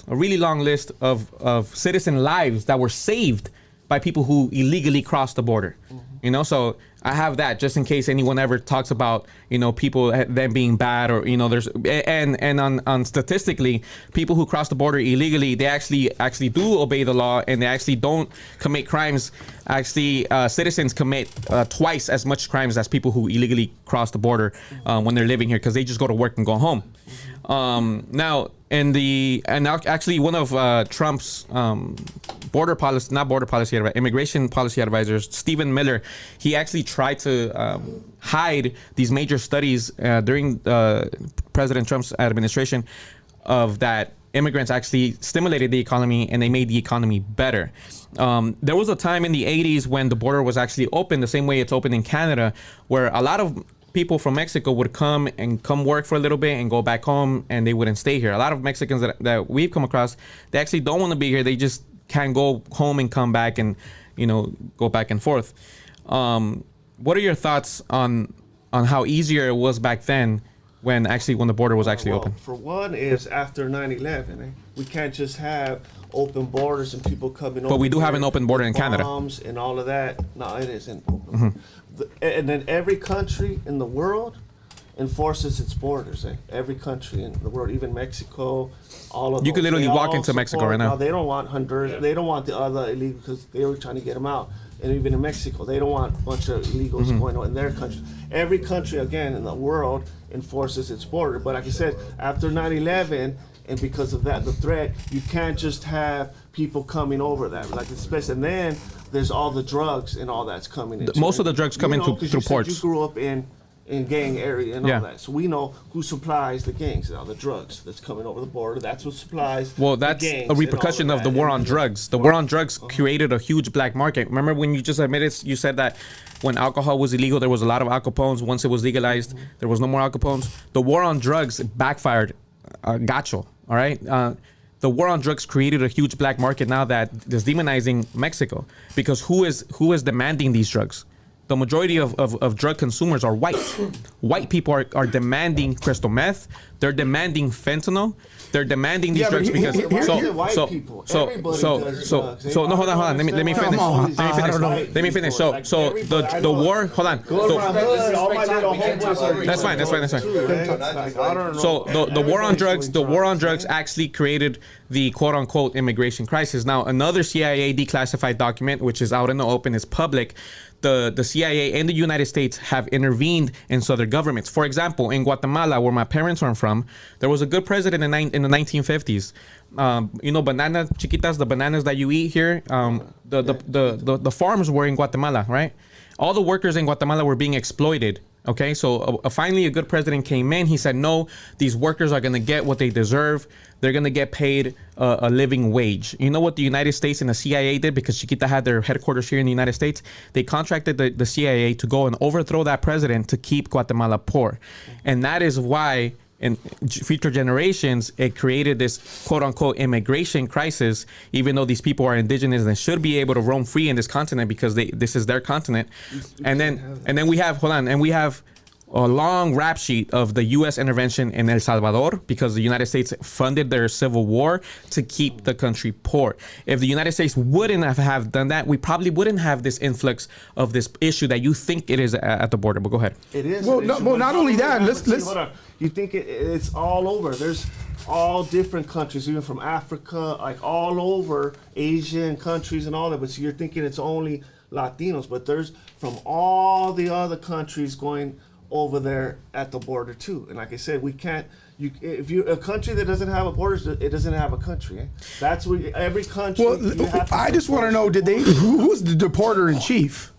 really long list of citizen lives that were saved by people who illegally crossed the border. So I have that just in case anyone ever talks about people them being bad or there's and on statistically people who cross the border illegally, they actually do obey the law and they actually don't commit crimes. Actually, citizens commit twice as much crimes as people who illegally cross the border when they're living here because they just go to work and go home. Now actually one of Trump's immigration policy advisors, Stephen Miller, he actually tried to hide these major studies during President Trump's administration of that immigrants actually stimulated the economy and they made the economy better. There was a time in the 80s when the border was actually open the same way it's open in Canada, where a lot of people from Mexico would come work for a little bit and go back home and they wouldn't stay here. A lot of Mexicans that we've come across, they actually don't want to be here. They just can't go home and come back and, go back and forth. What are your thoughts on how easier it was back then when the border was actually open? For one is after 9/11, we can't just have open borders and people coming over. But we do have here an open border with in Canada. bombs and all of that. No, it isn't open. And then every country in the world enforces its borders. Every country in the world, even Mexico, all of You could those, literally they walk all into Mexico support- right now. No, they don't want Honduras. They don't want the other illegal because they were trying to get them out. And even in Mexico, they don't want a bunch of illegals Mm-hmm. going on in their country. Every country, again, in the world enforces its border. But like I said, after 9/11, and because of that, the threat, you can't just have people coming over that. Like especially, and then there's all the drugs and all that's coming in. Most of the drugs come in through ports. You grew up in gang area and all that, so we know who supplies the gangs, the drugs that's coming over the border. That's what supplies. Well, the that's gangs a repercussion and all of the war on drugs. The war on drugs created a huge black market. Remember when you just admitted, you said that when alcohol was illegal, there was a lot of Al Capones. Once it was legalized, there was no more Al Capones. The war on drugs backfired. Gacho, all right? The war on drugs created a huge black market now that is demonizing Mexico, because who is demanding these drugs? The majority of drug consumers are white. White people are demanding crystal meth. They're demanding fentanyl. They're demanding these drugs because no, hold on. Let me finish. Let me finish. So the war. Hold on. That's fine. So the war on drugs. The war on drugs actually created the quote unquote immigration crisis. Now another CIA declassified document, which is out in the open, is public. The CIA and the United States have intervened in southern governments. For example, in Guatemala, where my parents are from, there was a good president in the 1950s. Banana chiquitas, the bananas that you eat here, the farms were in Guatemala, right? All the workers in Guatemala were being exploited. Okay, so finally a good president came in. He said, no, these workers are going to get what they deserve. They're going to get paid a living wage. You know what the United States and the CIA did? Because Chiquita had their headquarters here in the United States. They contracted the CIA to go and overthrow that president to keep Guatemala poor. And that is why in future generations, it created this quote unquote immigration crisis, even though these people are indigenous and should be able to roam free in this continent because this is their continent. And then we have a long rap sheet of the U.S. intervention in El Salvador because the United States funded their civil war to keep the country poor. If the United States wouldn't have done that, we probably wouldn't have this influx of this issue that you think it is at the border. But go ahead. It is. Well, not only that. Let's. Hold on. You think it's all over? There's all different countries, even from Africa, like all over Asian countries and all that. But so you're thinking it's only Latinos, but there's from all the other countries going over there at the border too. And like I said, we can't. If you a country that doesn't have a border, it doesn't have a country. Eh? That's what every country. Well, I just want to know: who's the deporter in chief?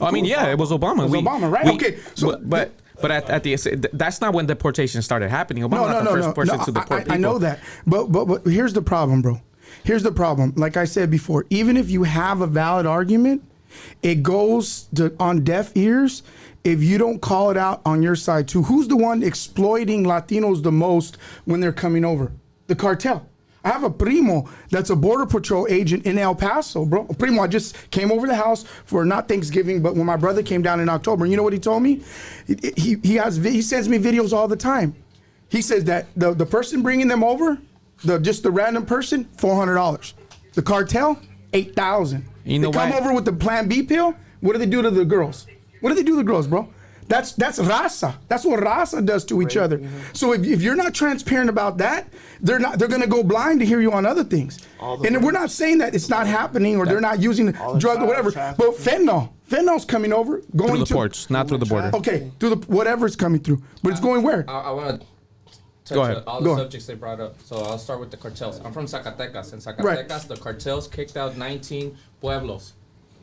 I mean, yeah, it was Obama. It was Obama, right? Okay, so but at the that's not when deportation started happening. Obama was not the first person to deport people. I know that, but here's the problem, bro. Here's the problem. Like I said before, even if you have a valid argument, it goes on deaf ears if you don't call it out on your side too. Who's the one exploiting Latinos the most when they're coming over? The cartel. I have a primo that's a border patrol agent in El Paso, bro. A primo, I just came over the house for not Thanksgiving, but when my brother came down in October, you know what he told me? He sends me videos all the time. He says that the person bringing them over, just the random person, $400. The cartel, $8,000. You know they come over with the Plan B pill. What do they do to the girls? What do they do to the girls, bro? That's raza. That's what raza does to each other. So if you're not transparent about that, they're gonna go blind to hear you on other things. And we're not saying that it's not happening or they're not using the drug or whatever. But fentanyl's coming over, going through the ports, not through the border. Okay, through whatever's coming through, but it's going where? I want to touch all the subjects they brought up. So I'll start with the cartels. I'm from Zacatecas. In Zacatecas, the cartels kicked out 19 pueblos,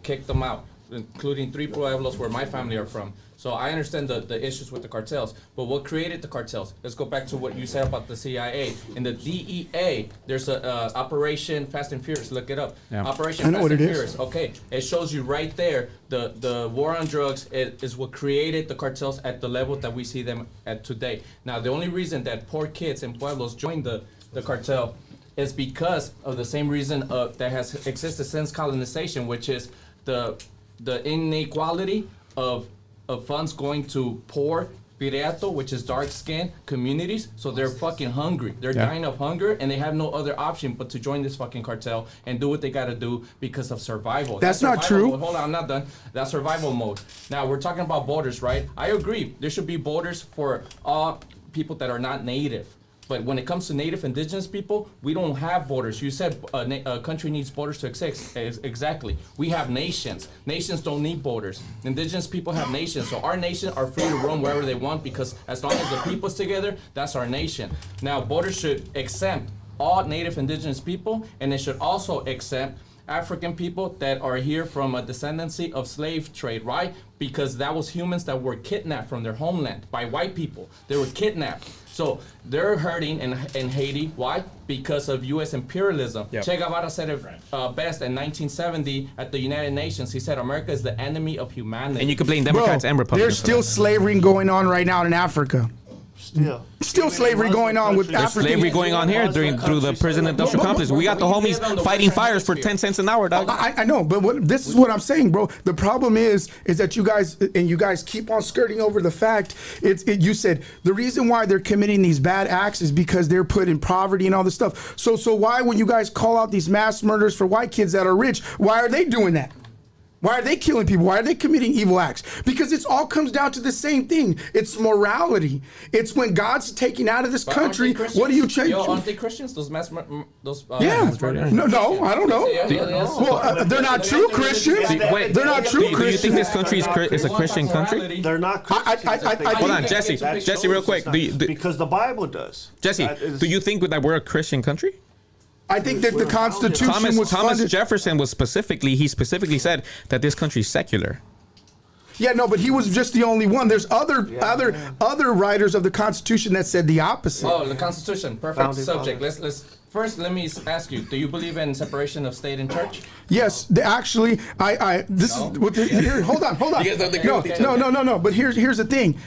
kicked them out, including 3 pueblos where my family are from. So I understand the issues with the cartels, but what created the cartels? Let's go back to what you said about the CIA. In the DEA, there's a Operation Fast and Furious. Look it up. Yeah. Operation Fast and Furious. Okay, it shows you right there the war on drugs is what created the cartels at the level that we see them at today. Now, the only reason that poor kids in pueblos joined the cartel is because of the same reason that has existed since colonization, which is the inequality of funds going to poor Pireato, which is dark skinned communities, so they're fucking hungry. They're dying of hunger and they have no other option but to join this fucking cartel and do what they gotta do because of survival. That's not true. Mode. Hold on, I'm not done. That's survival mode. Now we're talking about borders, right? I agree. There should be borders for all people that are not native. But when it comes to native indigenous people, we don't have borders. You said a country needs borders to exist. Exactly. We have nations. Nations don't need borders. Indigenous people have nations. So our nation are free to roam wherever they want because as long as the people's together, that's our nation. Now, borders should exempt all native indigenous people, and it should also exempt African people that are here from a descendancy of slave trade. Why? Because that was humans that were kidnapped from their homeland by white people. They were kidnapped. So they're hurting in Haiti. Why? Because of U.S. imperialism. Yep. Che Guevara said it best in 1970 at the United Nations. He said America is the enemy of humanity. And you can blame Bro, Democrats and Republicans. there's still slavery going on right now in Africa. Still slavery going on with There's African. slavery going on here through the prison industrial complex. We got the homies fighting fires for 10 cents an hour, dog. I know, but this is what I'm saying, bro. The problem is that you guys keep on skirting over the fact. You said the reason why they're committing these bad acts is because they're put in poverty and all this stuff. So why, when you guys call out these mass murders for white kids that are rich, why are they doing that? Why are they killing people? Why are they committing evil acts? Because it all comes down to the same thing. It's morality. It's when God's taking out of this country. What do you change? Aren't they Christians? Those mass Yeah. murders? No, I don't know. Well, they're not true Christians. Wait, They're not true do you Christians. think this country is a Christian country? They're not Christians. Hold on, Jesse. Jesse, real quick. Because the Bible does. Jesse, do you think that we're a Christian country? I think that the Constitution was Thomas funded. Jefferson he specifically said that this country's secular. Yeah, no, but he was just the only one. There's other writers of the Constitution that said the opposite. Oh, the Constitution. Perfect Founding subject. fathers. Let's first let me ask you. Do you believe in separation of state and church? Yes, actually, this is what here. Hold on. You guys don't agree with each other? No. But here's the thing,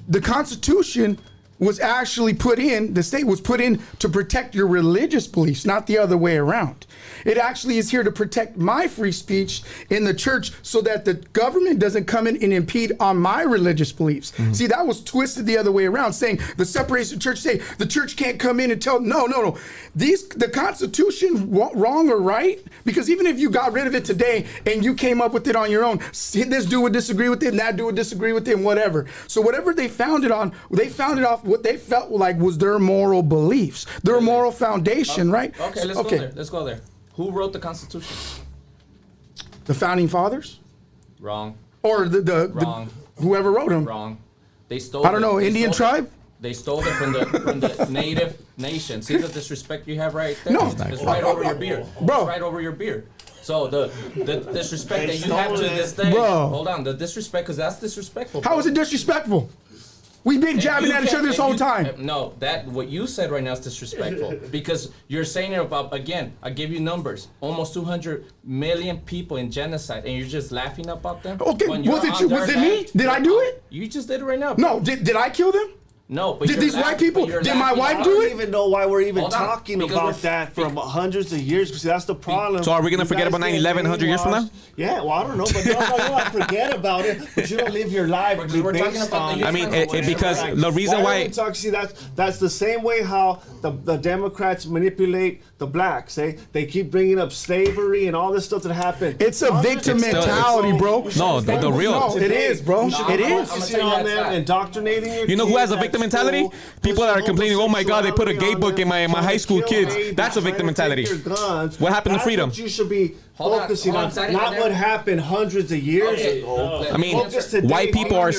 the Constitution was actually put in. The state was put in to protect your religious beliefs, not the other way around. It actually is here to protect my free speech in the church so that the government doesn't come in and impede on my religious beliefs. See, that was twisted the other way around, saying the separation of church, say the church can't come in and tell, no. The Constitution, wrong or right, because even if you got rid of it today and you came up with it on your own, this dude would disagree with it and that dude would disagree with it and whatever. So whatever they founded on, they founded off what they felt like was their moral beliefs, their moral foundation, right? Okay, let's go there. Let's go there. Who wrote the Constitution? The founding fathers, Wrong. or Wrong. whoever wrote them. Wrong. They stole. I don't know, they Indian stole it- tribe? They stole it from the native nation. See the disrespect you have right there? No. It's right over your beard. Bro. It's right over your beard. So the disrespect that you have to this day. Bro. Hold on, the disrespect, because that's disrespectful. How is it disrespectful? We've been If jabbing you at each can't- other this if whole you- time. No, what you said right now is disrespectful because you're saying it about, again, I give you numbers, almost 200 million people in genocide, and you're just laughing about them. Okay, When you're was it on you? their Was it me? land. Did I do it? You just did it right now. No, did I kill them? No, but Did you're these white laughing- people- but you're did my laughing wife about do I it? don't even know why we're even Hold on, talking because about we're- that from hundreds of years. Because that's the problem. So are we gonna You forget guys about get 9/11 100 years from now? brainwashed. Yeah, well, I don't know, but no, you don't forget about it. But you don't live your life Because we're talking based about the on. I mean, Whatever. because Like, the reason are why we talking? See, that's the same way how the Democrats manipulate the blacks. They keep bringing up slavery and all this stuff that happened. It's a victim It's still- mentality, bro. No, the real- No, it is, bro. No, It I'm is. gonna on tell you them, that's indoctrinating your You know who kids has a at victim school, mentality? People that are pushing complaining, oh my God, they put a gay homosexuality book in my on them, high school trying to kill kids. babies, That's a victim trying to take mentality. your guns. What happened to That's freedom? What you should be Hold on, focusing hold on, on, Zaddy, not Zaddy. what happened hundreds of years ago. I mean, Focus today white people on are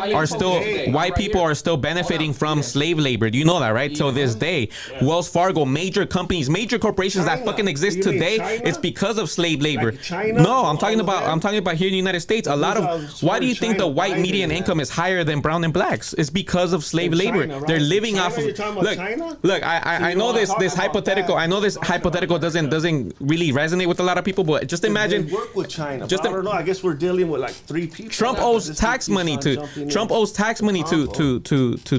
your still family today. white people are still benefiting from slave labor. Do you know that, right? Till this day, Wells Fargo, major companies, major corporations that China. fucking exist You mean today, China? it's because of slave labor. Like China? No, I'm talking All of about them? here in the United States. A lot of why do you think the China, white Biden median and income that. is higher than brown and blacks? It's because of slave In labor. China, right? They're living China? off of You're talking about China? look. I you know wanna this talk about hypothetical. that. I know this hypothetical doesn't really resonate with a lot of people, but just imagine. They work with China. Just Just I don't know. I guess we're dealing with like 3 people. Trump now, owes this tax keeps money on to jumping Trump in. owes tax money to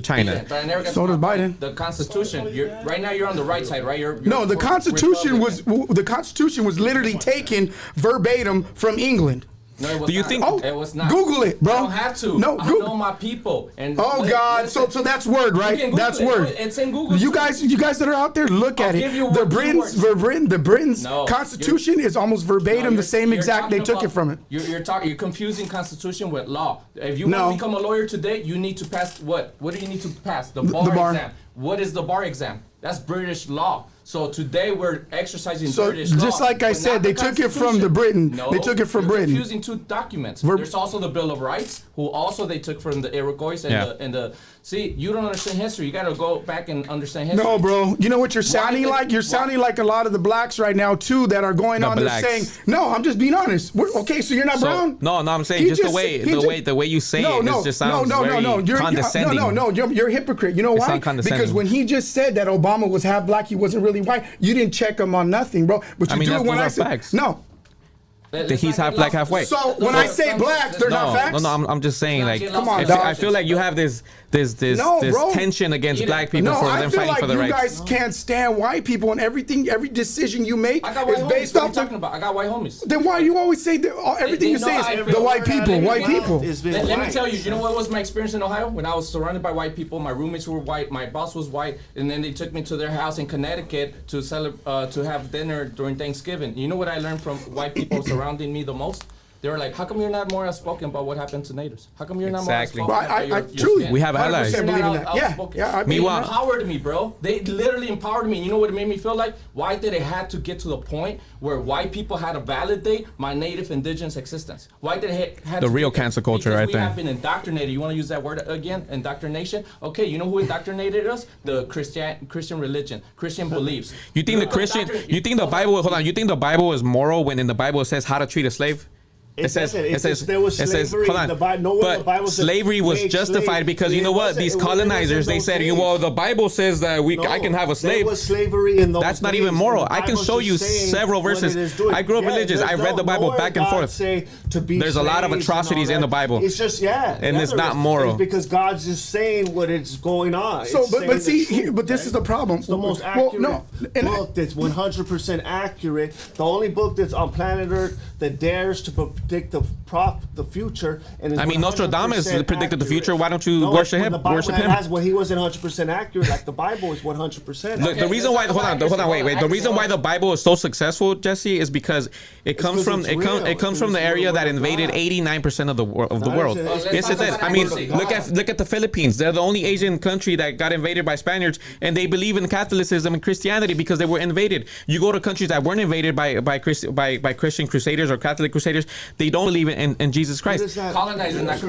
China. But I never got So to does my Biden. point. The Constitution. Right now, you're on the right side, right? You're No, the for Constitution Republican. the Constitution was literally taken verbatim from England. No, it was Do you not. think- Oh, It was not. Google it, bro. I don't have to. No, I Google. know my people. And Oh God! So that's word, You right? can Google That's it. word. It's in Google. You too. guys that are out there, look I'll at give it. you The what Britain's, keywords. the Britain's No, Constitution is almost No, verbatim the same you're exact. They talking took it about- from it. You're confusing Constitution with law. If you No. want to become a lawyer today, you need to pass what? What do you need to pass? The bar bar. exam. What is the bar exam? That's British law. So today we're exercising So British law. just like I but said, not they the took it from the Constitution. Britain. No, They took it from you're Britain. confusing two documents. There's also the Bill of Rights, who also they took from the Iroquois and the. See, you don't understand history. You got to go back and understand history. No, bro. You know what you're sounding did- like? You're sounding like a lot of the blacks right now too that are going The on there blacks. saying, "No, I'm just being honest." Okay, so you're not brown. No, I'm saying He just the just- way he the way you say it just sounds no, very You're condescending. No, you're a hypocrite. You know It's why? not condescending. Because when he just said that Obama was half black, he wasn't really white. You didn't check him on nothing, bro. But you I mean, do it those when are I say facts. no. That he's half black, half white. So when I say blacks, they're not facts. No, I'm just saying, like, Come on, dog. I feel like you have this No, bro. tension against black people No, for I them feel fighting like for the you rights. guys can't stand white people, and every decision you make I got white is homies. based What are off you the. talking about? I got white homies. Then why you always say that everything you They say know is every the white word people, I white live people? It's been Let me white. tell you, you know what was my experience in Ohio? When I was surrounded by white people, my roommates were white, my boss was white, and then they took me to their house in Connecticut to to have dinner during Thanksgiving. You know what I learned from white people surrounding me the most? They were like, how come you're not more outspoken about what happened to natives? How come you're not Exactly. more outspoken Well, about I your truly, skin? We have allies. 100% believe in that. Yeah, Outspoken. yeah. I They mean, Meanwhile- empowered me, bro. They literally empowered me. You know what it made me feel like? Why did it have to get to the point where white people had to validate my native indigenous existence? Why did it have The to real do that? cancel culture Because right we there. have been indoctrinated. You want to use that word again? Indoctrination? Okay, you know who indoctrinated us? The Christian religion, Christian beliefs. You think the Christian? You think the Bible? Hold on. You think the Bible is moral when in the Bible it says how to treat a slave? It says there was slavery. hold on. The Bible says slavery was make justified slaves. because you know It what? wasn't- These it wasn't colonizers, they those said, days. well, the Bible says that I can have a slave. There was slavery in those That's not days, even moral. and the I can Bible's show just you saying several what it verses. is doing. I grew up religious. I read the Bible back and forth. There's a lot of atrocities in the Bible. It's just And it's there not is. moral. It's because God's just saying what is going on. So, It's but saying see, the truth, but this right? is the problem. It's the most Well, accurate no, and book that's 100% accurate. The only book that's on planet Earth that dares to predict the future. And is I mean, Nostradamus 100% predicted the accurate. future. Why don't you No, worship when him? the Bible Worship him. has when he wasn't 100% accurate, like the Bible is 100%. The reason why, hold on, wait. The reason why the Bible is so successful, Jesse, is because it comes 'cause from it's it comes real. it comes from It's the area real that word of invaded God. 89% of the world. Let's Yes, talk it does. about I mean, the word of God. look at the Philippines. They're the only Asian country that got invaded by Spaniards, and they believe in Catholicism and Christianity because they were invaded. You go to countries that weren't invaded by Christian crusaders or Catholic crusaders, they don't believe in Jesus Christ. What is that? Colonizers, not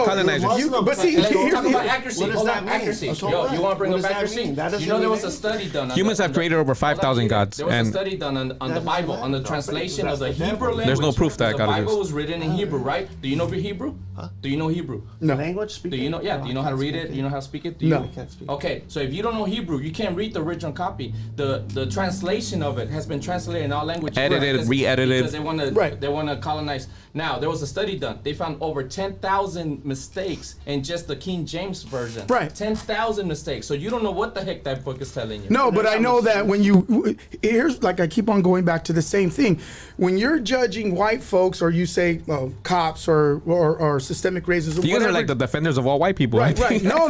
Colonizers. Muslim. but see, Let's here's talk the- about accuracy. What does Hold that on, mean? accuracy. So Yo, what? you want to bring What up does that accuracy? mean? That doesn't You know there mean was a study done. On Humans have created over 5,000 gods, There was a and study done on the That's Bible, right. on the No, translation that's of the the Hebrew devil. language. There's no proof that the God Bible exists. was written in Hebrew, right? Do you know Hebrew? Do you know Hebrew? No. Language speaking? Do you know? Yeah. Do you know how to read it? Do you know how to speak it? Do you No. know? I can't speak. Okay, so if you don't know Hebrew, you can't read the original copy. The translation of it has been translated in all languages. Edited, because- re-edited. Because they want to Right. they want to colonize. Now there was a study done. They found over 10,000 mistakes in just the King James version. Right. 10,000 mistakes. So you don't know what the heck that book is telling you. No, but I know that when you here's like I keep on going back to the same thing. When you're judging white folks, or you say cops or systemic racism, you guys whatever, are like the defenders of all white people. right, right. No.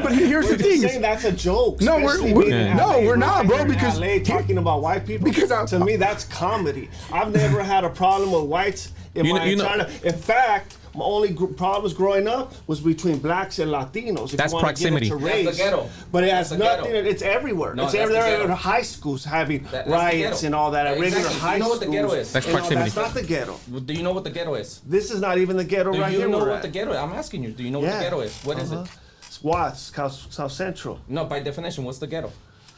But here's the We're thing. just saying that's a joke. No, especially we're- being in no, LA. we're not, out bro, here in because- LA talking about white people. Because to me, that's comedy. I've never had a problem with whites in You know- my you know- entire life. In fact, my only problems growing up was between blacks and Latinos. If That's you wanna proximity. Get into That's race. the ghetto. But it That's has the nothing. ghetto. It's everywhere. No, it's that's the everywhere. ghetto. High schools having That's the riots ghetto. and all that. At regular Exactly. high You know what the schools. ghetto is. That's You know, proximity. That's not the ghetto. Do you know what the ghetto is? This is not even the ghetto Do right you here. know we're what at. the ghetto is? I'm asking you. Do you know what the Yeah. ghetto is? What is it? It's Watts, South Central. No, by definition, what's the ghetto?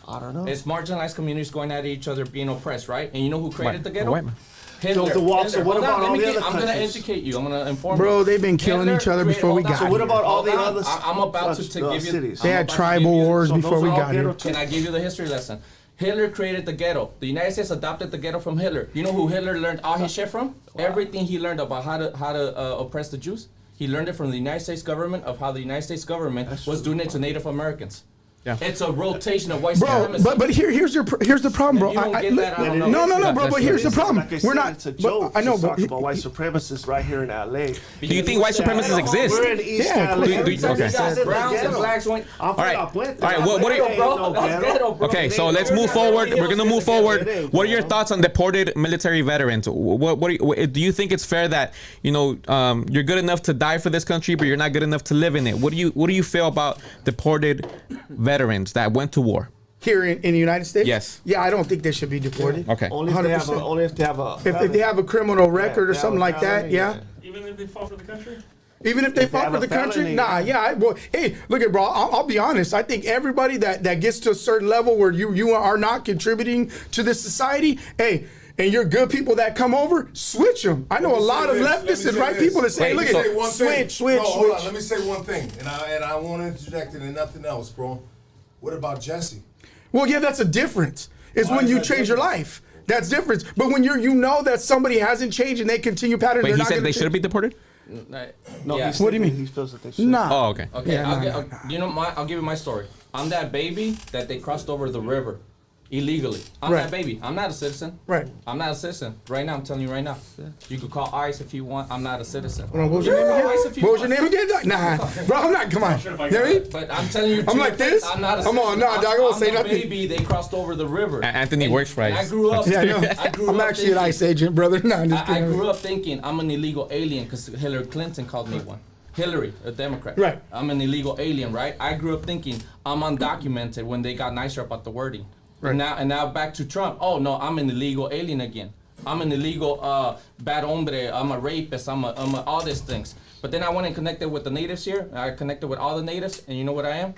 I don't know. It's marginalized communities going at each other, being oppressed, right? And you know who created the A ghetto? white man. Hitler. So what Hitler. about Hold on, all let me the get- other I'm gonna countries? educate you. I'm gonna inform Bro, you. they've been killing Hitler each other created- before we hold got on. here. What about all Hold the on. other I'm about to give you. cities? They I'm had about to tribal give you- wars so those before we are all got here. ghetto Can I give you the history lesson? Hitler created the ghetto. The United States adopted the ghetto from Hitler. You know who Hitler learned all his shit from? Everything he learned about how to oppress the Jews. He learned it from the United States government of how the United States government was doing it to Native Americans. Yeah. It's a rotation of white Bro, supremacy. but here's the problem, bro. If you don't get that, I don't know. No, bro. But here's the problem. Like I said, We're not. It's a joke. I know, to but talk about white supremacists right here in LA. Do you think white supremacists exist? We're in East Yeah, LA. do you- Every time okay. you got browns and blacks going. All right. What are you- Okay, so let's move forward. We're gonna move forward. What are your thoughts on deported military veterans? Do you think it's fair that you're good enough to die for this country, but you're not good enough to live in it? What do you feel about deported veterans that went to war? Here in the United States? Yes. Yeah, I don't think they should be deported. Okay. Only if they have a. 100%. Only if they have a. If they have a criminal record or yeah, something like that, felony, yeah. Even if they fought for the country? Even if they If they fought have for a the country, felony, nah, yeah. Well, hey, look at bro. I'll be honest. I think everybody that gets to a certain level where you are not contributing to this society, hey, and you're good people that come over, switch them. I know a lot of leftists and right people that say, Wait, look so- at switch. No, hold on. Let me say one thing, and I want to interject it and nothing else, bro. What about Jesse? Well, yeah, that's a difference. It's Why when is you that change your different? life. That's different. But when you know that somebody hasn't changed and they continue pattern, Wait, they're he not said gonna they change. should be deported? No, Yeah. he's What do you thinking mean? He feels that they should. Nah. Oh, okay. Okay, Yeah, I'll give you my story. I'm that baby that they crossed over the river illegally. I'm Right. that baby. I'm not a citizen. Right. I'm not a citizen. Right now, I'm telling you right now. You could call ICE if you want. I'm not a citizen. Hold on, what was your name Call again? ICE if you What was your want. name again? Nah, bro, I'm not. Come on. You know what I mean? But I'm telling you, I'm to like your face, this? I'm not a Come on, citizen. nah, dog, I won't I'm say the nothing. baby they crossed over the river. Anthony And- works for and I ICE. grew up. Yeah, I know. I grew I'm up actually an thinking- ICE agent, brother. Nah, I'm just I kidding. grew up thinking I'm an illegal alien because Hillary Clinton called me one. Hillary, a Democrat. Right. I'm an illegal alien, right? I grew up thinking I'm undocumented when they got nicer about the wording. Right. And now back to Trump. Oh no, I'm an illegal alien again. I'm an illegal bad hombre. I'm a rapist. I'm a all these things. But then I went and connected with the natives here. I connected with all the natives, and you know what I am?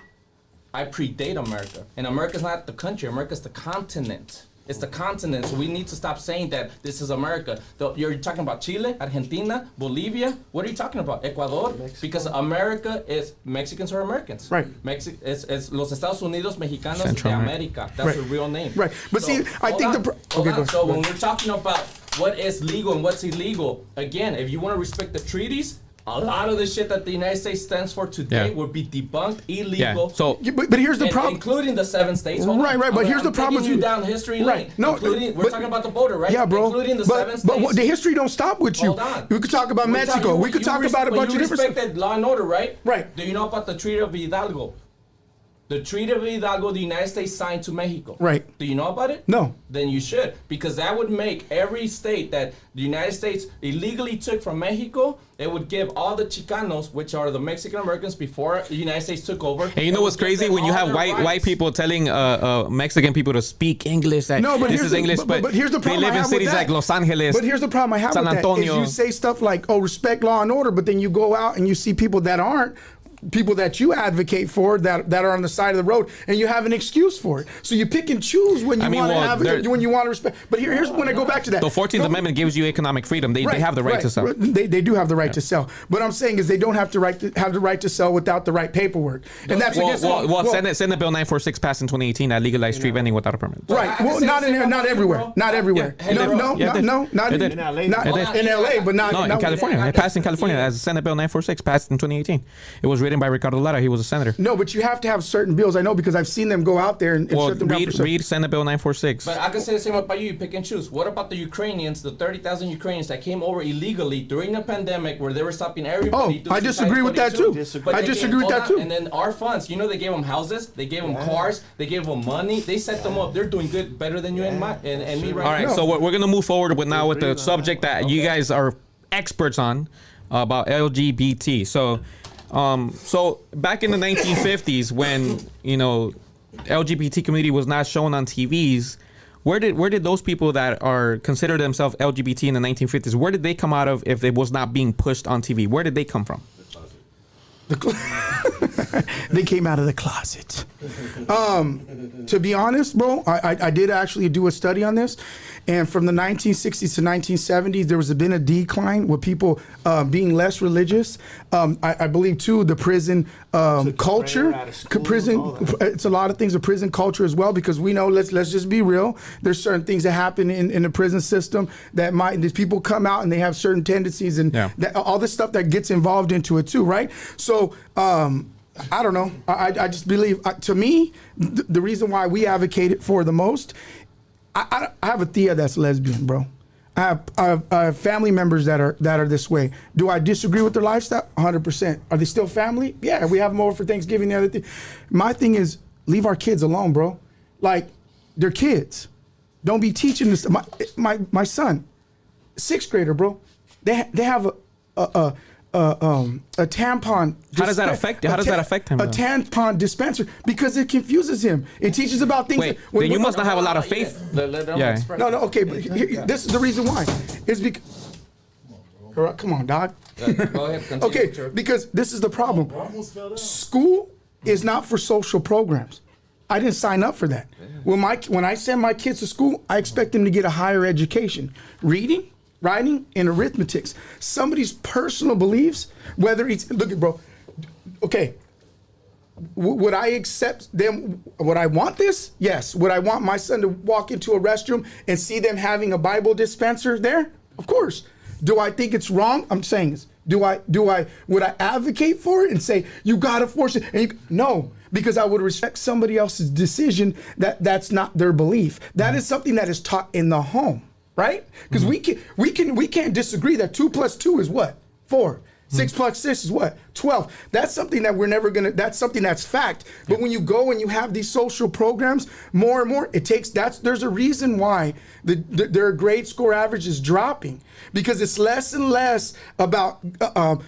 I predate America. And America's not the country. America's the continent. It's the continent, so we need to stop saying that this is America. You're talking about Chile, Argentina, Bolivia. What are you talking about? Ecuador? Because America is Mexicans are Americans. Right. It's Los Estados Unidos Mexicanos Central de America. America. That's Right. the real name. Right. But see, I think hold the on. okay, go So ahead. when we're talking about what is legal and what's illegal, again, if you want to respect the treaties, a lot of the shit that the United States stands for today Yeah. would be debunked, Yeah. illegal. So Yeah, but here's the And problem. including the 7 states. Hold Right, on. right, but here's the problem taking with you you. down history Right. lane. No, we're but- talking about the border, right? Yeah, bro. Including the 7 states. But the history don't stop with you. Hold on. We could talk about We're Mexico. talking- We could you talk about a but bunch of you different stuff. respected law and order, right? Right. Do you know about the Treaty of Hidalgo? The Treaty of Hidalgo, the United States signed to Mexico. Right. Do you know about it? No. Then you should, because that would make every state that the United States illegally took from Mexico, it would give all the Chicanos, which are the Mexican Americans before the United States took over. And you know what's crazy? When you have white people telling Mexican people to speak English, that No, but this here's is the, English, but here's the they problem live I in have with cities that. like Los Angeles. But here's the problem I have San with Antonio. that is you say stuff like, "Oh, respect law and order," but then you go out and you see people that aren't people that you advocate for that are on the side of the road, and you have an excuse for it. So you pick and choose when you want to have when you want to respect. But here's when I go back to that. The 14th Amendment gives you economic freedom. They have the right to sell. They do have the right to sell. What I'm saying is they don't have the right to sell without the right paperwork, and that's against Senate Bill 946 passed in 2018 that legalized street vending without a permit. Right. Well, not in there, not everywhere, not everywhere. No, not in LA, but not in California. It passed in California as Senate Bill 946 passed in 2018. It was written by Ricardo Lara. He was a senator. No, but you have to have certain bills. I know because I've seen them go out there and shut them down for sale. Read Senate Bill 946. But I can say the same about you. You pick and choose. What about the Ukrainians, the 30,000 Ukrainians that came over illegally during the pandemic, where they were stopping everybody? I disagree with that too. I disagree with that too. And then our funds, you know, they gave them houses, they gave them cars, they gave them money, they set them up. They're doing good, better than you and me right now. All right, so we're gonna move forward with the subject that you guys are experts on about LGBT. So back in the 1950s, when LGBT community was not shown on TVs, where did those people that are consider themselves LGBT in the 1950s, where did they come out of if it was not being pushed on TV? Where did they come from? They came out of the closet. To be honest, bro, I did actually do a study on this. And from the 1960s to 1970s, there was been a decline with people being less religious. I believe, too, the prison culture. It's a lot of things, the prison culture as well, because we know, let's just be real, there's certain things that happen in the prison system that these people come out and they have certain tendencies and all this stuff that gets involved into it, too, right? So I don't know. I just believe, to me, the reason why we advocate it for the most, I have a tia that's lesbian, bro. I have family members that are this way. Do I disagree with their lifestyle? 100%. Are they still family? Yeah, we have them over for Thanksgiving. The other thing. My thing is, leave our kids alone, bro. Like, they're kids. Don't be teaching this. My son, 6th grader, bro. They have a tampon. How does that affect? How does that affect him? A tampon dispenser, because it confuses him. It teaches about things. Wait, then you must not have a lot of faith. Yeah. No, okay, but this is the reason why. It's because. Come on, dog. Go ahead. Continue. Okay, because this is the problem. School is not for social programs. I didn't sign up for that. When I send my kids to school, I expect them to get a higher education, reading, writing, and arithmetics. Somebody's personal beliefs, whether it's, look at, bro, okay, would I accept them, would I want this? Yes. Would I want my son to walk into a restroom and see them having a Bible dispenser there? Of course. Do I think it's wrong? I'm saying this. Would I advocate for it and say, you gotta force it? And no, because I would respect somebody else's decision that's not their belief. That is something that is taught in the home, right? Because we can't disagree that 2 + 2 is what? 4. 6 + 6 is what? 12. That's something that we're never gonna, that's something that's fact. But when you go and you have these social programs, more and more, there's a reason why their grade score average is dropping, because it's less and less about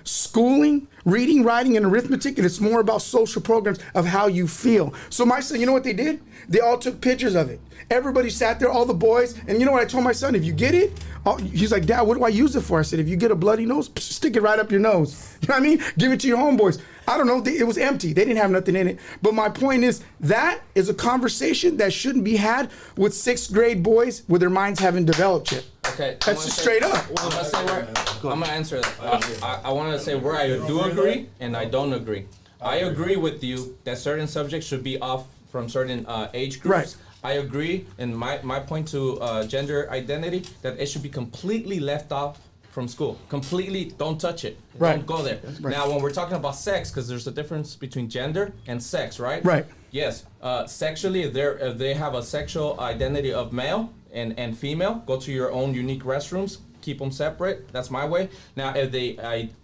schooling, reading, writing, and arithmetic, and it's more about social programs of how you feel. So my son, you know what they did? They all took pictures of it. Everybody sat there, all the boys, and you know what I told my son? If you get it, he's like, Dad, what do I use it for? I said, if you get a bloody nose, stick it right up your nose. You know what I mean? Give it to your homeboys. I don't know, it was empty. They didn't have nothing in it. But my point is, that is a conversation that shouldn't be had with 6th grade boys with their minds haven't developed yet. Okay. That's just straight up. I'm gonna answer that. I want to say where I do agree and I don't agree. I agree with you that certain subjects should be off from certain age groups. Right. I agree, and my point to gender identity, that it should be completely left off from school. Completely, don't touch it. Right. Don't go there. Right. Now, when we're talking about sex, because there's a difference between gender and sex, right? Right. Yes. Sexually, if they have a sexual identity of male and female, go to your own unique restrooms. Keep them separate. That's my way. Now, if they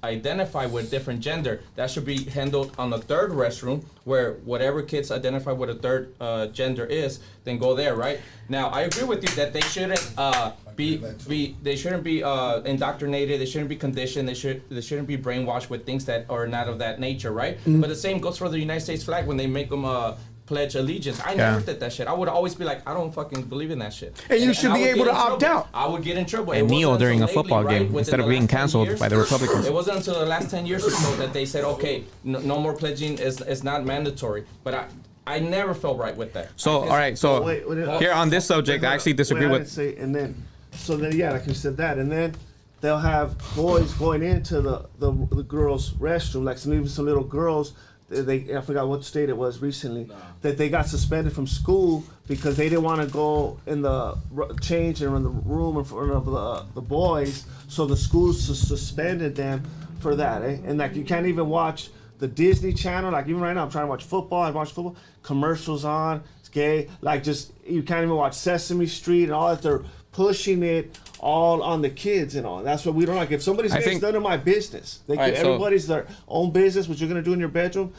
identify with different gender, that should be handled on the 3rd restroom, where whatever kids identify with a 3rd gender is, then go there, right? Now, I agree with you that they shouldn't they shouldn't be indoctrinated. They shouldn't be conditioned. They shouldn't be brainwashed with things that are not of that nature, right? Mm-hmm. But the same goes for the United States flag when they make them pledge allegiance. I never did that shit. I would always be like, I don't fucking believe in that shit. And you should be able to opt out. I would get in trouble. And kneel during a football game instead of being canceled by the Republicans. It wasn't until the last 10 years or so that they said, okay, no more pledging is not mandatory. But I never felt right with that. So, all right, so here on this subject, I actually disagree with. Yeah, like you said that, and then they'll have boys going into the girls' restroom, like even some little girls. I forgot what state it was recently, that they got suspended from school because they didn't want to go in the change and in the room in front of the boys, so the schools suspended them for that. And like, you can't even watch the Disney Channel. Like, even right now, I'm trying to watch football. I watch football, commercials on, it's gay. Like, just, you can't even watch Sesame Street and all that. They're pushing it all on the kids and all. That's what we don't like. If somebody's gay, it's none of my business. Everybody's their own business. What you're gonna do in your bedroom,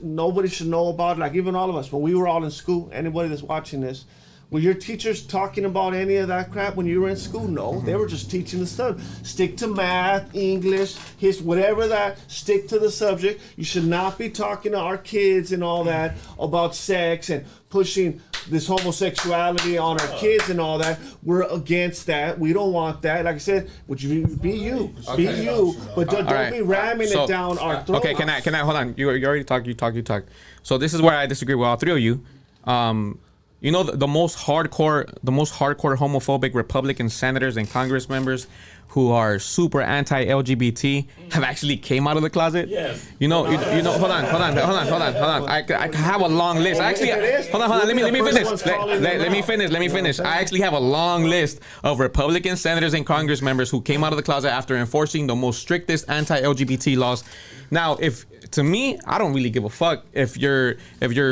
nobody should know about it. Like, even all of us, when we were all in school, anybody that's watching this, were your teachers talking about any of that crap when you were in school? No, they were just teaching the stuff. Stick to math, English, history, whatever that, stick to the subject. You should not be talking to our kids and all that about sex and pushing this homosexuality on our kids and all that. We're against that. We don't want that. Like I said, would you be you? Be you, but don't be ramming it down our throats. Okay, can I hold on? You already talked. You talk. So this is where I disagree with all three of you. You know, the most hardcore homophobic Republican senators and Congress members who are super anti-LGBT have actually came out of the closet. Yes. You know. Hold on. I have a long list. Actually, hold on. Let me finish. Let me finish. I actually have a long list of Republican senators and Congress members who came out of the closet after enforcing the most strictest anti-LGBT laws. Now, if to me, I don't really give a fuck if you're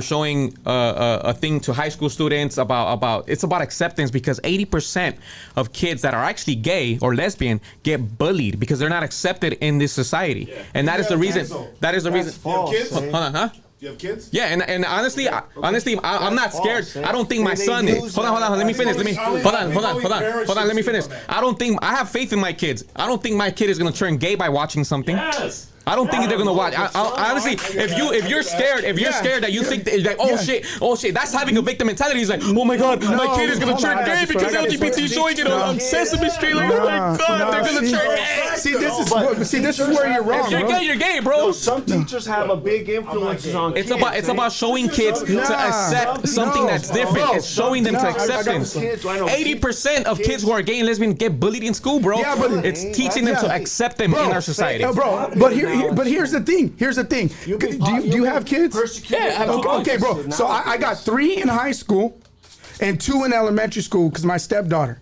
showing a thing to high school students about it's about acceptance, because 80% of kids that are actually gay or lesbian get bullied because they're not accepted in this society, and that is the reason. That is the reason. False, kids? Hold on, huh? Do you have kids? Yeah, and honestly, I'm not scared. false, I don't think my They son is. use Hold on. Let me finish. Hold on. Let me finish. Parents I don't think I have faith in my kids. I don't think my kid is gonna turn gay by watching something. Yes. I don't think they're gonna watch. Honestly, if you're scared that you think that, like, oh shit, that's having a victim mentality. He's like, oh my god, my kid is gonna hold on, turn I got gay this, because I got this. LGBT is showing it on Sesame Street. Like, oh my god, they're gonna turn gay. See, this is where you're wrong, If you're bro. gay, you're gay, bro. Some teachers have a big influence on kids. It's about showing kids to accept something that's different. It's showing them to acceptance. 80% of kids who are gay and lesbian get bullied in school, bro. Yeah, but it's teaching them to accept them in our society. Bro, but here's the thing. Here's the thing. Do you have kids? Yeah, I have two Okay, bro. So I got 3 in high school and 2 in elementary school because my stepdaughter.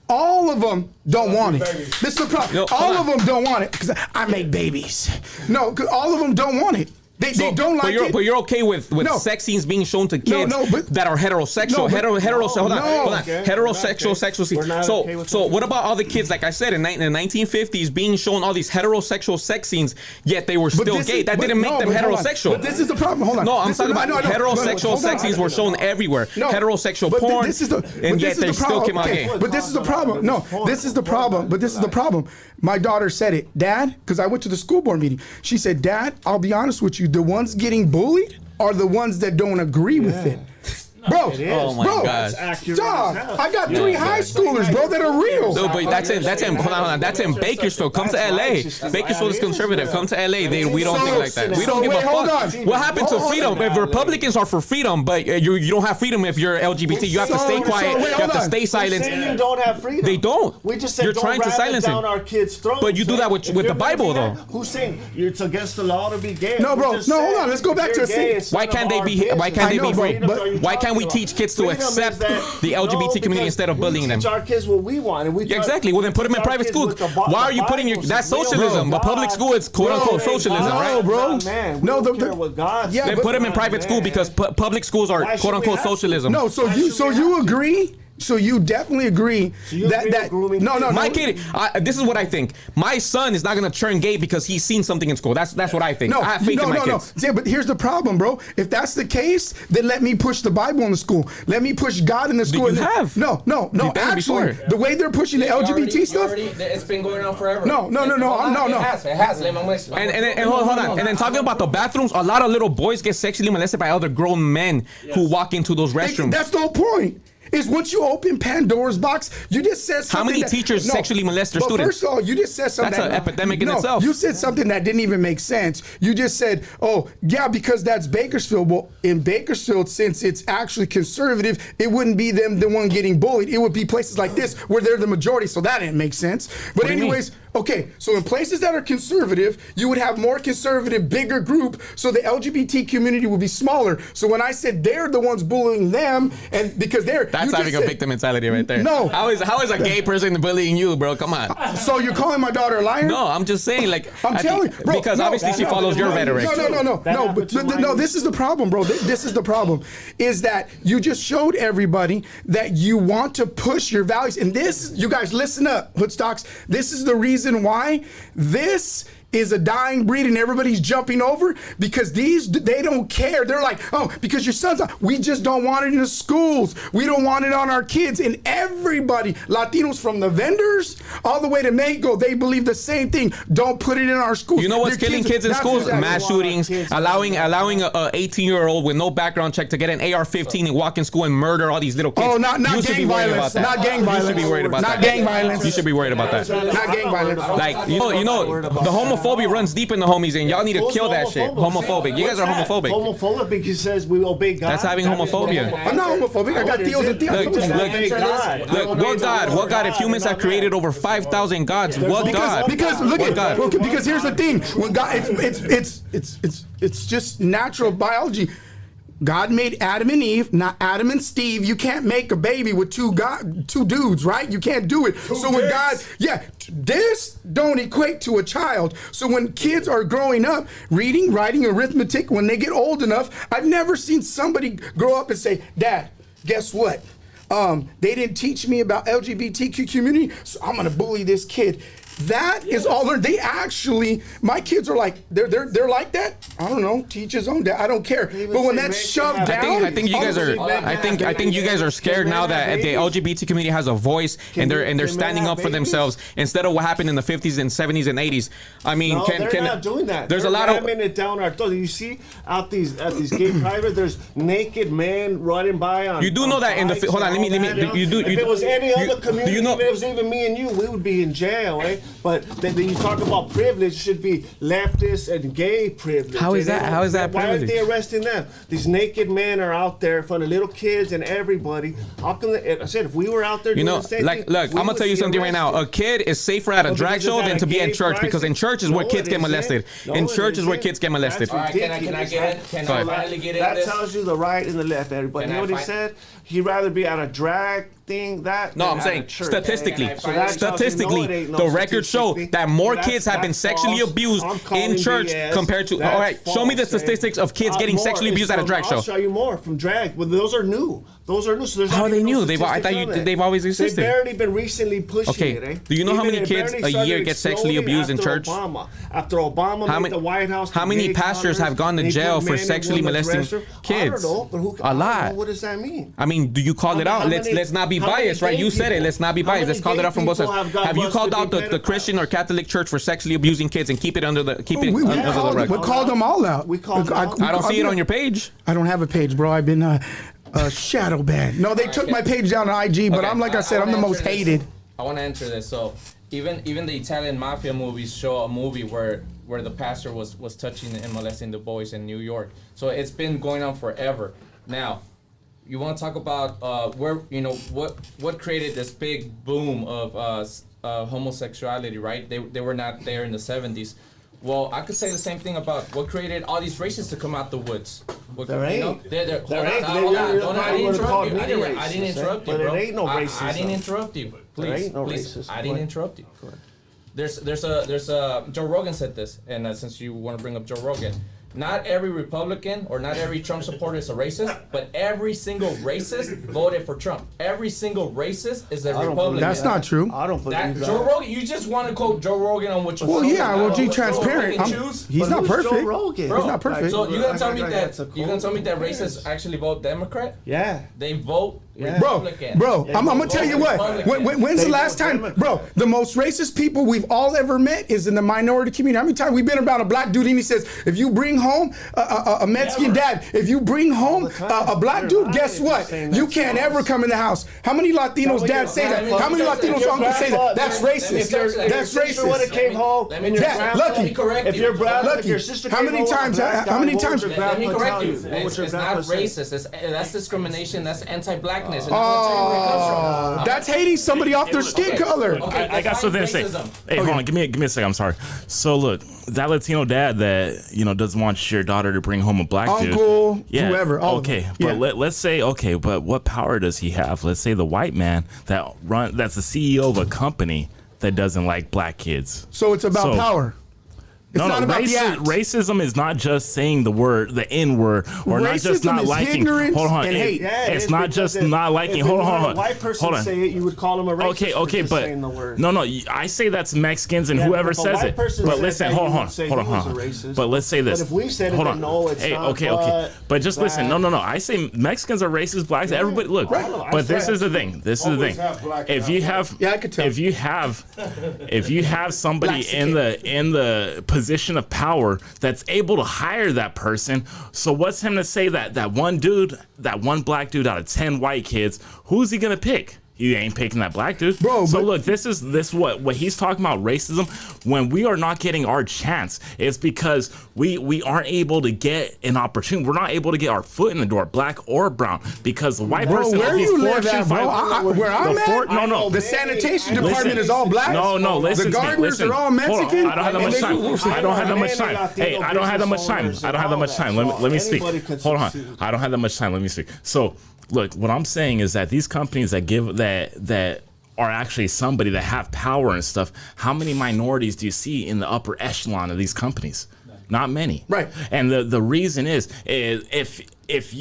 All of them don't want it. This is the problem. Yo, all hold of them don't want it because I make babies. No, because all of them don't want it. They don't like it. But you're okay with No. sex scenes being shown to kids that are heterosexual. Hold on. Heterosexual sexual scenes. We're not okay with So that. what about all the kids, like I said, in the 1950s being shown all these heterosexual sex scenes, yet they were still gay? That didn't make them heterosexual. But this is the problem. Hold on. No, I'm This talking is- about heterosexual sex scenes were shown everywhere. No, Heterosexual but porn, this is the, and yet they still came out Okay, gay. But this is the problem. No, this is the problem. But this is the problem. My daughter said it, Dad, because I went to the school board meeting. She said, Dad, I'll be honest with you, the ones getting bullied are the ones that don't agree with it. Bro, Oh my bro, God. dog, I got 3 high schoolers, bro, that are real. No, but that's in hold on. That's in Bakersfield. Come to LA. Bakersfield is conservative. Come to LA. We don't think like that. We don't give a hold fuck. on. What happened to Hold freedom? on. If Republicans are for freedom, but you don't have freedom if you're LGBT. You have to stay quiet. wait, You have to hold on. stay silent. Saying you don't have freedom. They don't. We just said You're don't trying to ram it silence down him. our kids' throats. But you do that with If the you're Bible, gay, though. Who's saying it's against the law to be gay? No, We bro. just No, hold said on. Let's go if back to you're the gay, thing. it's Why none can't of they our be? business. Why can't they I know, be bro, free? but- Why can't we teach kids to Freedom is accept that- the LGBT community because instead of bullying we them? teach our kids what we want, and we Yeah, exactly. Well, then put them in teach our private kids school. what the Why are you putting your? Bible That's says. socialism. But public school is quote unquote Bro, socialism, God, right? No, bro. Man, No, we don't the- care what God Yeah, says. Then put them in Man. private school because public schools are Why should quote we unquote have to? socialism. No, so Why you agree? So you definitely agree you agree with grooming no, kids? My kid, this is what I think. My son is not gonna turn gay because he's seen something in school. That's what I think. No, I have faith in my kids. Yeah, but here's the problem, bro. If that's the case, then let me push the Bible in the school. Let me push God in the school. You have. No. You've done it Actually, before. the way they're pushing the LGBT stuff. It's been going on forever. No. It has. Let me explain. And hold on. And then talking about the bathrooms, a lot of little boys get sexually molested by other grown men who walk into those restrooms. That's the whole point. Is once you open Pandora's box, you just said something. How many that- teachers sexually molest their but students? First of all, you just said something. That's an epidemic in no, itself. You said something that didn't even make sense. You just said, "Oh, yeah, because that's Bakersfield." Well, in Bakersfield, since it's actually conservative, it wouldn't be them the one getting bullied. It would be places like this where they're the majority. So that didn't make sense. But What do you mean? anyways, okay. So in places that are conservative, you would have more conservative, bigger group. So the LGBT community would be smaller. So when I said they're the ones bullying them, and because That's having a victim mentality right there. No. How is a gay person bullying you, bro? Come on. So you're calling my daughter a liar? No, I'm just saying, like, I'm I telling think- you, bro. because obviously she follows your rhetoric. No. But this is the problem, bro. This is the problem. Is that you just showed everybody that you want to push your values, and this, you guys, listen up, Hoodstocks. This is the reason why this is a dying breed and everybody's jumping over because they don't care. They're like, oh, because your son's we just don't want it in the schools. We don't want it on our kids. And everybody, Latinos from the vendors all the way to Mexico, they believe the same thing. Don't put it in our schools. You know what's Their killing kids in that's schools? exactly Mass why. shootings, allowing a 18-year-old with no background check to get an AR-15 and walk in school and murder all these little kids. Oh, not You should be gang worried violence. about that. Not gang violence. You should be worried about Not that. gang violence. You should be worried about that. Not gang violence. Like, you know, the homophobia runs deep in the homies, and y'all need to Who's kill that shit. Homophobic. You guys are What's that? homophobic. Homophobic because he says we obey God. That's having homophobia. I'm not homophobic. I got tios and tios. Look, what God? If humans have created over 5,000 gods, what God? Because look What at God? okay, because here's the thing. When God, it's just natural biology. God made Adam and Eve, not Adam and Steve. You can't make a baby with two dudes, right? You can't do it. So when God, this don't equate to a child. So when kids are growing up, reading, writing, arithmetic, when they get old enough, I've never seen somebody grow up and say, Dad, guess what? They didn't teach me about LGBTQ community, so I'm gonna bully this kid. That is all learned. They actually, my kids are like, they're like that. I don't know. Teach his own. I don't care. But when that's shoved down, I think you guys are. I think you guys are scared now that the LGBT community has a voice and they're standing up for themselves instead of what happened in the 50s and 70s and 80s. I mean, they're not doing that. There's they're a lot of it down our throats. You see at these gay private, there's naked men running by on. You do know that in the hold on. Let me. You do. If it was any other community, if it was even me and you, we would be in jail, eh? But then you talk about privilege, it should be leftist and gay privilege. How is that? How is that Why privilege? aren't they arresting them? These naked men are out there in front of little kids and everybody. How come I said if we were out there doing the same thing, look, I'm gonna tell you something right now. A kid is safer at a drag show than to be in church because in church is where kids get molested. In church is where kids get molested. All right, can I get in? Can I finally get in That this? tells you the right and the left, everybody. You know what he said? He'd rather be at a drag thing No, than I'm at saying a church. statistically, So that tells you, no, it ain't no the records show statistically. that more That's- kids have been that's sexually false. abused I'm calling in church BS. compared to. That's All right, show me the false, eh? statistics of kids getting More sexually is abused at a from- drag show. I'll show you more from drag. Well, those are new. So there's How not are they even no new? I thought statistics on that. they've always existed. They've barely been recently pushing Okay, it, eh? do you know how Even many it kids barely a started year get sexually exploding abused in after church? After Obama How made many- the White House. how many gay pastors have gone to they jail put for men and sexually women's molesting restroom. kids? I don't know, but who, A lot. What does that mean? I mean, do you call it How out? many- Let's not be how many biased, right? gay You said it. people- Let's not be how biased. many Let's call it gay out from both people sides. have got You called busted out being the Christian or Catholic church for sexually abusing kids and keep it under the we rug? called them all out. We called them out. I don't see it on your page. I don't have a page, bro. I've been shadow banned. No, they took my page down on IG, but Okay, I'm like I said, I'm the wanna most answer this. hated. I want to answer this. So even the Italian mafia movies show a movie where the pastor was touching and molesting the boys in New York. So it's been going on forever. Now, you want to talk about where what created this big boom of homosexuality, right? They were not there in the 70s. Well, I could say the same thing about what created all these races to come out the woods. There ain't. Hold on, There hold ain't. on. I didn't interrupt you. They I didn't interrupt you, but bro. it ain't no I racism. didn't interrupt you. There Please, ain't no please. racism. I didn't interrupt you. There's a Joe Rogan said this, and since you want to bring up Joe Rogan, not every Republican or not every Trump supporter is a racist, but every single racist voted for Trump. Every single racist is a Republican. That's not true. I don't believe That that. Joe Rogan, you just want to quote Joe Rogan on what you. Well, yeah, well, be Joe transparent. Rogan choose. He's But not who's perfect. Joe Rogan? Bro, He's not perfect. So you gonna tell me That's a that racists actually vote Democrat? Yeah. They vote Bro, Republican. I'm gonna tell you what. When's the They last vote time, Democrat. bro? The most racist people we've all ever met is in the minority community. How many times we've been around a black dude and he says, if you bring home a Mexican dad, if you bring home a black They're dude, lying guess if you're what? saying You that's can't false. ever come in the house. How many Latinos dads say that? How many Latinos uncles say that? That's racist. That's Sister would have racist. came home. Let me and your Yeah, grandpa- lucky. correct If you. your brother, Lucky. if your sister How came many home with a times- black how many guy, what would times- your Let me grandpa correct tell you. What would It's your not grandpa say? racist. That's discrimination. That's anti-blackness. And I'm gonna tell you where it comes from. That's hating somebody off their skin Okay. color. Okay, I got define something to say. racism. Hey, hold on. Give me a second. I'm sorry. So look, that Latino dad that doesn't want your daughter to bring home a black dude. Uncle, whoever, all of them. Okay, Yeah. but let's say but what power does he have? Let's say the white man that's the CEO of a company that doesn't like black kids. So it's about So- power. It's not about the act. Racism is not just saying the N word or not just Racism not is liking. ignorance Hold on, and hate. Yeah, it it's is, not because just if- not liking. if Hold you had on. a white person Hold on. say it, you would call him a racist. Okay, for just but saying the word. no, I say that's Mexicans and Yeah, whoever if a says white it. person But said listen, that, hold you on, would say hold he was on. a racist. But let's say this. But if we said it, hold then on. no, it's hey, not, okay. But just listen. black. No. I say Mexicans are racist. Blacks. Everybody, look. I But this said- is the thing. This is the Always thing. have black If and you have have, Yeah, I could tell. if you have somebody in the position of power that's able to hire that person, so what's him to say that one black dude out of 10 white kids, who's he gonna pick? he ain't picking that black dude. Bro, so but- look, this what he's talking about, racism. When we are not getting our chance, it's because we aren't able to get an opportunity. We're not able to get our foot in the door, black or brown, because the white Bro, person. where these you live Fortune at, bro? 500 Where I'm at? No. The sanitation department Listen. is all black. No, listen. The gardeners are all Mexican. Hold on, I don't have that much time. I don't have that much time. Hey, I don't have that much time. I don't have that much time. Let me speak. Hold on. I don't have that much time. Let me speak. So, look, what I'm saying is that these companies that give that are actually somebody that have power and stuff, how many minorities do you see in the upper echelon of these companies? Not many. Right. And the reason is if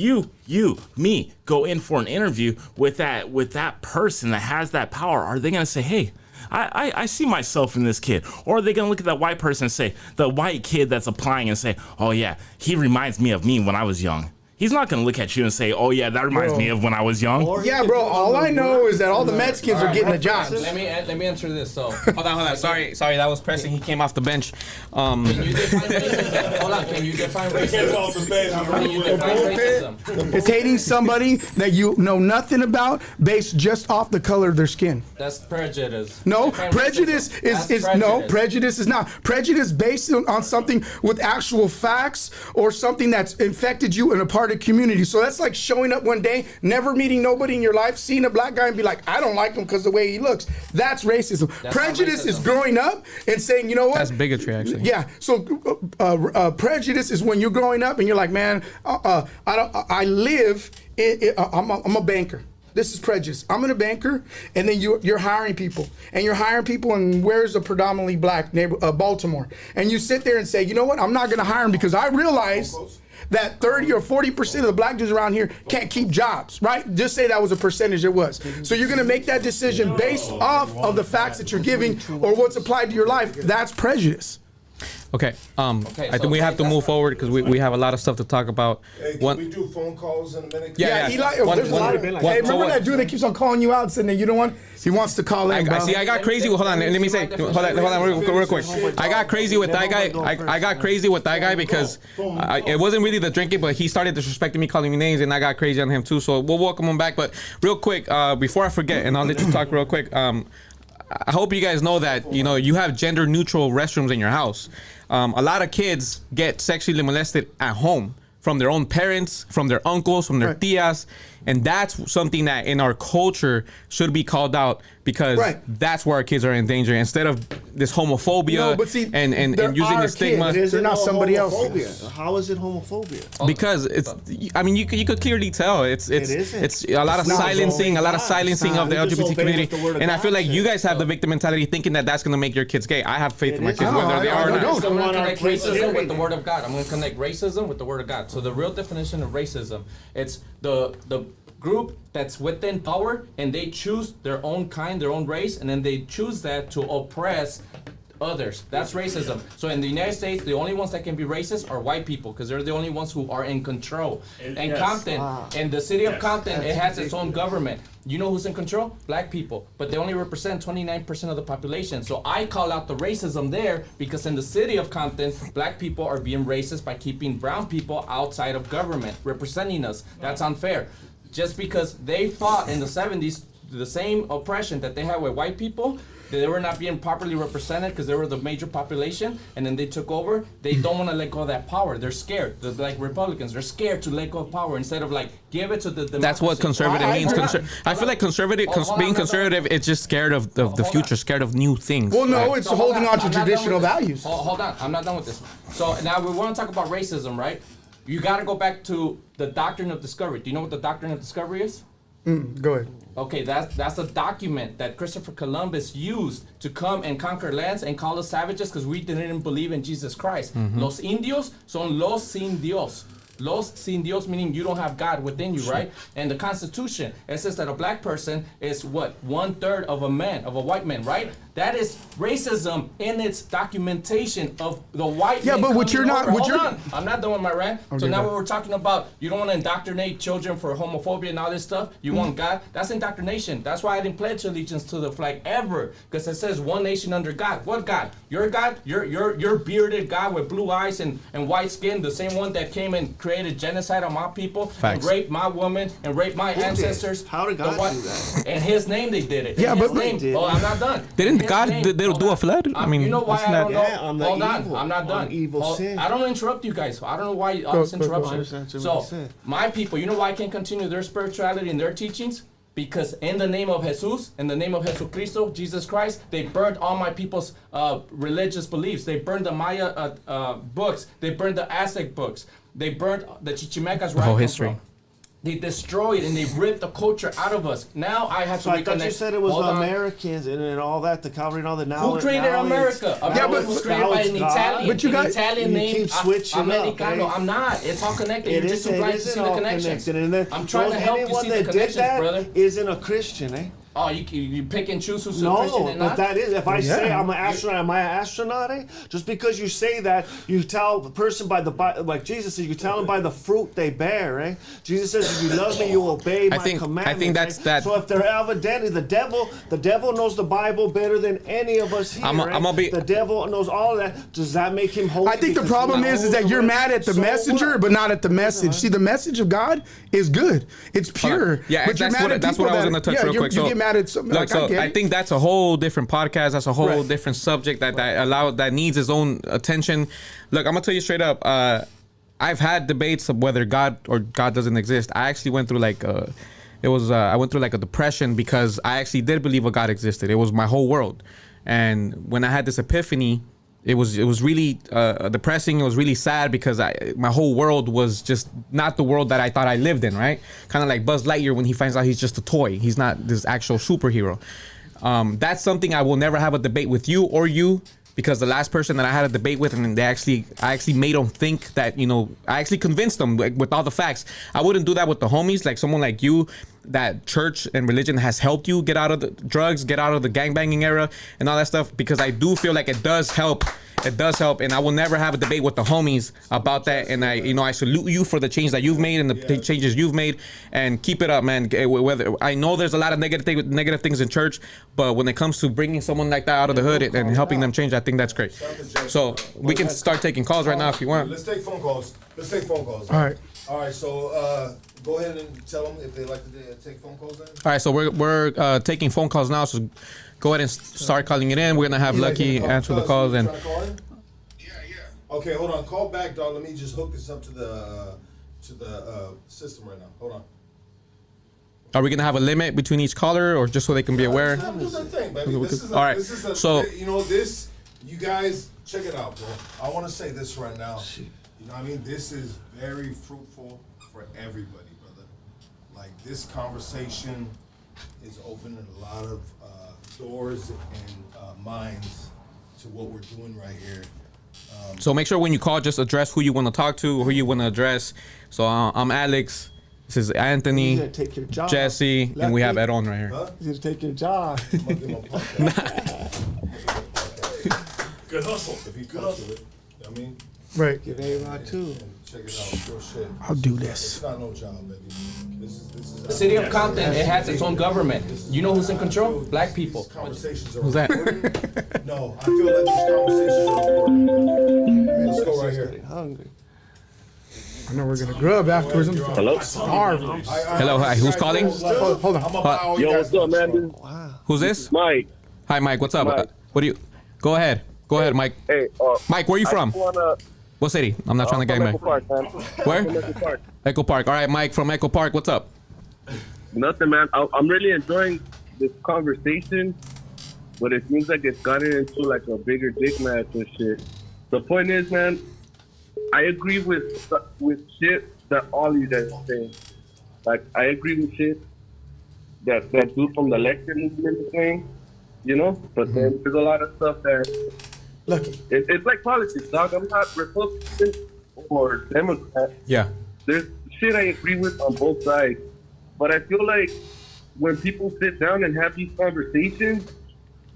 me go in for an interview with that person that has that power, are they gonna say, hey, I see myself in this kid? Or are they gonna look at that white person and say, the white kid that's applying, and say, oh yeah, he reminds me of me when I was young? He's not gonna look at you and say, "Oh yeah, that reminds me of when I was young." Yeah, bro. All I know is that all the Mexicans are getting the jobs. Let me answer this. So Hold on. Sorry, that was pressing. He came off the bench. can you define racism? Hold on. Can you define racism? Can you define racism? It's hating somebody that you know nothing about based just off the color of their skin. That's prejudice. No, Define prejudice racism. is That's no, prejudice is not. Prejudice based on something with actual facts or something that's infected you in a part of community. So that's like showing up one day, never meeting nobody in your life, seeing a black guy and be like, I don't like him because the way he looks. That's racism. That's Prejudice not is racism. growing up and saying, you know what? That's bigotry, actually. Yeah. So prejudice is when you're growing up and you're like, man, I live. I'm a banker. This is prejudice. I'm a banker, and then you're hiring people, and you're hiring people, and where's a predominantly black neighbor, Baltimore, and you sit there and say, you know what? I'm not going to hire them because I realize that 30 or 40% of the black dudes around here can't keep jobs, right? Just say that was a percentage it was. So you're going to make that decision based off of the facts that you're giving or what's applied to your life. That's prejudice. Okay. I so think we have to that's move not- forward because we have a lot of stuff to talk about. Hey, One- can we do phone calls in a minute? Yeah. Eli, One- there's a one- lot of one- Hey, so remember what- that dude that keeps on calling you out saying that you don't want? He wants to call in, bro. I see. I got crazy. Hold on. Let me say. Hold on. Real quick. I got crazy with that guy. I got crazy with that guy because it wasn't really the drinking, but he started disrespecting me, calling me names, and I got crazy on him too. So we'll welcome him back. But real quick, before I forget, and I'll let you talk real quick. I hope you guys know that you have gender neutral restrooms in your house. A lot of kids get sexually molested at home from their own parents, from their uncles, from their tias, and that's something that in our culture should be called out because that's where our kids are in danger instead of this homophobia No, but see, and there using are the stigma. kids. They're not somebody else. Homophobia. How is it homophobia? Because it's, I mean, you could clearly tell it's a lot of not, silencing, bro. a lot of It's silencing not. of the They just LGBT obey community, what the word of and I God feel like you says. guys have the victim mentality, thinking that that's gonna make your kids gay. I have faith in my It kids, is. whether they are or I not. don't. I'm want going our to connect kids racism hearing with the it. word of God. I'm going to connect racism with the word of God. So the real definition of racism, it's the group that's within power and they choose their own kind, their own race, and then they choose that to oppress others. That's racism. So in the United States, the only ones that can be racist are white people because they're the only ones who are in control. And Yes. Compton, in the city of Compton, it has its own ridiculous. government. You know who's in control? Black people. But they only represent 29% of the population. So I call out the racism there because in the city of Compton, black people are being racist by keeping brown people outside of government, representing us. That's unfair. Just because they fought in the 70s the same oppression that they had with white people, they were not being properly represented because they were the major population, and then they took over. They don't want to let go of that power. They're scared. They're like Republicans. They're scared to let go of power instead of like give it to the democracy. That's what conservative means. I feel like conservative, Hold on, being I'm not conservative, it's just scared of the Hold future, on. scared of new things. Well, no, right? it's So hold holding on to I'm not done traditional with this. values. Hold on, I'm not done with this. So now we want to talk about racism, right? You got to go back to the doctrine of discovery. Do you know what the doctrine of discovery is? Go ahead. Okay, that's a document that Christopher Columbus used to come and conquer lands and call us savages because we didn't believe in Jesus Christ. Los indios son los sin Dios. Los sin Dios meaning you don't have God within you, right? And the Constitution, it says that a black person is what? 1/3 of a man, of a white man, right? That is racism in its documentation of the white Yeah, man but what coming you're not- over. what Hold you're- on. I'm not done with my rant. So Okay, now go. we're talking about you don't want to indoctrinate children for homophobia and all this stuff. You want God. That's indoctrination. That's why I didn't pledge allegiance to the flag ever, because it says one nation under God. What God? Your God? Your bearded God with blue eyes and white skin, the same one that came and created genocide on my people Facts. and raped my woman and raped my ancestors. How did The God white- do that? In His name, they did it. Yeah, In His but- name. They did. Oh, I'm not done. Didn't In His God name- they'll hold do a on. flood? I mean, you know why isn't I don't know? Yeah, on the Hold evil- on, I'm not on done. evil sin. I don't interrupt you guys. I don't know why all this go, go. interruption. That's what So he said. my people, you know why I can continue their spirituality and their teachings? Because in the name of Jesus, in the name of Jesucristo, Jesus Christ, they burned all my people's religious beliefs. They burned the Maya books. They burned the Aztec books. They burned the Chichimecas. The whole I come history. from. They destroyed and they ripped the culture out of us. Now I have to So I thought you reconnect. said it was Hold the on. Americans and all that, the Calvary and all that. Now Who created now America? it's- America but- was created by an now it's God. Italian. But you guys- an Italian you name. keep switching up, Americano. eh? I'm not. It's all connected. It You're just too isn't- blind it to see isn't the all connections. connected. And then I'm trying to help you anyone see the that did connections, that brother. isn't a Christian, eh? Oh, you pick and choose who's a Christian No, and but not? that is. If I say Yeah. I'm an astronaut, am I an astronaut? Eh? Just because you say that, you tell the person by the like Jesus says, you tell them by the fruit they bear. Eh? Jesus says, if you love me, you obey my commandments. I think that's eh? that. So if they're evidently the devil knows the Bible better than any of us here. I'm gonna be- the devil knows all of that. Does that make him holy? I think the because problem he is knows that the you're way? mad at the So messenger, what? but not at the message. See, the message of God is good. It's pure. Yeah, but you're that's mad what at that's people what I was that- gonna touch yeah, real you- quick. You So, get mad at something. look, Like, so I get I it. think that's a whole different podcast. That's a whole Right. different subject that needs its own attention. Look, I'm gonna tell you straight up. I've had debates of whether God or God doesn't exist. I actually went through like I went through like a depression because I actually did believe a God existed. It was my whole world, and when I had this epiphany, it was really depressing. It was really sad because my whole world was just not the world that I thought I lived in, right? Kind of like Buzz Lightyear when he finds out he's just a toy. He's not this actual superhero. That's something I will never have a debate with you or you, because the last person that I had a debate with, and I actually made them think that, I actually convinced them with all the facts. I wouldn't do that with the homies, like someone like you, that church and religion has helped you get out of the drugs, get out of the gangbanging era and all that stuff, because I do feel like it does help. It does help, and I will never have a debate with the homies about that. And I salute you for the change that you've made and the changes you've made, and keep it up, man. Whether I know there's a lot of negative things in church, but when it comes to bringing someone like that out of the hood and helping them change, I think that's great. So we can start taking calls right now if you want. Let's take phone calls. All right. All right. So go ahead and tell them if they like to take phone calls. Then. All right, so we're taking phone calls now. So go ahead and start calling it in. We're gonna have Lucky answer the calls and. Okay, hold on. Call back, dog. Let me just hook this up to the system right now. Hold on. Are we gonna have a limit between each caller, or just so they can be aware? Let them do their thing, baby. All right, so- You guys check it out, bro. I want to say this right now. You know what I mean? This is very fruitful for everybody, brother. Like, this conversation is opening a lot of doors and minds to what we're doing right here. So make sure when you call, just address who you want to talk to, who you want to address. So I'm Alex. This is He's Anthony, gonna take your job. Jesse, and we have Lucky. Edon right here. Huh? He's gonna take your job. I'm gonna give him a podcast. Good hustle. If he comes to it, you know what I mean? Right. Give A-Rod too. And check it out, real shit. I'll do this. It's not no job, baby. This is The city of Compton, it has its own government. You know who's in control? Black people. These conversations are Who's that? important. No, I feel like these conversations are important. Let's go right here. Hungry. I know we're gonna grub afterwards. I'm Hello? starving. Hello, hi, who's calling? Hold on. I'm about all you Yo, guys what's up, man? know. This is Who's this? Mike. Hi, Mike. What's up? Mike. What do you? Go ahead, Mike. Hey, Mike, where are you from? I just wanna, What city? I'm not trying to from gang Echo bang. Park, man. Where? From Echo Park. Echo Park. All right, Mike from Echo Park. What's up? Nothing, man. I'm really enjoying this conversation, but it seems like it's gotten into like a bigger dick match and shit. The point is, man, I agree with shit that all you guys are saying. Like, I agree with shit that dude from the LEXIT movement is saying, you know? But then there's a lot of stuff that Lucky. it's like politics, dog. I'm not Republican or Democrat. Yeah. There's shit I agree with on both sides. But I feel like when people sit down and have these conversations,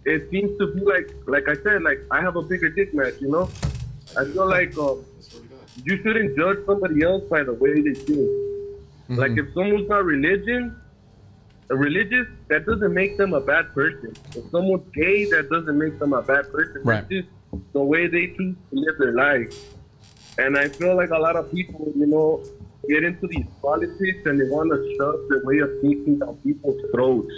it seems to be like I said, like I have a bigger dick match, you know? I feel like you shouldn't judge somebody else by the way they think. Like if someone's not religious, that doesn't make them a bad person. If someone's gay, that doesn't make them a bad person. Right. It's just the way they choose to live their life. And I feel like a lot of people, get into these politics and they want to shove their way of thinking down people's throats,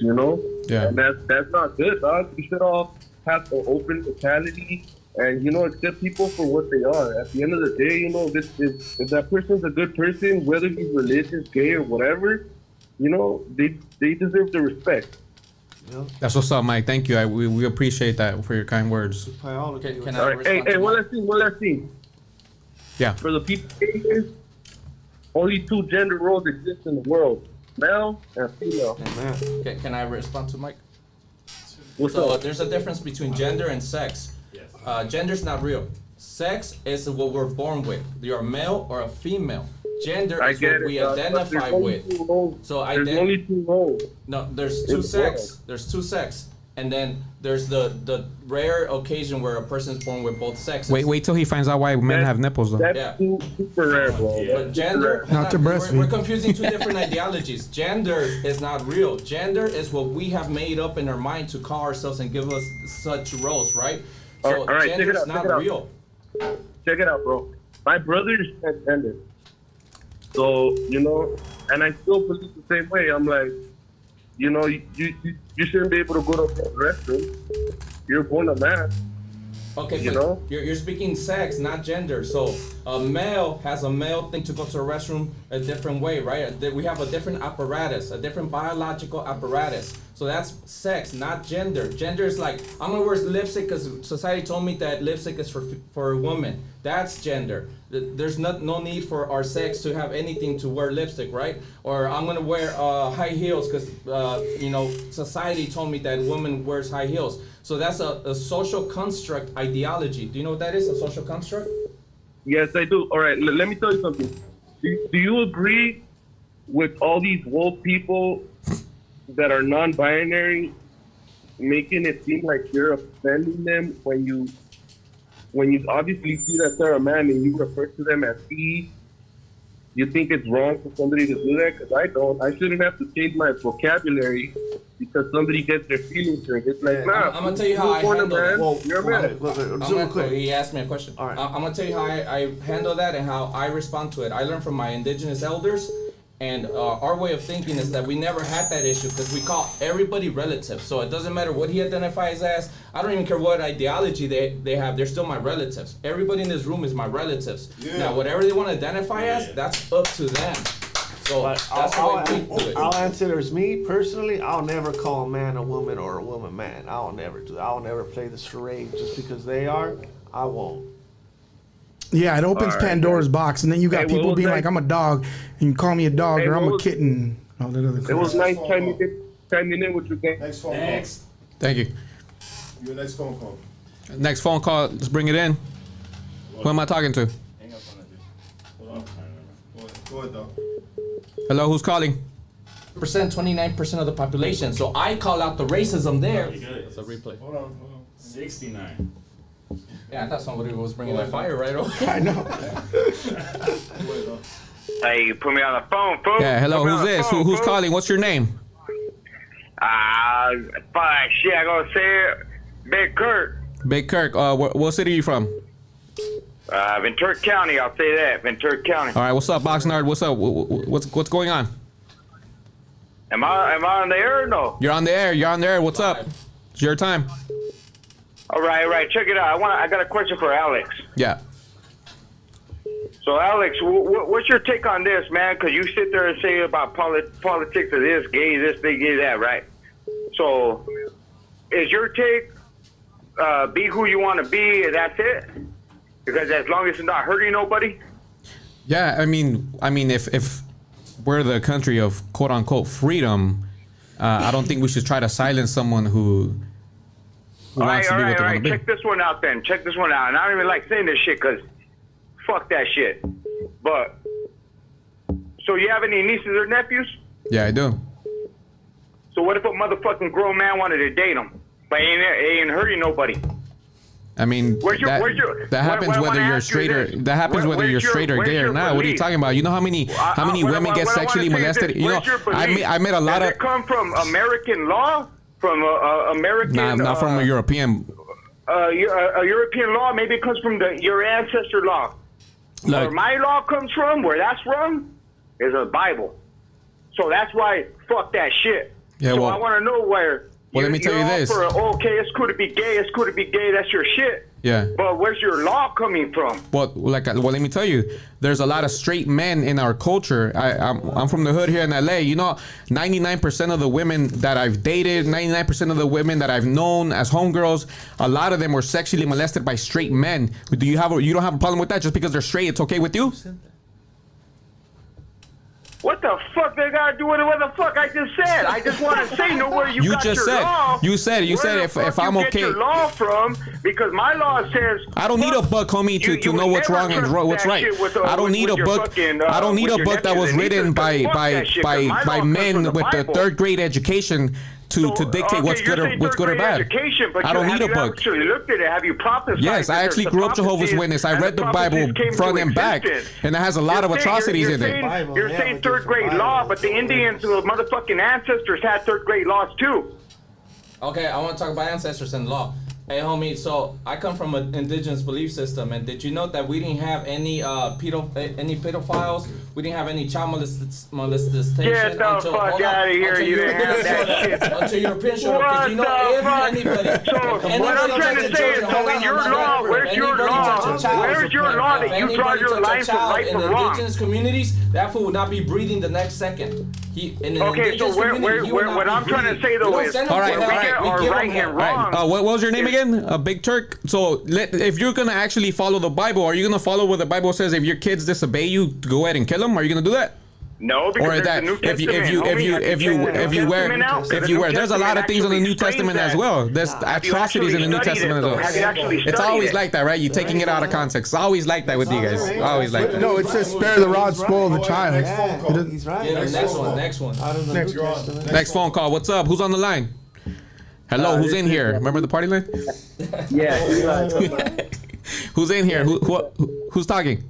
Yeah. And that's not good, dog. We should all have an open mentality and, accept people for what they are. At the end of the day, if that person's a good person, whether he's religious, gay, or whatever, they deserve the respect. That's what's up, Mike. Thank you. We appreciate that for your kind words. Okay, can All I right. respond Hey, to one Mike? last thing. Yeah. For the people, only two gender roles exist in the world: male and female. Okay, can I respond to Mike? What's So up? there's a difference between gender and sex. Gender's not real. Sex is what we're born with. You're a male or a female. Gender I is get what it. we but identify there's only with. two roles. So There's only two roles. No, there's two It's sex. wrong. There's two sex. And then there's the rare occasion where a person's born with both sexes. Wait till he finds out why men have nipples, though. That's Yeah. super rare, bro. But gender, Not to breastfeed. we're confusing two different ideologies. Gender is not real. Gender is what we have made up in our mind to call ourselves and give us such roles, right? So All right, check it gender is out, not check it out. real. Check it out, bro. My brother is transgender. So, and I still believe the same way. I'm like, you shouldn't be able to go to the restroom. You're born a man. Okay, You but know? you're speaking sex, not gender. So a male has a male thing to go to the restroom a different way, right? We have a different apparatus, a different biological apparatus. So that's sex, not gender. Gender is like, I'm gonna wear lipstick because society told me that lipstick is for women. That's gender. There's no need for our sex to have anything to wear lipstick, right? Or I'm gonna wear high heels because society told me that women wears high heels. So that's a social construct ideology. Do you know what that is? A social construct? Yes, I do. All right, let me tell you something. Do you agree with all these woke people that are non-binary making it seem like you're offending them when you obviously see that they're a man and you refer to them as he? You think it's wrong for somebody to do that? Because I don't. I shouldn't have to change my vocabulary because somebody gets their feelings hurt. It's like, nah. I'm gonna tell you how I you're a handle man, that. Well, you're a man. Zoom quick. He asked me a question. All right. I'm gonna tell you how I handle that and how I respond to it. I learned from my indigenous elders, and our way of thinking is that we never had that issue because we call everybody relative. So it doesn't matter what he identifies as. I don't even care what ideology they have. They're still my relatives. Everybody in this room is my relatives. Now, whatever they want to identify as, that's up to them. So But that's the way we do it. I'll answer as me personally. I'll never call a man a woman or a woman man. I'll never do that. I'll never play the charade just because they are. I won't. Yeah, it opens All right, Pandora's box, and then you got Hey, what people was being that? like, "I'm a dog," and you call me a dog, Hey, or I'm what a was- kitten. All that other It crap. was nice chiming in with you guys. Next phone Next. Thank you. call. Your next phone call. Next phone call. Let's bring it in. Who am I talking to? Hang up on it, dude. Hold on. Go ahead, though. Hello, who's calling? 29% of the population. So I call out the racism there. Pretty good. It's a replay. Hold on. 69. Yeah, I thought somebody was bringing that fire right over. I know. Hey, you put me on the phone, fool. Yeah, hello, Put me who's on the this? phone, Who's fool. calling? What's your name? Fuck, shit, I gonna say it. Big Kurt. Big Kirk. What city are you from? Ventura County, I'll say that. Ventura County. All right, what's up, Boxnard? What's up? What's going on? Am I on the air or no? You're on the air. You're on the air. What's up? It's your time. All right, check it out. I got a question for Alex. Yeah. So, Alex, what's your take on this, man? Because you sit there and say about politics of this, gay, this, big, gay, that, right? So, is your take be who you want to be and that's it? Because as long as it's not hurting nobody? Yeah, I mean, if we're the country of quote unquote freedom, I don't think we should try to silence someone who wants to be what they want to be. Check this one out then. Check this one out. And I don't even like saying this shit because fuck that shit. But, so you have any nieces or nephews? Yeah, I do. So what if a motherfucking grown man wanted to date them? But ain't hurting nobody. I mean, that happens whether you're straight or that happens whether you're straight or gay or not. What are you talking about? You know how many women get sexually molested? You know, I met a lot Does of. it come from American law? From American? Nah, not from a European. A European law? Maybe it comes from your ancestor law. Where my law comes from, where that's from, is a Bible. So that's why, fuck that shit. Yeah, so well, I want to know where. Well, let me tell you this. Okay, it's cool to be gay. It's cool to be gay. That's your shit. Yeah. But where's your law coming from? Well, let me tell you, there's a lot of straight men in our culture. I'm from the hood here in LA. You know, 99% of the women that I've dated, 99% of the women that I've known as homegirls, a lot of them were sexually molested by straight men. You don't have a problem with that? Just because they're straight, it's okay with you? What the fuck they gotta do with what the fuck I just said? I just want to say, know where you got just your said. law. You said if I'm you okay. Get your law from, because my law says. I don't need a book, homie, to know what's wrong and what's right. I don't need a book. I don't need a book that was written by men with a third grade education to dictate what's good or bad. I don't need a book. Have you looked at it? Have you prophesied? Yes, I actually grew up Jehovah's Witness. I read the Bible front and back, and it has a lot of atrocities in it. You're saying third grade law, but the Indians, the motherfucking ancestors, had third grade laws too. Okay, I want to talk about ancestors and law. Hey, homie, so I come from an indigenous belief system, and did you know that we didn't have any pedophiles? We didn't have any child molestation. Get the fuck out of here! You didn't have that shit. Until European showed up, because you know anybody. So what I'm trying to say is, so in your law, where's your law? Where's your law that you draw your line from right from wrong? In indigenous communities, that fool would not be breathing the next second. Okay, so what I'm trying to say though is, all right, we get our right and wrong. What was your name again? Big Turk. So if you're gonna actually follow the Bible, are you gonna follow what the Bible says? If your kids disobey you, go ahead and kill them. Are you gonna do that? No, because there's the New Testament. If you wear, there's a lot of things in the New Testament as well. There's atrocities in the New Testament as well. It's always like that, right? You're taking it out of context. It's always like that with you guys. Always like that. No, it says spare the rod, spoil the child. Yeah, he's right. Yeah, next one. Next phone call. What's up? Who's on the line? Hello, who's in here? Remember the party line? Yeah. Who's in here? Who's talking?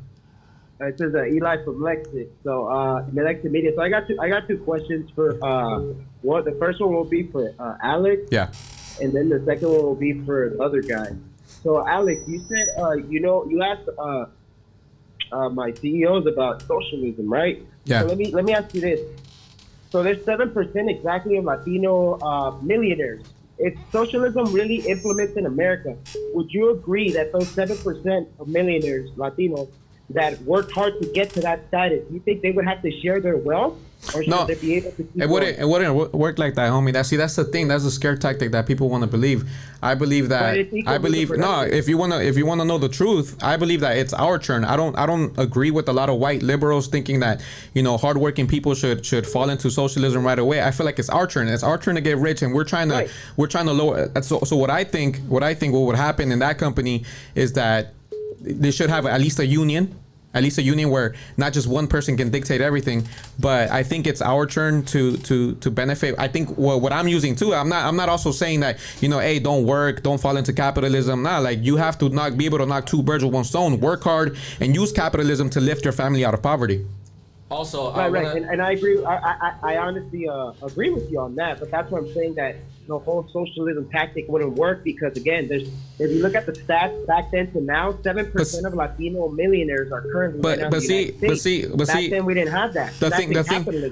It says Eli from LEXIT. So LEXIT Media. So I got two questions for the first one will be for Alex. Yeah. And then the second one will be for the other guy. So Alex, you said you asked my CEOs about socialism, right? Yeah. So let me ask you this. So there's 7% exactly of Latino millionaires. If socialism really implements in America, would you agree that those 7% of millionaires, Latinos, that worked hard to get to that status, you think they would have to share their wealth? Or should they be able to keep it wouldn't work like that, homie. That's the thing. That's the scare tactic that people want to believe. I believe if you wanna know the truth, I believe that it's our turn. I don't agree with a lot of white liberals thinking that hardworking people should fall into socialism right away. I feel like it's our turn. It's our turn to get rich, and we're trying to lower. So what I think what would happen in that company is that they should have at least a union where not just one person can dictate everything. But I think it's our turn to benefit. I think what I'm using too, I'm not also saying that, hey, don't work, don't fall into capitalism. Nah, like you have to be able to knock two birds with one stone, work hard and use capitalism to lift your family out of poverty. Also, right. And I agree. I honestly agree with you on that. But that's what I'm saying, that the whole socialism tactic wouldn't work, because again, if you look at the stats back then to now, 7% of Latino millionaires are currently. But back then we didn't have that. The thing.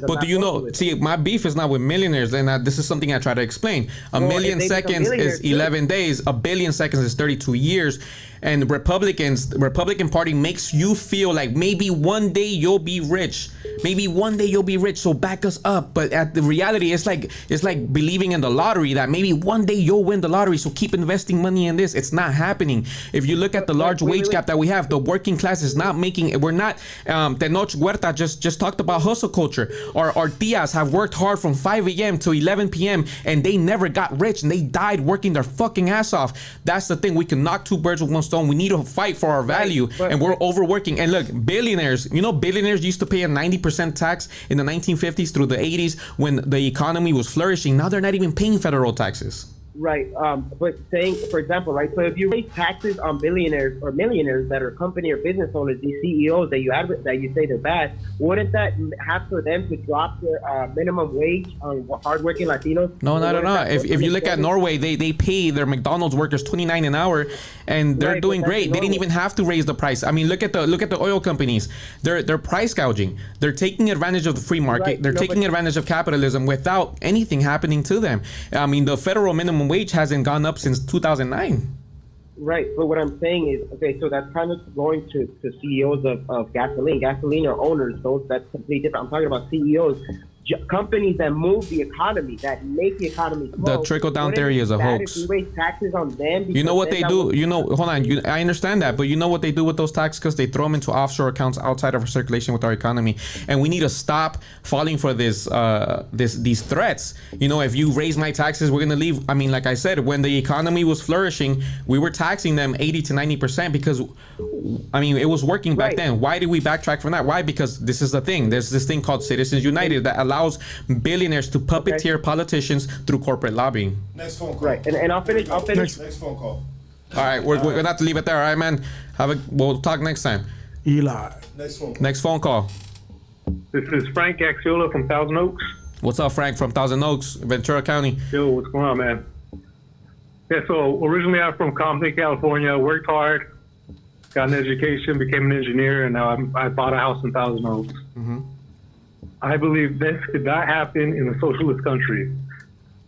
But do you know? See, my beef is not with millionaires. And this is something I try to explain. A million seconds is 11 days. A billion seconds is 32 years. And the Republican Party makes you feel like maybe one day you'll be rich. Maybe one day you'll be rich, so back us up. But at the reality, it's like believing in the lottery, that maybe one day you'll win the lottery, so keep investing money in this. It's not happening. If you look at the large wage gap that we have, the working class is not making it. We're not. Tenoch Huerta just talked about hustle culture. Our tias have worked hard from 5 a.m. to 11 p.m. and they never got rich, and they died working their fucking ass off. That's the thing. We can knock two birds with one stone. We need to fight for our value, and we're overworking. And look, billionaires used to pay a 90% tax in the 1950s through the 80s when the economy was flourishing. Now they're not even paying federal taxes. Right. But saying, for example, right. So if you raise taxes on billionaires or millionaires that are company or business owners, these CEOs that you say they're bad, wouldn't that have for them to drop their minimum wage on hardworking Latinos? No, not at all. If you look at Norway, they pay their McDonald's workers $29 an hour, and they're doing great. They didn't even have to raise the price. I mean, look at the oil companies. They're price gouging. They're taking advantage of the free market. Right. They're taking advantage of capitalism without anything happening to them. I mean, the federal minimum wage hasn't gone up since 2009. Right, but what I'm saying is, okay, so that's kind of going to CEOs of gasoline or owners. That's completely different. I'm talking about CEOs, companies that move the economy, that make the economy grow. The trickle-down theory is a hoax. If we raise taxes on them, you know what they do? Hold on. I understand that, but you know what they do with those taxes? Because they throw them into offshore accounts outside of our circulation with our economy, and we need to stop falling for these threats. You know, if you raise my taxes, we're gonna leave. I mean, like I said, when the economy was flourishing, we were taxing them 80 to 90% because, I mean, it was working back then. Why did we backtrack from that? Why? Because this is the thing. There's this thing called Citizens United that allows billionaires to puppeteer politicians through corporate lobbying. Next phone call. Right, and I'll finish. Next phone call. All right, we're gonna have to leave it there. All right, man. We'll talk next time. Eli. Next phone call. This is Frank Axiola from Thousand Oaks. What's up, Frank, from Thousand Oaks, Ventura County? Yo, what's going on, man? Yeah, so originally I'm from Compton, California. Worked hard, got an education, became an engineer, and now I bought a house in Thousand Oaks. Mm-hmm. I believe this could not happen in a socialist country.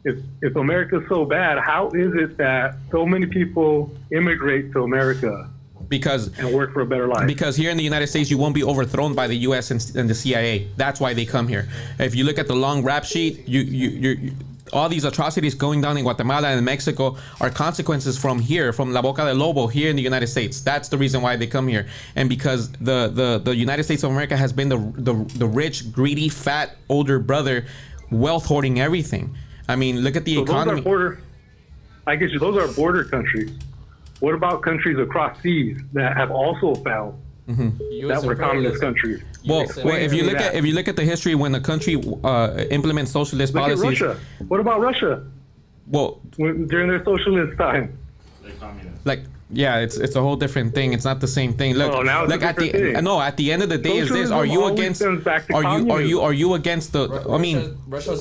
If America's so bad, how is it that so many people immigrate to America and work for a better life? Because here in the United States, you won't be overthrown by the U.S. and the CIA. That's why they come here. If you look at the long rap sheet, you all these atrocities going down in Guatemala and Mexico are consequences from here, from La Boca del Lobo here in the United States. That's the reason why they come here. And because the United States of America has been the rich, greedy, fat, older brother, wealth hoarding everything. I mean, look at the economy. I guess those are border countries. What about countries across seas that have also fell? Mm-hmm. That were communist countries. Well, if you look at the history when the country implements socialist Look policies. at Russia. What about Russia? Well, during their socialist time. Like, yeah, it's a whole different thing. It's not the same thing. Look, at the end of the day, is this? Are you against? Are you against the? I mean,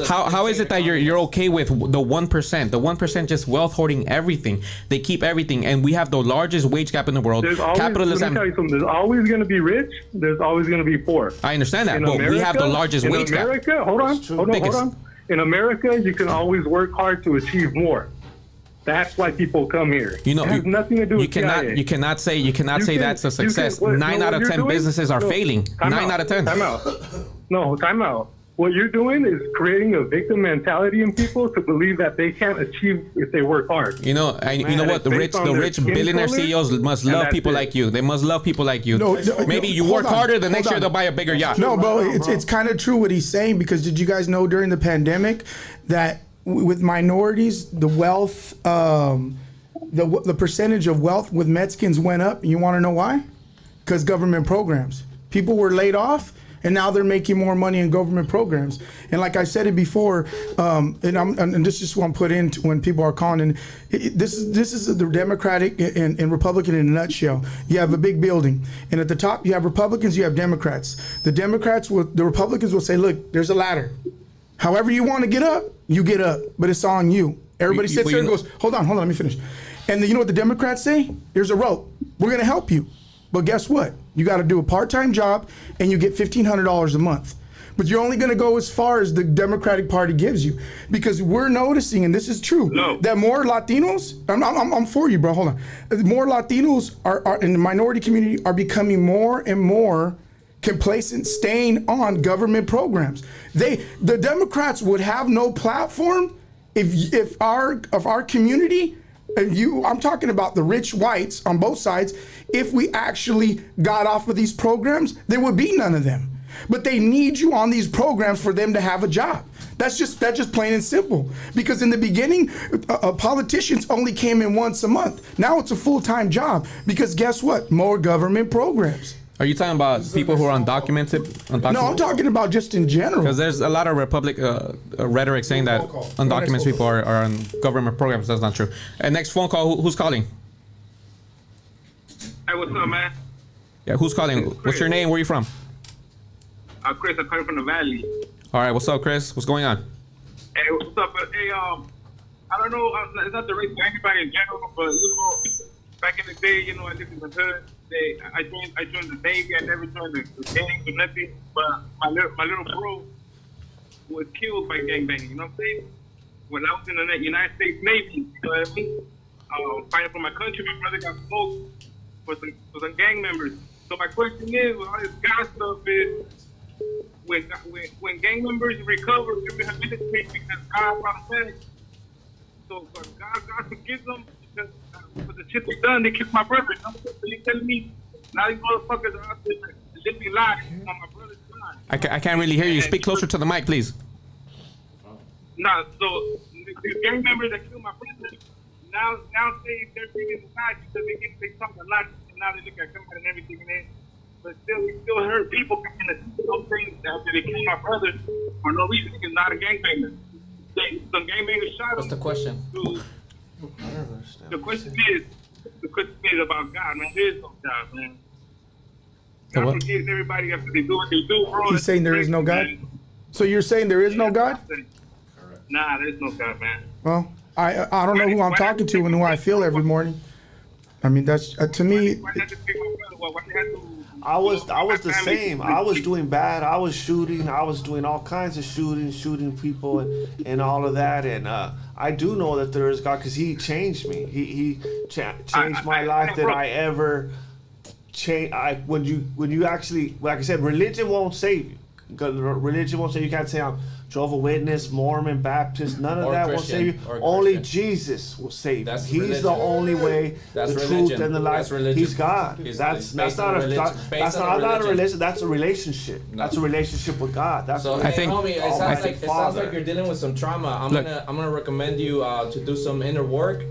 how is it that you're okay with the 1%? The 1% just wealth hoarding everything. They keep everything, and we have the largest wage gap in the world. Capitalism. Let me tell you something. There's always going to be rich. There's always going to be poor. I understand that, but we have the largest wage gap. Hold on. In America, you can always work hard to achieve more. That's why people come here. You know, it has nothing to do with CIA. You cannot say that's a success. 9 out of 10 businesses are failing. 9 out of 10. Time out. What you're doing is creating a victim mentality in people to believe that they can't achieve if they work hard. You know, you know what? The rich billionaire CEOs must love people like you. They must love people like you. Maybe you work harder, the next year they'll buy a bigger yacht. No, bro, it's kind of true what he's saying, because did you guys know during the pandemic that with minorities, the wealth, the percentage of wealth with Mexicans went up? You want to know why? Because government programs. People were laid off, and now they're making more money in government programs. And like I said it before, and this is just what I'm put in when people are calling. And this is the Democratic and Republican in a nutshell. You have a big building, and at the top you have Republicans, you have Democrats. The Republicans will say, look, there's a ladder. However you want to get up, you get up, but it's on you. Everybody sits there and goes, hold on, let me finish. And you know what the Democrats say? There's a rope. We're going to help you. But guess what? You got to do a part-time job, and you get $1,500 a month. But you're only going to go as far as the Democratic Party gives you, because we're noticing, and this is true, that more Latinos, I'm for you, bro, hold on. More Latinos are in the minority community are becoming more and more complacent, staying on government programs. The Democrats would have no platform if our community, and I'm talking about the rich whites on both sides, if we actually got off of these programs, there would be none of them. But they need you on these programs for them to have a job. That's just plain and simple. Because in the beginning, politicians only came in once a month. Now it's a full-time job, because guess what? More government programs. Are you talking about people who are undocumented? No, I'm talking about just in general. Because there's a lot of rhetoric saying that undocumented people are on government programs. That's not true. And next phone call, who's calling? Hey, what's up, man? Yeah, who's calling? What's your name? Where are you from? Chris, I'm coming from the Valley. All right, what's up, Chris? What's going on? Hey, what's up? Hey, I don't know, it's not the race for anybody in general, but back in the day, I lived in the hood. I joined the Navy. I never joined the gangs or nothing. But my little bro was killed by gangbanging. You know what I'm saying? When I was in the United States Navy, you know what I mean? Fighting for my country, my brother got smoked for some gang members. So my question is, with all this God stuff is, when gang members recover, they're rehabilitated because God brought them back. So God forgives them because for the shit they done, they killed my brother. You know? So you telling me now these motherfuckers are out there living lives on my brother's side. I can't really hear you. Speak closer to the mic, please. Nah, so the gang members that killed my brother now say they're living lives because they talk a lot and now they look at somebody and everything in it. But still, we still heard people coming to those things after they killed my brother for no reason. He's not a gangbanger. Some gangbangers shot him. What's the question? The question is about God, man. There is no God, man. God forgives everybody after they do what they do, bro. He's saying there is no God? So you're saying there is no God? Nah, there's no God, man. Well, I don't know who I'm talking to and who I feel every morning. I mean, that's to me. I was the same. I was doing bad. I was shooting. I was doing all kinds of shooting people and all of that. And I do know that there is God because He changed me. He changed my life that I ever change. When you actually, like I said, religion won't save you. Religion won't save you. You can't say I'm Jehovah's Witness, Mormon, Baptist. None of that will save you. Only Jesus will save you. He's the only way, the truth, and the life. He's God. That's not a religion. That's a relationship. No. That's a relationship with God. That's so. I think, homie, it sounds like you're dealing with some trauma. I'm gonna recommend you to do some inner work.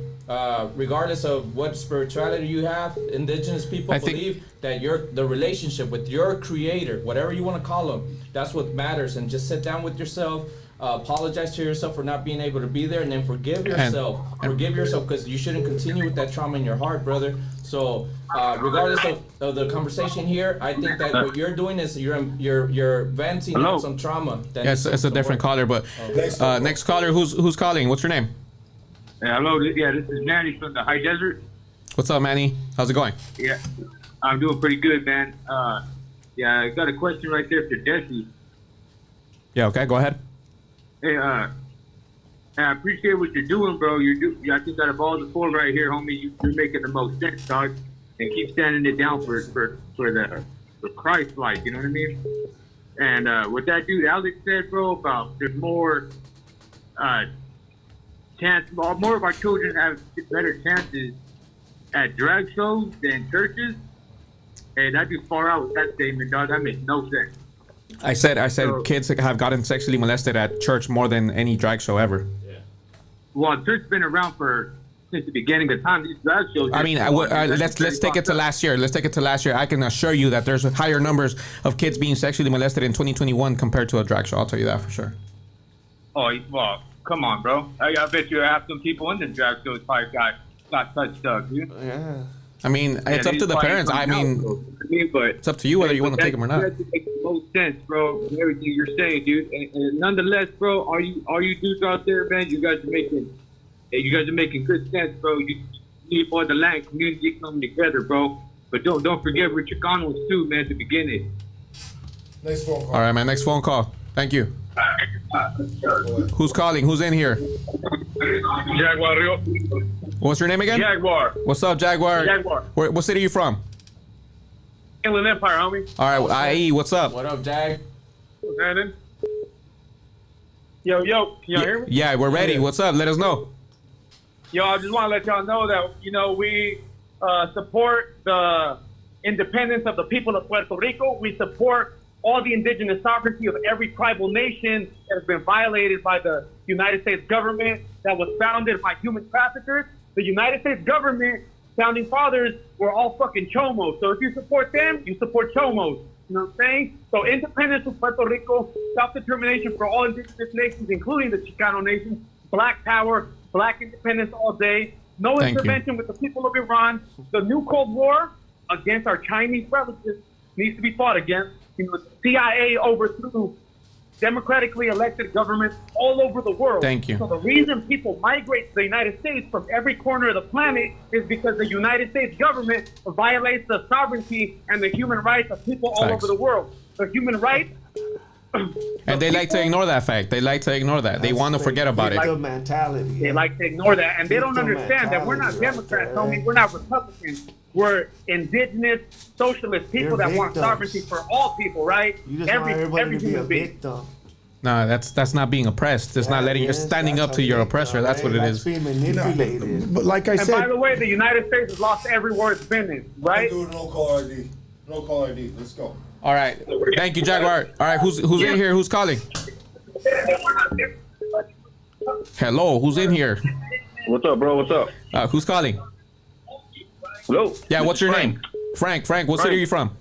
Regardless of what spirituality you have, indigenous people believe that the relationship with your creator, whatever you want to call him, that's what matters. And just sit down with yourself, apologize to yourself for not being able to be there, and then forgive yourself. Forgive yourself because you shouldn't continue with that trauma in your heart, brother. So regardless of the conversation here, I think that what you're doing is you're venting out some trauma. Yes, it's a different caller, but next caller, who's calling? What's your name? Hello, yeah, this is Manny from the High Desert. What's up, Manny? How's it going? Yeah, I'm doing pretty good, man. Yeah, I got a question right there for Jesse. Yeah, okay, go ahead. Hey, I appreciate what you're doing, bro. I think out of all the four right here, homie, you're making the most sense, dog. And keep standing it down for Christ, like, you know what I mean? And what that dude Alex said, bro, about there's more more of our children have better chances at drag shows than churches. Hey, that'd be far out with that statement, dog. That makes no sense. I said kids have gotten sexually molested at church more than any drag show ever. Yeah. Well, church's been around since the beginning of time. These drag shows. I mean, let's take it to last year. Let's take it to last year. I can assure you that there's higher numbers of kids being sexually molested in 2021 compared to a drag show. I'll tell you that for sure. Oh, well, come on, bro. I bet you have some people in the drag shows probably got touched up, dude. Yeah. I mean, it's up to the parents. I mean, it's up to you whether you want to take them or not. That makes the most sense, bro. Everything you're saying, dude. And nonetheless, bro, all you dudes out there, man, you guys are making good sense, bro. You need more the land community coming together, bro. But don't forget Richard Connell too, man, to begin it. Next phone call. All right, man. Next phone call. Thank you. Who's calling? Who's in here? Jaguar Rio. What's your name again? Jaguar. What's up, Jaguar? Jaguar. What city are you from? Inland Empire, homie. All right, IE, what's up? What up, Jag? What's happening? Yo, can y'all hear me? Yeah, we're ready. What's up? Let us know. Yo, I just want to let y'all know that, we support the independence of the people of Puerto Rico. We support all the indigenous sovereignty of every tribal nation that has been violated by the United States government, that was founded by human traffickers. The United States government founding fathers were all fucking chomos. So if you support them, you support chomos. You know what I'm saying? So independence of Puerto Rico, self-determination for all indigenous nations, including the Chicano nation, black power, black independence all day, no Thank intervention with the people of Iran. The new Cold War against our Chinese relatives needs to be fought against. You know, the CIA overthrew democratically elected governments all over the world. Thank you. So the reason people migrate to the United States from every corner of the planet is because the United States government violates the sovereignty and the human rights of people all Facts. over the world. The human rights. And they like to ignore that fact. They like to ignore that. They want to forget about it. Victim mentality. They like to ignore that, and they don't Victim understand that we're not mentality Democrats, right homie. there. We're not Republicans. We're indigenous, socialist people They're that want victims. sovereignty for all people, right? You just want everybody to be a victim. No, that's not being oppressed. It's not letting. You're Yes, standing that's up to a your victim, oppressor. That's what it right? is. That's being manipulated. But like I And by said, the way, the United States has lost every war it's been in, right? Dude, no call ID. No call ID. Let's go. All right. Thank you, Jaguar. All right, who's in here? Who's calling? Hello, who's in here? What's up, bro? What's up? Who's calling? Hello. Yeah, what's your Frank. name? Frank, what city are you from?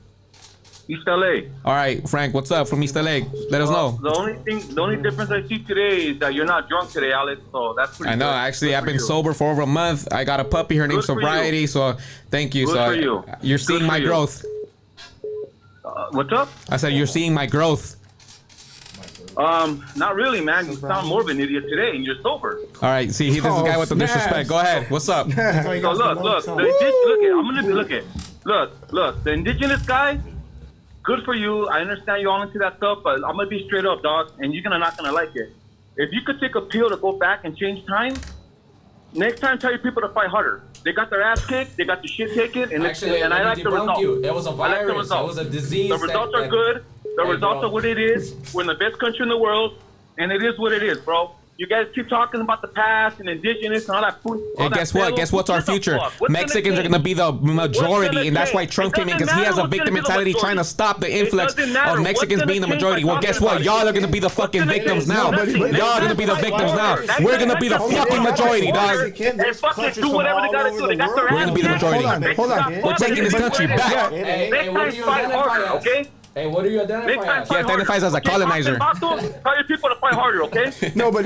East LA. All right, Frank, what's up from East LA? Let us know. The only difference I see today is that you're not drunk today, Alex. So that's pretty I know, good. actually, Good I've for been you. sober for over a month. I got a puppy, her name's Good for you. Sobriety, so thank you. Good So for you. You're Good seeing for my you. growth. What's up? I said you're seeing my growth. Not really, man. You sound more of an idiot today, and you're sober. All right, see, this Oh, guy with the snaps. disrespect. Go ahead. What's up? So look. The indigenous guy. Good for you. I understand you all into that stuff, but I'm gonna be straight up, dog, and you're not gonna like it. If you could take a pill to go back and change time, next time tell your people to fight harder. They got their ass kicked, they got the shit taken, and Actually, I let like me the debunk results. you. It was a I like the virus. It results. was a disease. The results are that- good. The Hey, results bro. are what it is. We're in the best country in the world, and it is what it is, bro. You guys keep talking about the past and indigenous and all that food. And guess what? Guess what's our future? Mexicans are going to be the majority, and that's why Trump came in, because he has a victim mentality trying to stop the influx of Mexicans being the majority. Well, guess what? Y'all are going to be the fucking victims now. Y'all are going to be the victims now. We're going to be the fucking majority, dog. And fucking do whatever they gotta do. They got their We're gonna be the ass majority. kicked. Hold on. We're taking this country back. Hey, what do you Fight identify harder, as? okay? Hey, what do you identify Next time, as? He identifies as a colonizer. Tell your people to fight harder, okay? no, but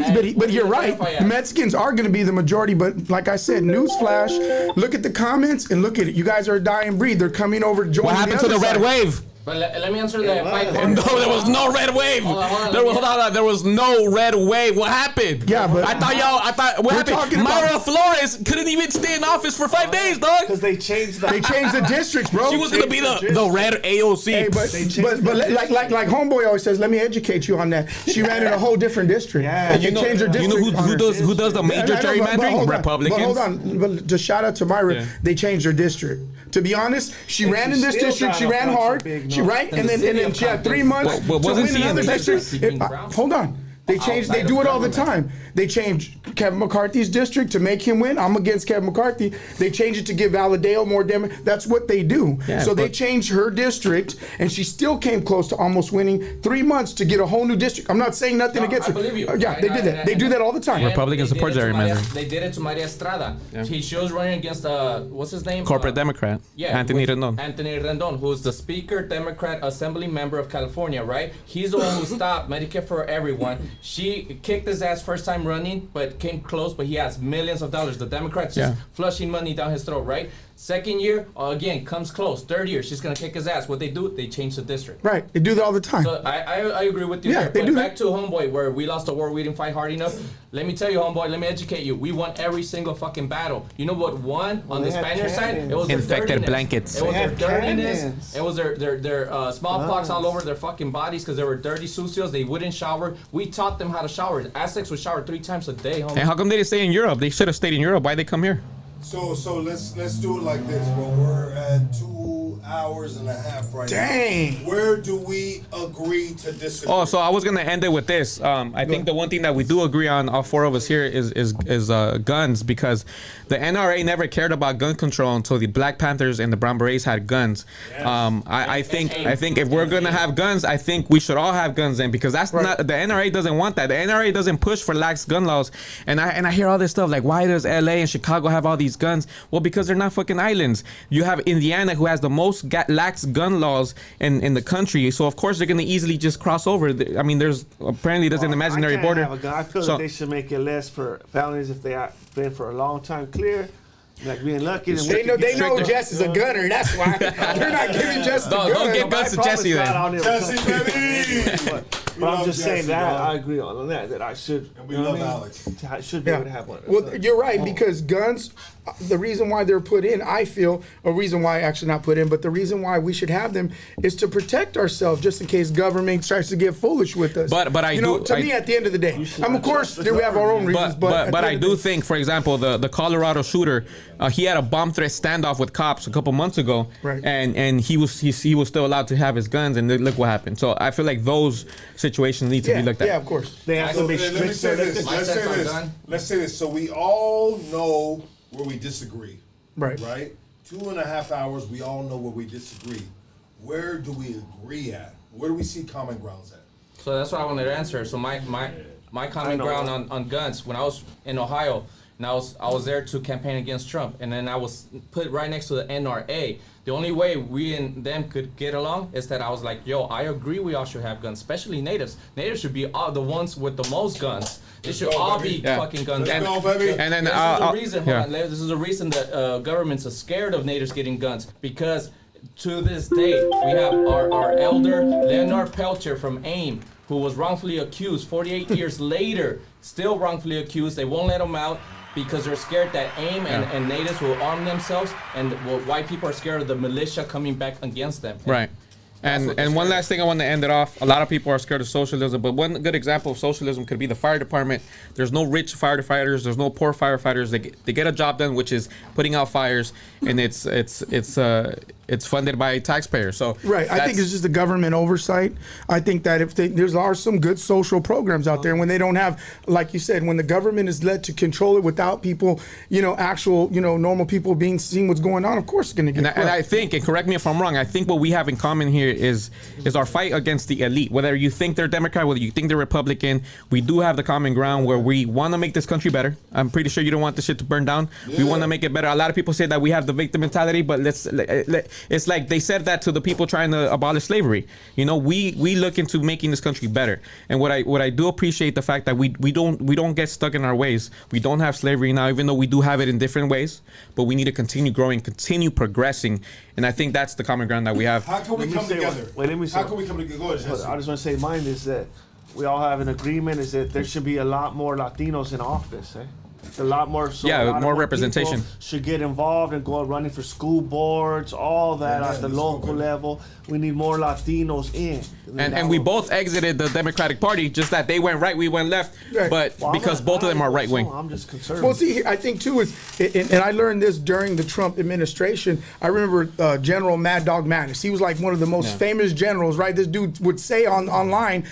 you're right. Mexicans are going to be the majority. But like I said, newsflash. Look at the comments and look at it. You guys are a dying breed. They're coming over. Joining What happened to the other red side. wave? But let me answer that. No, there was no red wave. Hold on, There was no red wave. What happened? Yeah, but I thought what we're happened? talking about- Myra Flores couldn't even stay in office for 5 days, dog. Because they changed the. they changed the districts, bro. She was gonna be the red AOC. Hey, but like homeboy always says, let me educate you on that. She ran in a whole different district. Yeah. and you they know, changed her you know district. on her. who does the major I know, but gerrymandering? hold on. Republicans. But hold on, but just shout out to Myra. Yeah. They changed her district. To be honest, she ran she in this still district. got She a ran bunch of hard. big She no's. right, In and the then city of she had 3 Compton. months But to wasn't win she in another the district. district? Hold on. They changed. They do it all the time. They changed Kevin McCarthy's district to make him win. I'm against Kevin McCarthy. They changed it to give Valadeo more Demo. That's what they do. Yeah, so they but- changed her district, and she still came close to almost winning. 3 months to get a whole new district. I'm not saying nothing No, against I her. believe you. Yeah, they did that. They do that all the time. And Republicans they did support it to Maria- gerrymandering. They did it to Maria Estrada. She was running against what's his name? Corporate Democrat. Anthony with Rendon. Anthony Rendon, who's the Speaker, Democrat Assembly member of California, right? He's the one who stopped Medicare for everyone. She kicked his ass first time running, but came close. But he has millions of dollars. The Democrats just flushing money down his throat, right? Second year, again, comes close. Third year, she's gonna kick his ass. What they do, they change the district. Right. They do that all the time. So I agree with you. Yeah, there. they But do back to homeboy, where we lost the war, we didn't fight hard enough. Let me tell you, homeboy, let me educate you. We won every single fucking battle. You know what won on they the had Spaniard side? cannons. It was their Infected dirtiness. blankets. It was They their had dirtiness. cannons. It was their smallpox all over their fucking bodies because they were dirty sucios. They wouldn't shower. We taught them how to shower. Aztecs would shower 3 times a day, homie. And how come they didn't stay in Europe? They should have stayed in Europe. Why'd they come here? So let's do it like this, bro. We're at 2 hours and a half right now. Dang. Where do we agree to disagree? Oh, so I was gonna end it with this. I think the one thing that we do agree on, all four of us here, is guns, because the NRA never cared about gun control until the Black Panthers and the Brown Berets had guns. I think if we're gonna have guns, I think we should all have guns then, because that's not, the NRA doesn't want that. The NRA doesn't push for lax gun laws, and I hear all this stuff like, why does LA and Chicago have all these guns? Well, because they're not fucking islands. You have Indiana, who has the most lax gun laws in the country, so of course they're gonna easily just cross over. I mean, there's an imaginary border. I feel that they should make it less for felonies if they have been for a long time clear. Like being lucky. They know Jess is a gunner. That's why they're not giving Jess the gun. Don't get guns to Jesse then. Jesse, baby. But I'm just saying that I agree on that. That I should. And we love Alex. I should be able to have one. Well, you're right, because guns, the reason why they're put in, I feel, or reason why actually not put in, but the reason why we should have them is to protect ourselves, just in case government tries to get foolish with us. But I do. To me, at the end of the day, of course, we have our own reasons. But I do think, for example, the Colorado shooter, he had a bomb threat standoff with cops a couple months ago, right? And he was still allowed to have his guns, and look what happened. So I feel like those situations need to be looked at. Yeah, of course. They have to be strict. Let me say this. Let's say this. So we all know where we disagree. Right. 2.5 hours, we all know where we disagree. Where do we agree at? Where do we see common grounds at? So that's what I wanted to answer. So my common ground on guns, when I was in Ohio, and I was there to campaign against Trump, and then I was put right next to the NRA. The only way we and them could get along is that I was like, yo, I agree we all should have guns, especially natives. Natives should be all the ones with the most guns. They should all be fucking guns. Let's go, baby. And then this is the reason that governments are scared of natives getting guns, because to this day we have our elder Leonard Peltier from AIM, who was wrongfully accused 48 years later, still wrongfully accused. They won't let him out because they're scared that AIM and natives will arm themselves, and white people are scared of the militia coming back against them. Right. And one last thing I want to end it off. A lot of people are scared of socialism, but one good example of socialism could be the fire department. There's no rich firefighters. There's no poor firefighters. They get a job done, which is putting out fires, and it's funded by taxpayers. So right, I think it's just the government oversight. I think that if there are some good social programs out there, and when they don't have, like you said, when the government is led to control it without people, actual, normal people seeing what's going on, of course it's going to get. And I think, and correct me if I'm wrong, I think what we have in common here is our fight against the elite. Whether you think they're Democrat, whether you think they're Republican, we do have the common ground where we want to make this country better. I'm pretty sure you don't want this shit to burn down. Yeah. We want to make it better. A lot of people say that we have the victim mentality, but it's like they said that to the people trying to abolish slavery. We look into making this country better. And what I do appreciate the fact that we don't get stuck in our ways. We don't have slavery now, even though we do have it in different ways. But we need to continue growing, continue progressing, and I think that's the common ground that we have. How can we come together? How can we come together? Go ahead, Jesse. I just want to say mine is that we all have an agreement is that there should be a lot more Latinos in office. A lot more. So more representation. Should get involved and go running for school boards, all that at the local level. We need more Latinos in. And we both exited the Democratic Party, just that they went right, we went left. Right. But because both of them are right wing. I'm just concerned. Well, see, I think too and I learned this during the Trump administration. I remember General Mad Dog Mattis. He was like one of the most famous generals, right? This dude would say online,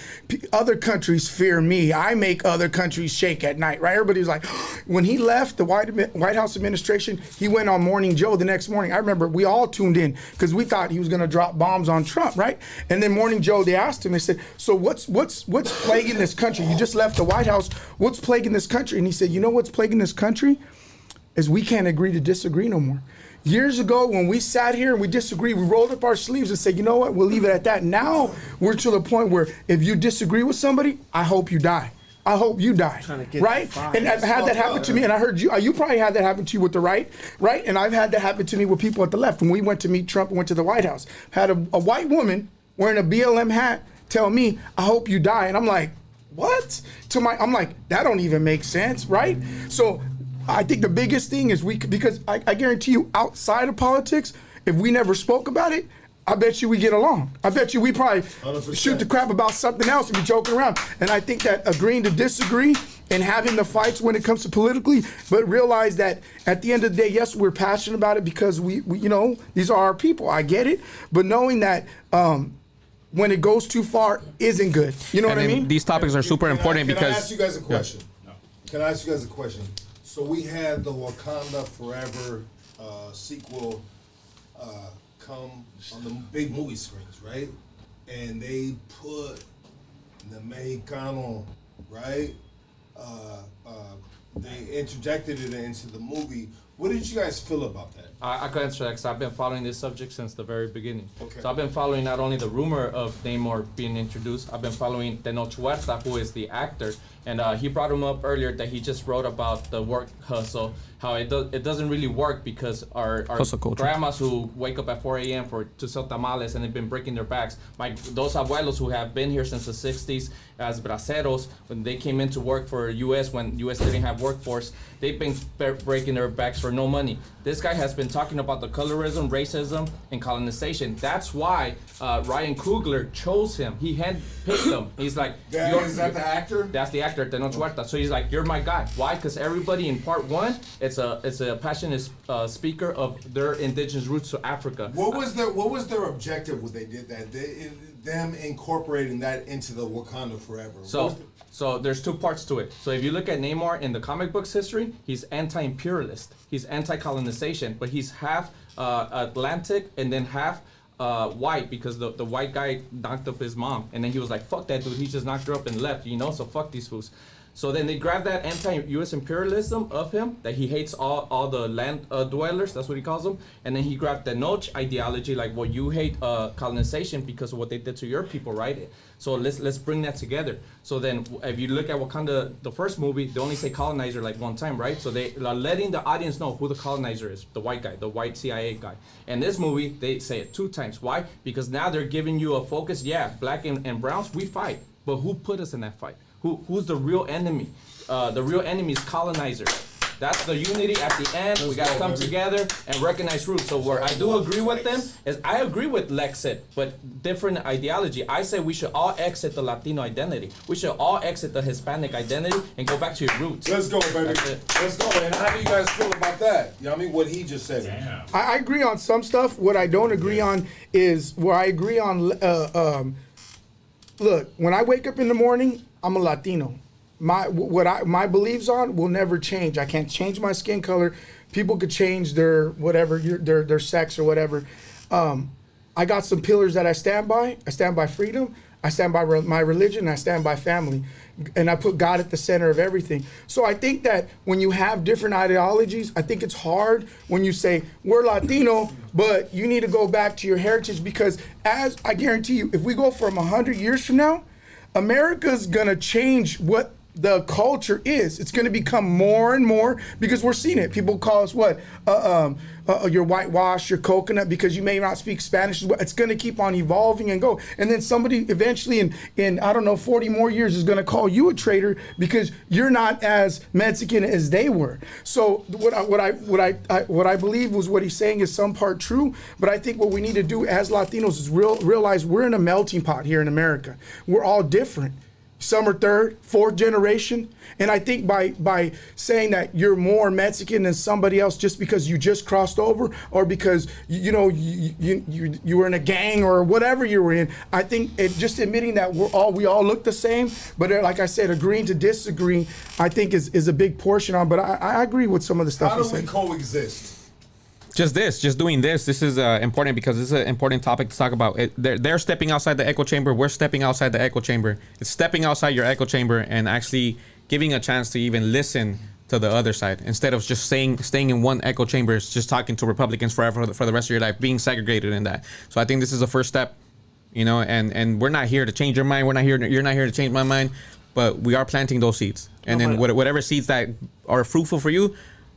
other countries fear me. I make other countries shake at night, right? Everybody was like, when he left the White House administration, he went on Morning Joe the next morning. I remember we all tuned in because we thought he was going to drop bombs on Trump, right? And then Morning Joe, they asked him, they said, so what's plaguing this country? You just left the White House. What's plaguing this country? And he said, what's plaguing this country is we can't agree to disagree no more. Years ago, when we sat here and we disagreed, we rolled up our sleeves and said, you know what, we'll leave it at that. Now we're to the point where if you disagree with somebody, I hope you die. I hope you die, right? And I've had that happen to me, and I heard you probably had that happen to you with the right? And I've had that happen to me with people at the left. When we went to meet Trump and went to the White House, had a white woman wearing a BLM hat tell me, I hope you die. And I'm like, what? I'm like, that don't even make sense, right? So I think the biggest thing is because I guarantee you outside of politics, if we never spoke about it, I bet you we get along. I bet you we probably 100%. shoot the crap about something else and be joking around. And I think that agreeing to disagree and having the fights when it comes to politically, but realize that at the end of the day, yes, we're passionate about it because we you know, these are our people. I get it. But knowing that when it goes too far isn't good. You know what I mean? These topics are super important Can because I ask you guys a question? No. Can I ask you guys a question? So we had the Wakanda Forever sequel come on the big movie screens, right? And they put the Mexicano, right? They interjected it into the movie. What did you guys feel about that? I can answer that because I've been following this subject since the very beginning. Okay. So I've been following not only the rumor of Namor being introduced, I've been following Tenoch Huerta, who is the actor, and he brought him up earlier that he just wrote about the work hustle, how it doesn't really work because our grandmas who wake up at 4 a.m. to sell tamales and they've been breaking their backs. Those abuelos who have been here since the 60s as braceros, when they came into work for U.S. when U.S. didn't have workforce, they've been breaking their backs for no money. This guy has been talking about the colorism, racism, and colonization. That's why Ryan Coogler chose him. He handpicked him. He's like, is that the actor? That's the actor, Tenoch Huerta. So he's like, you're my guy. Why? Because everybody in part one, it's a passionate speaker of their indigenous roots to Africa. What was their objective when they did that? Them incorporating that into the Wakanda Forever. So there's two parts to it. So if you look at Namor in the comic books history, he's anti-imperialist. He's anti-colonization, but he's half Atlantic and then half white because the white guy knocked up his mom. And then he was like, fuck that dude, he just knocked her up and left, you know, so fuck these fools. So then they grabbed that anti-U.S. imperialism of him, that he hates all the land dwellers, that's what he calls them, and then he grabbed the Tenoch ideology, like, well, you hate colonization because of what they did to your people, right? So let's bring that together. So then if you look at Wakanda, the first movie, they only say colonizer like one time, right? So they are letting the audience know who the colonizer is, the white guy, the white CIA guy. And this movie, they say it 2 times. Why? Because now they're giving you a focus. Yeah, black and browns, we fight, but who put us in that fight? Who's the real enemy? The real enemy is colonizers. That's the unity at the end. We gotta come together and recognize roots. So where I do agree with them is I agree with LEXIT, but different ideology. I say we should all exit the Latino identity. We should all exit the Hispanic identity and go back to your roots. Let's go, baby. Let's go. And how do you guys feel about that? You know what I mean? What he just said. Damn. I agree on some stuff. What I don't agree on is where I agree on. Look, when I wake up in the morning, I'm a Latino. My beliefs on will never change. I can't change my skin color. People could change their whatever, their sex or whatever. I got some pillars that I stand by. I stand by freedom. I stand by my religion. I stand by family. And I put God at the center of everything. So I think that when you have different ideologies, I think it's hard when you say, we're Latino, but you need to go back to your heritage, because as I guarantee you, if we go from 100 years from now, America's gonna change what the culture is. It's going to become more and more, because we're seeing it. People call us what? Your whitewash, your coconut, because you may not speak Spanish. It's going to keep on evolving and go. And then somebody eventually in I don't know, 40 more years is going to call you a traitor because you're not as Mexican as they were. So what I believe was what he's saying is some part true, but I think what we need to do as Latinos is realize we're in a melting pot here in America. We're all different. Some are 3rd, 4th generation. And I think by saying that you're more Mexican than somebody else just because you just crossed over, or because you were in a gang or whatever you were in, I think just admitting that we all look the same, but like I said, agreeing to disagree, I think is a big portion on. But I agree with some of the stuff. How do we coexist? Just doing this is important, because this is an important topic to talk about. They're stepping outside the echo chamber. We're stepping outside the echo chamber. It's stepping outside your echo chamber and actually giving a chance to even listen to the other side, instead of just staying in one echo chamber, just talking to Republicans forever for the rest of your life, being segregated in that. So I think this is the first step, and we're not here to change your mind. You're not here to change my mind, but we are planting those seeds. And then whatever seeds that are fruitful for you,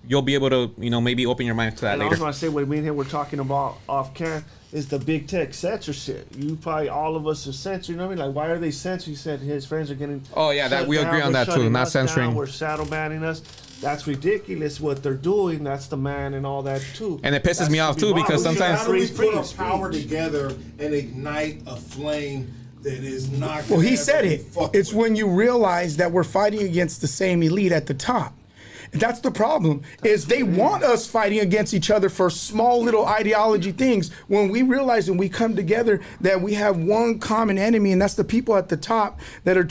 you'll be able to, maybe open your mind to that and later. I was going to say, what me and him were talking about off camera is the big tech censorship. You probably, all of us are censored. You know what I mean? Like, why are they censored? He said his friends are getting. Oh yeah, that we agree on that too. Not censoring. We're shadow banning us. that's ridiculous what they're doing. That's the man and all that too. And it pisses me off too because sometimes how do we put our power together and ignite a flame that is not? Well, he said it. It's with. when you realize that we're fighting against the same elite at the top. That's the problem, is they want us fighting against each other for small little ideology things when we realize and we come together that we have one common enemy, and that's the people at the top that are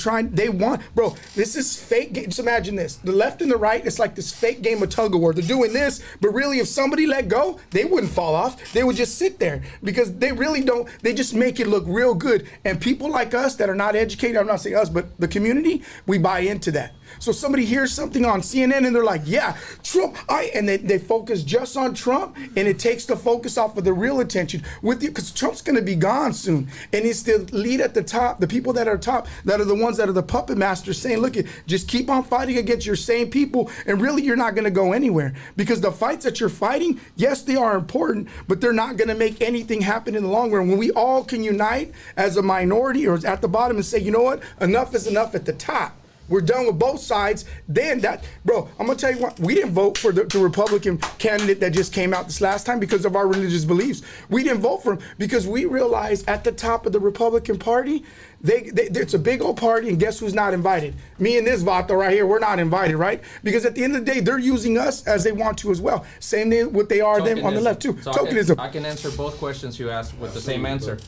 bro, this is fake. Just imagine this. The left and the right, it's like this fake game of tug of war. They're doing this, but really if somebody let go, they wouldn't fall off. They would just sit there because they really don't, they just make it look real good. And people like us that are not educated, I'm not saying us, but the community, we buy into that. So somebody hears something on CNN and they're like, yeah, Trump, and they focus just on Trump, and it takes the focus off of the real attention with you, because Trump's going to be gone soon. And it's the lead at the top, the people that are top, that are the ones that are the puppet masters saying, look, just keep on fighting against your same people, and really you're not going to go anywhere. Because the fights that you're fighting, yes, they are important, but they're not going to make anything happen in the long run. When we all can unite as a minority or at the bottom and say, you know what, enough is enough at the top. We're done with both sides. Then bro, I'm gonna tell you what, we didn't vote for the Republican candidate that just came out this last time because of our religious beliefs. We didn't vote for him because we realized at the top of the Republican Party, it's a big old party, and guess who's not invited? Me and this vato right here, we're not invited, right? Because at the end of the day, they're using us as they want to as well. Same thing what they are them on the left too. So Tokenism. I can answer both questions you asked with the same answer.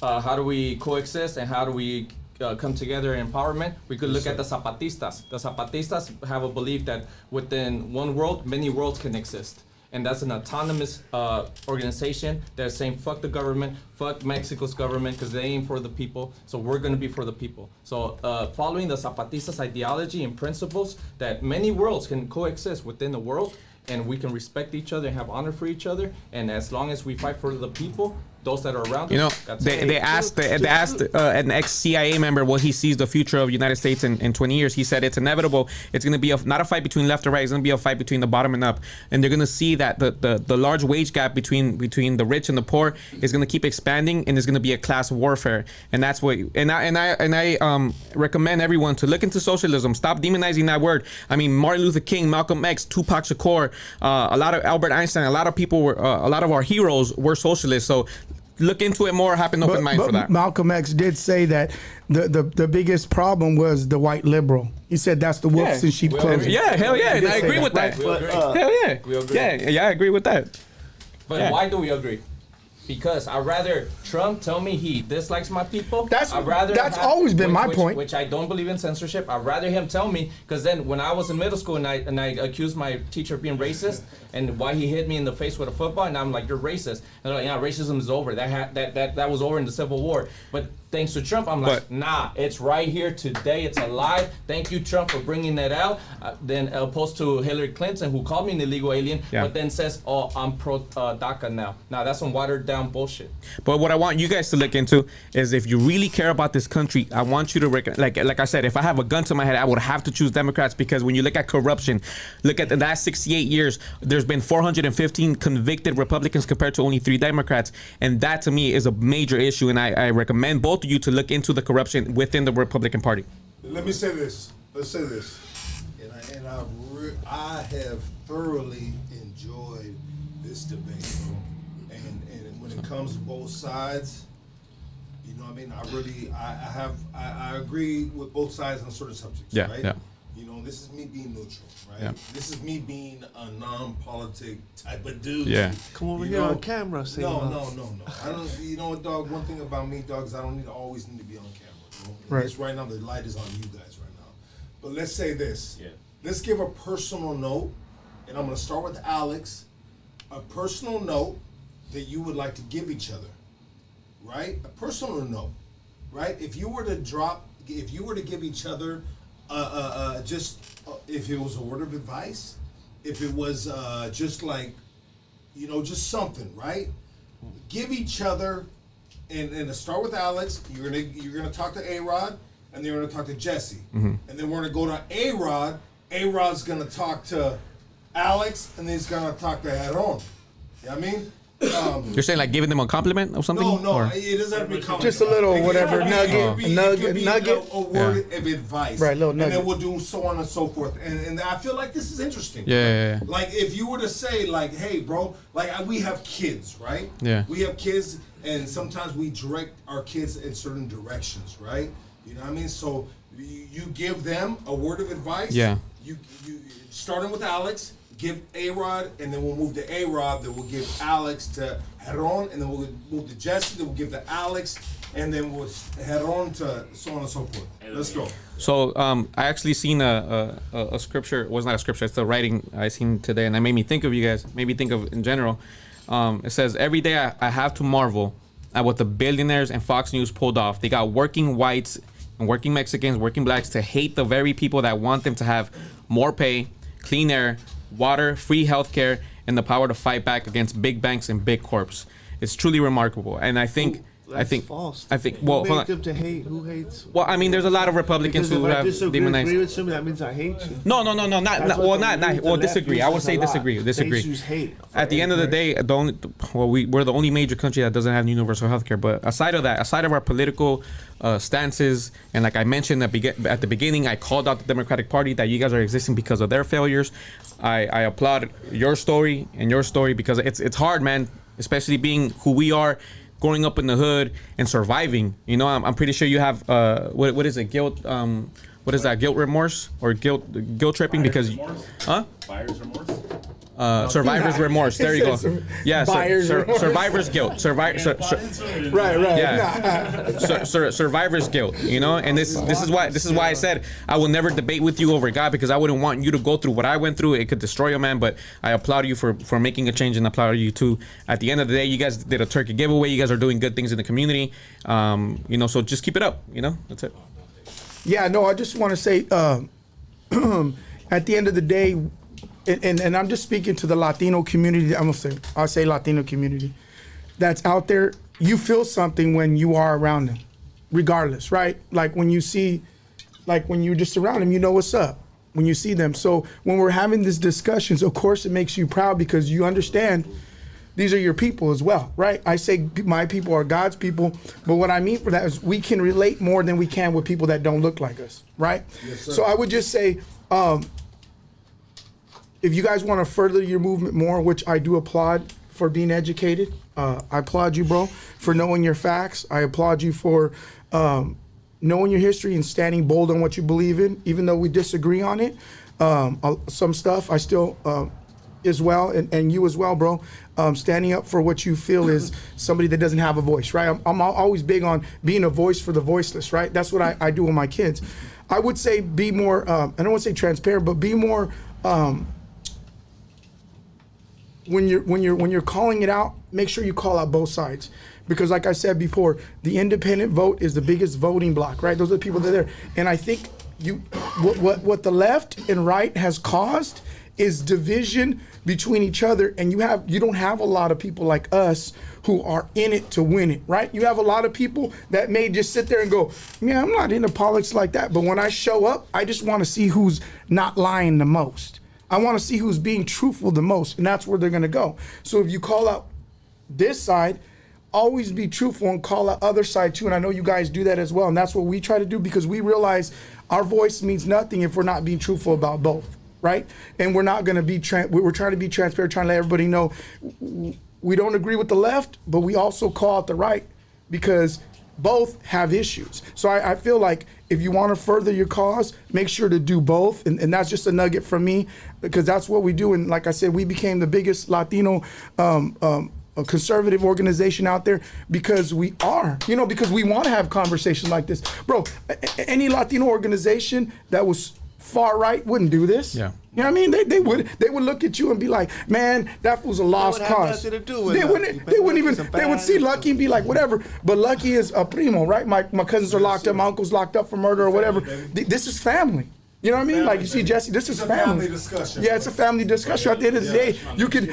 How do we coexist and how do we come together in empowerment? We could look at the Zapatistas. The Zapatistas have a belief that within one world, many worlds can exist. And that's an autonomous organization that's saying, fuck the government, fuck Mexico's government, because they ain't for the people, so we're going to be for the people. So following the Zapatistas' ideology and principles that many worlds can coexist within the world, and we can respect each other and have honor for each other, and as long as we fight for the people, those that are around us. They asked an ex-CIA member what he sees the future of the United States in 20 years. He said it's inevitable. It's going to be not a fight between left or right. It's going to be a fight between the bottom and up. And they're going to see that the large wage gap between the rich and the poor is going to keep expanding, and there's going to be a class warfare. And that's what. And I recommend everyone to look into socialism. Stop demonizing that word. I mean, Martin Luther King, Malcolm X, Tupac Shakur, a lot of Albert Einstein, a lot of people were, a lot of our heroes were socialists. So look into it more. Have an open mind for that. Malcolm X did say that the biggest problem was the white liberal. He said that's the wolves in sheep clothing. Yeah, hell yeah, and I agree with that. Hell yeah, we agree. Yeah, I agree with that. But why do we agree? Because I'd rather Trump tell me he dislikes my people. That's always been my point. Which I don't believe in censorship. I'd rather him tell me, because then when I was in middle school and I accused my teacher of being racist and why he hit me in the face with a football, and I'm like, you're racist. And they're like, yeah, racism is over. That was over in the Civil War. But thanks to Trump, I'm like, nah, it's right here today. It's alive. Thank you, Trump, for bringing that out. Then opposed to Hillary Clinton, who called me an illegal alien, but then says, oh, I'm pro DACA now. Now that's some watered down bullshit. But what I want you guys to look into is, if you really care about this country, I want you to like I said, if I have a gun to my head, I would have to choose Democrats, because when you look at corruption, look at the last 68 years, there's been 415 convicted Republicans compared to only 3 Democrats, and that to me is a major issue. And I recommend both of you to look into the corruption within the Republican Party. Let me say this. Let's say this. And I have thoroughly enjoyed this debate, bro. And when it comes to both sides, you know what I mean? I agree with both sides on certain subjects, right? Yeah. You know, this is me being neutral, right? Yeah. This is me being a non-politic type of dude. Yeah. Come over here on camera. No. I don't. You know what, dog? One thing about me, dog, is I don't always need to be on camera. You know? Right. Just right now, the light is on you guys right now. But let's say this. Yeah. Let's give a personal note, and I'm going to start with Alex. A personal note that you would like to give each other, right? A personal note, right? If you were to give each other if it was a word of advice, if it was just like, you know, just something, right? Give each other, and to start with Alex, you're gonna talk to A-Rod, and then you're gonna talk to Jesse, and then we're gonna go to A-Rod. A-Rod's gonna talk to Alex, and then he's gonna talk to Heron. You know what I mean? You're saying like giving them a compliment or something? No, Or? it doesn't have to be compliment. Just a little whatever nugget, a word Yeah. of advice, Right, little and then nugget. we'll do so on and so forth. And I feel like this is interesting. Yeah. Like if you were to say like, hey, bro, like we have kids, right? Yeah. We have kids, and sometimes we direct our kids in certain directions, right? You know what I mean? So you give them a word of advice. Yeah. You starting with Alex. Give A-Rod, and then we'll move to A-Rod, then we'll give Alex to Heron, and then we'll move to Jesse, then we'll give to Alex, and then we'll Heron to so on and so forth. Let's go. So I actually seen a scripture. It was not a scripture. It's the writing I seen today, and it made me think of you guys. Made me think of in general. It says, every day I have to marvel at what the billionaires and Fox News pulled off. They got working whites and working Mexicans, working blacks to hate the very people that want them to have more pay, clean air, water, free healthcare, and the power to fight back against big banks and big corps. It's truly remarkable, and I think false. I think Who well, made hold on. them to hate? Who hates? Well, I mean, there's a lot of Republicans Because who if I have disagree demonized. with somebody, that means I hate you. No, That's not what the well, left disagree. I would uses say a lot. disagree. They use hate. At the end of the day, we're the only major country that doesn't have universal healthcare. But aside of that, aside of our political stances, and like I mentioned at the beginning, I called out the Democratic Party that you guys are existing because of their failures. I applaud your story and your story because it's hard, man, especially being who we are, growing up in the hood and surviving. You know, I'm pretty sure you have what is it, guilt? What is that, guilt remorse or guilt tripping? Because Buyer's remorse. Survivor's remorse. There you go. Yeah, survivor's guilt. Right. Yeah. Survivor's guilt. You know, and this is why I said I will never debate with you over God, because I wouldn't want you to go through what I went through. It could destroy a man. But I applaud you for making a change, and applaud you too. At the end of the day, you guys did a turkey giveaway. You guys are doing good things in the community. You know, so just keep it up. You know, that's it. Yeah, no, I just want to say, at the end of the day, and I'm just speaking to the Latino community. I'll say Latino community that's out there. You feel something when you are around them, regardless, right? Like when you see, like when you're just around them, you know what's up when you see them. So when we're having these discussions, of course, it makes you proud because you understand these are your people as well, right? I say my people are God's people, but what I mean for that is we can relate more than we can with people that don't look like us, right? Yes, sir. So I would just say, if you guys want to further your movement more, which I do applaud for being educated, I applaud you, bro, for knowing your facts. I applaud you for knowing your history and standing bold on what you believe in, even though we disagree on it. Some stuff I still, as well, and you as well, bro, standing up for what you feel is somebody that doesn't have a voice, right? I'm always big on being a voice for the voiceless, right? That's what I do with my kids. I would say be more, I don't want to say transparent, but be more, when you're calling it out, make sure you call out both sides, because like I said before, the independent vote is the biggest voting block, right? Those are the people that are there, and I think what the left and right has caused is division between each other, and you don't have a lot of people like us who are in it to win it, right? You have a lot of people that may just sit there and go, yeah, I'm not into politics like that, but when I show up, I just want to see who's not lying the most. I want to see who's being truthful the most, and that's where they're going to go. So if you call out this side, always be truthful and call out other side too. And I know you guys do that as well, and that's what we try to do, because we realize our voice means nothing if we're not being truthful about both, right? And we're not going to be we're trying to be transparent, trying to let everybody know we don't agree with the left, but we also call out the right, because both have issues. So I feel like if you want to further your cause, make sure to do both. And that's just a nugget from me, because that's what we do. And like I said, we became the biggest Latino conservative organization out there because we are, because we want to have conversations like this. Bro, any Latino organization that was far right wouldn't do this. Yeah. You know what I mean? They would look at you and be like, man, that was a lost cause. They would see Lucky and be like, whatever. But Lucky is a primo, right? My cousins are locked up, my uncle's locked up for murder or whatever. This is family. You know what I mean? Like you see, Jesse, this is family discussion. Yeah, it's a family discussion. At the end of the day,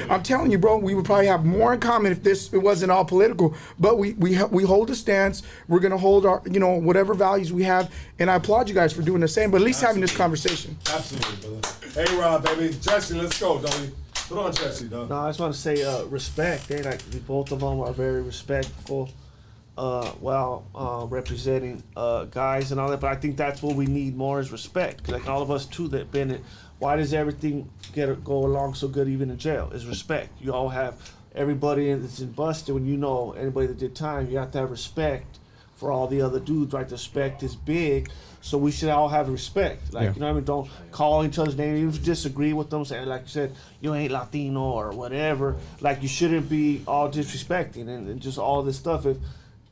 I'm telling you, bro, we would probably have more in common if it wasn't all political. But we hold a stance. We're gonna hold our, whatever values we have. And I applaud you guys for doing the same. But at least having this conversation. Absolutely, brother. Hey, Rob, baby, Jesse, let's go, don't we? Put on Jesse, dog. No, I just want to say respect. Like both of them are very respectful, while representing guys and all that. But I think that's what we need more is respect. Like all of us too that been in. Why does everything go along so good even in jail? Is respect. You all have everybody that's in busted. When you know anybody that did time, you have to have respect for all the other dudes. Right? Respect is big. So we should all have respect. Like, you know what I mean? Don't call each other's name. Even if you disagree with them, saying, like you said, you ain't Latino or whatever. Like, you shouldn't be all disrespecting and just all this stuff. If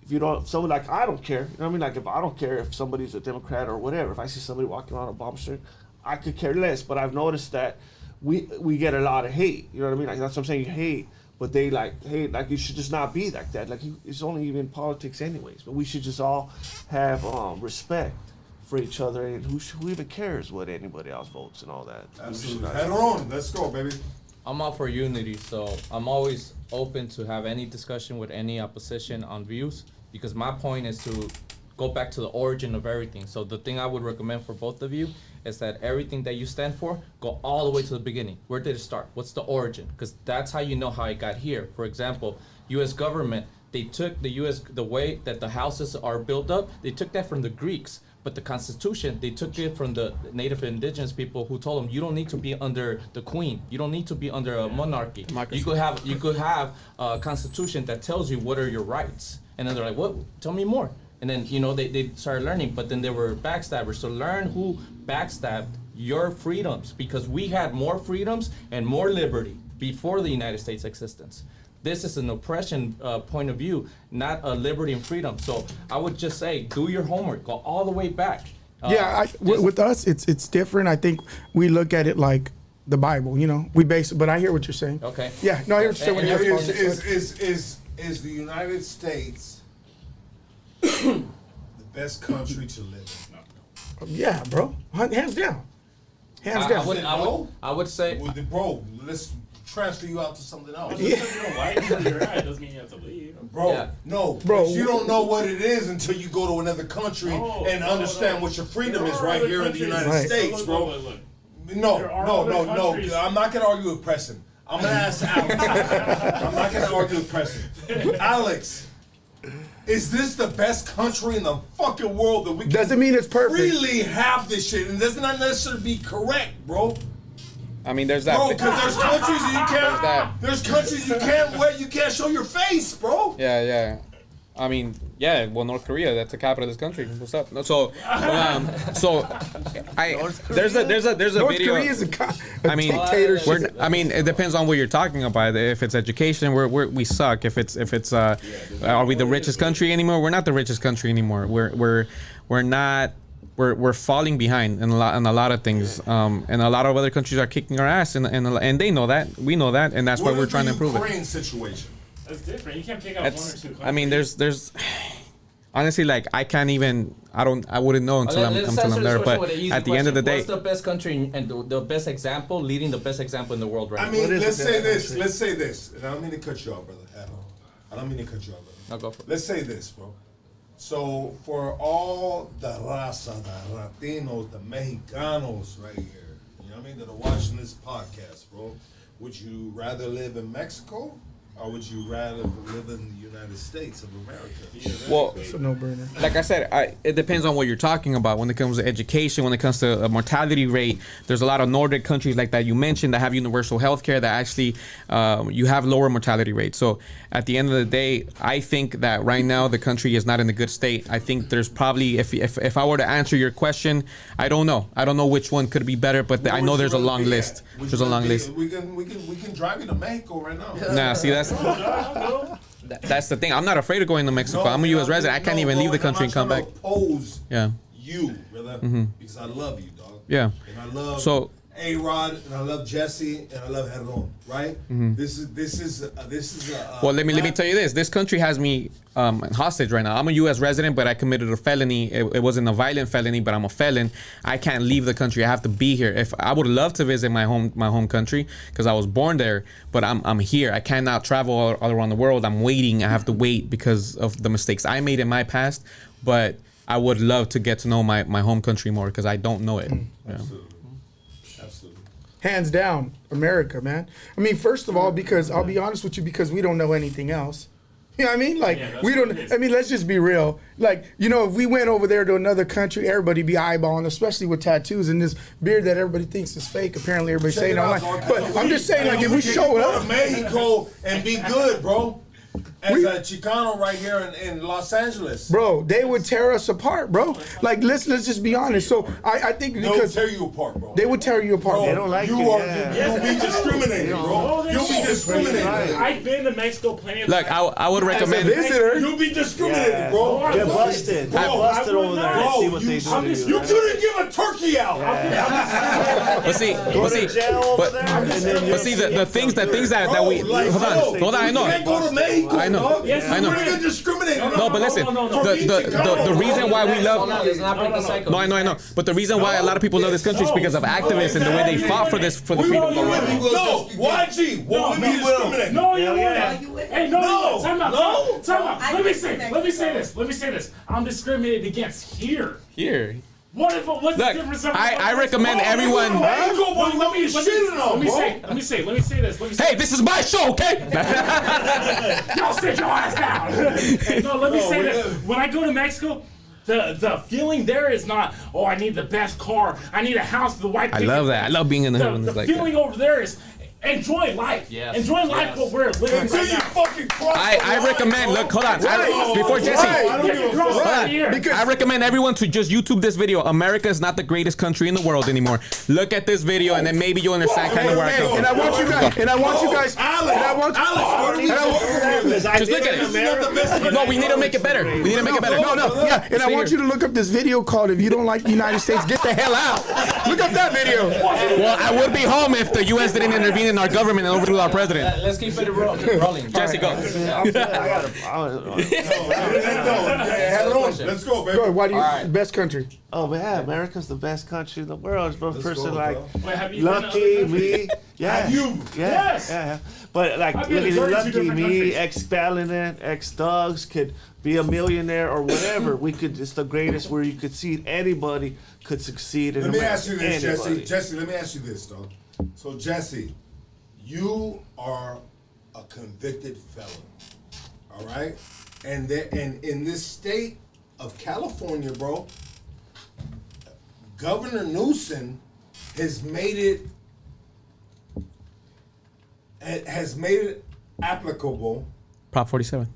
you don't, someone like, I don't care. You know what I mean? Like, if I don't care if somebody's a Democrat or whatever. If I see somebody walking around a bomb street, I could care less. But I've noticed that we get a lot of hate. You know what I mean? Like, that's what I'm saying. You hate. But they hate, like, you should just not be like that. Like, it's only even politics anyways. But we should just all have respect for each other, and who even cares what anybody else votes and all that. Absolutely. Head on. Let's go, baby. I'm all for unity, so I'm always open to have any discussion with any opposition on views, because my point is to go back to the origin of everything. So the thing I would recommend for both of you is that everything that you stand for, go all the way to the beginning. Where did it start? What's the origin? Because that's how you know how it got here. For example, U.S. government, they took the way that the houses are built up, they took that from the Greeks. But the Constitution, they took it from the native indigenous people who told them you don't need to be under the queen. You don't need to be under a monarchy. You could have a constitution that tells you what are your rights. And then they're like, what? Tell me more. And then, they started learning, but then they were backstabbers. So learn who backstabbed your freedoms, because we had more freedoms and more liberty before the United States existence. This is an oppression point of view, not a liberty and freedom. So I would just say, do your homework, go all the way back. With us, it's different. I think we look at it like the Bible, we base it, but I hear what you're saying. Okay. Yeah, no, I hear what you're saying. Is the United States the best country to live in? Yeah, bro. Hands down. Hands down. I would say, bro, let's transfer you out to something else. Just because you don't like where you're at doesn't mean you have to leave. Bro, bro, you don't know what it is until you go to another country and understand what your freedom is right here in the United States, bro. No. I'm not going to argue with Preston. I'm going to ask Alex. I'm not going to argue with Preston. Alex, is this the best country in the fucking world that we can doesn't mean it's perfect. Really have this shit? And it does not necessarily be correct, bro. I mean, there's that. Bro, because there's countries you can't. There's countries you can't show your face, bro. Yeah. I mean, well, North Korea, that's a capitalist country. What's up? So there's a North video. Korea is a dictatorship. I mean, it depends on what you're talking about. If it's education, we suck. If it's are we the richest country anymore? We're not the richest country anymore. We're not. We're falling behind in a lot of things, and a lot of other countries are kicking our ass, and they know that, we know that, and that's why we're trying to improve it. What is the Ukraine situation? That's different. You can't pick out one or two countries. I mean, there's honestly, like, I wouldn't know until I'm there. But at the end of the day, what's the best country and the best example, leading the best example in the world right now? I mean, let's say this, and I don't mean to cut you off, brother. I don't mean to cut you off, brother. I'll go for it. Let's say this, bro. So for all the raza, the Latinos, the Mexicanos right here, you know what I mean, that are watching this podcast, bro, would you rather live in Mexico or would you rather live in the United States of America? Well, it's a no-brainer. Like I said, it depends on what you're talking about. When it comes to education, when it comes to a mortality rate, there's a lot of Nordic countries like that you mentioned that have universal health care that actually you have lower mortality rates. So at the end of the day, I think that right now the country is not in a good state. I think there's probably, if I were to answer your question, I don't know. I don't know which one could be better, but I know there's a long list. There's a long list. We can drive you to Mexico right now. Nah, see, that's the thing. I'm not afraid of going to Mexico. I'm a U.S. resident. I can't even leave the country and come back. Oppose you, brother, because I love you, dog. Yeah. And I love A-Rod, and I love Jesse, and I love Herron, right? This is well, let me tell you this. This country has me hostage right now. I'm a U.S. resident, but I committed a felony. It wasn't a violent felony, but I'm a felon. I can't leave the country. I have to be here. If I would love to visit my home country because I was born there, but I'm here. I cannot travel all around the world. I'm waiting. I have to wait because of the mistakes I made in my past. But I would love to get to know my home country more because I don't know it. Absolutely. hands down, America, man. I mean, first of all, because I'll be honest with you, because we don't know anything else. You know what I mean? Like, we don't, I mean, let's just be real. Like, you know, if we went over there to another country, everybody be eyeballing, especially with tattoos and this beard that everybody thinks is fake. Apparently, everybody's saying online. But I'm just saying, like, if we show go up. to Mexico and be good, bro. As a Chicano right here in Los Angeles. Bro, they would tear us apart, bro. Like, let's just be honest. So I think because they'll tear you apart, bro. They would tear you apart. Bro, They don't like you you. are, Yeah. You'll be discriminated, bro. You'll be discriminated. I've been to Mexico plenty of Look, times. I would recommend. As a visitor, You'll be discriminated, bro. Get busted. Get busted over there and see what they do to you. You couldn't give a turkey out. But see, the things that we hold on. I know. You can't go to Mexico. I know. Yes, I know. We're gonna discriminate. No, but listen, the reason why we love. No, I know. But the reason why a lot of people love this country is because of activists and the way they fought for the freedom. No, YG. Well, we discriminate. No, you wouldn't. Hey, no. Time out. Let me say this. I'm discriminated against here. Here. What's the difference? I recommend everyone. Let me say this. Hey, this is my show, okay? Y'all sit your ass down. No, let me say this. When I go to Mexico, the feeling there is not, oh, I need the best car. I need a house with the white. I love that. I love being in the hood. The feeling over there is enjoy life. Yes. Enjoy life, what we're living Until right you now. fucking cross I recommend. Look, hold on. Before Jesse. I recommend everyone to just YouTube this video. America is not the greatest country in the world anymore. Look at this video, and then maybe you'll understand kind of where I come from. And I want you guys. Just look at it. No, we need to make it better. We need to make it better. Yeah, and I want you to look up this video called "If You Don't Like the United States, Get the Hell Out." Look up that video. Well, I would be home if the U.S. didn't intervene in our government and overthrew our president. Let's keep it rolling. Jesse, go. Let's go, baby. Why do you best country? Oh man, America's the best country in the world. There's no person like Wait, have you been to Lucky other me. Yeah, Have you? Yes. yeah. But like, I've look been at to 32 Lucky different me, countries. ex-felon, ex-thugs could be a millionaire or whatever. It's the greatest where you could see anybody could succeed. In Let me America. ask you this, Anybody. Jesse. Let me ask you this, dog. So, Jesse, you are a convicted felon, all right? And in this state of California, bro, Governor Newsom has made it applicable Prop 47.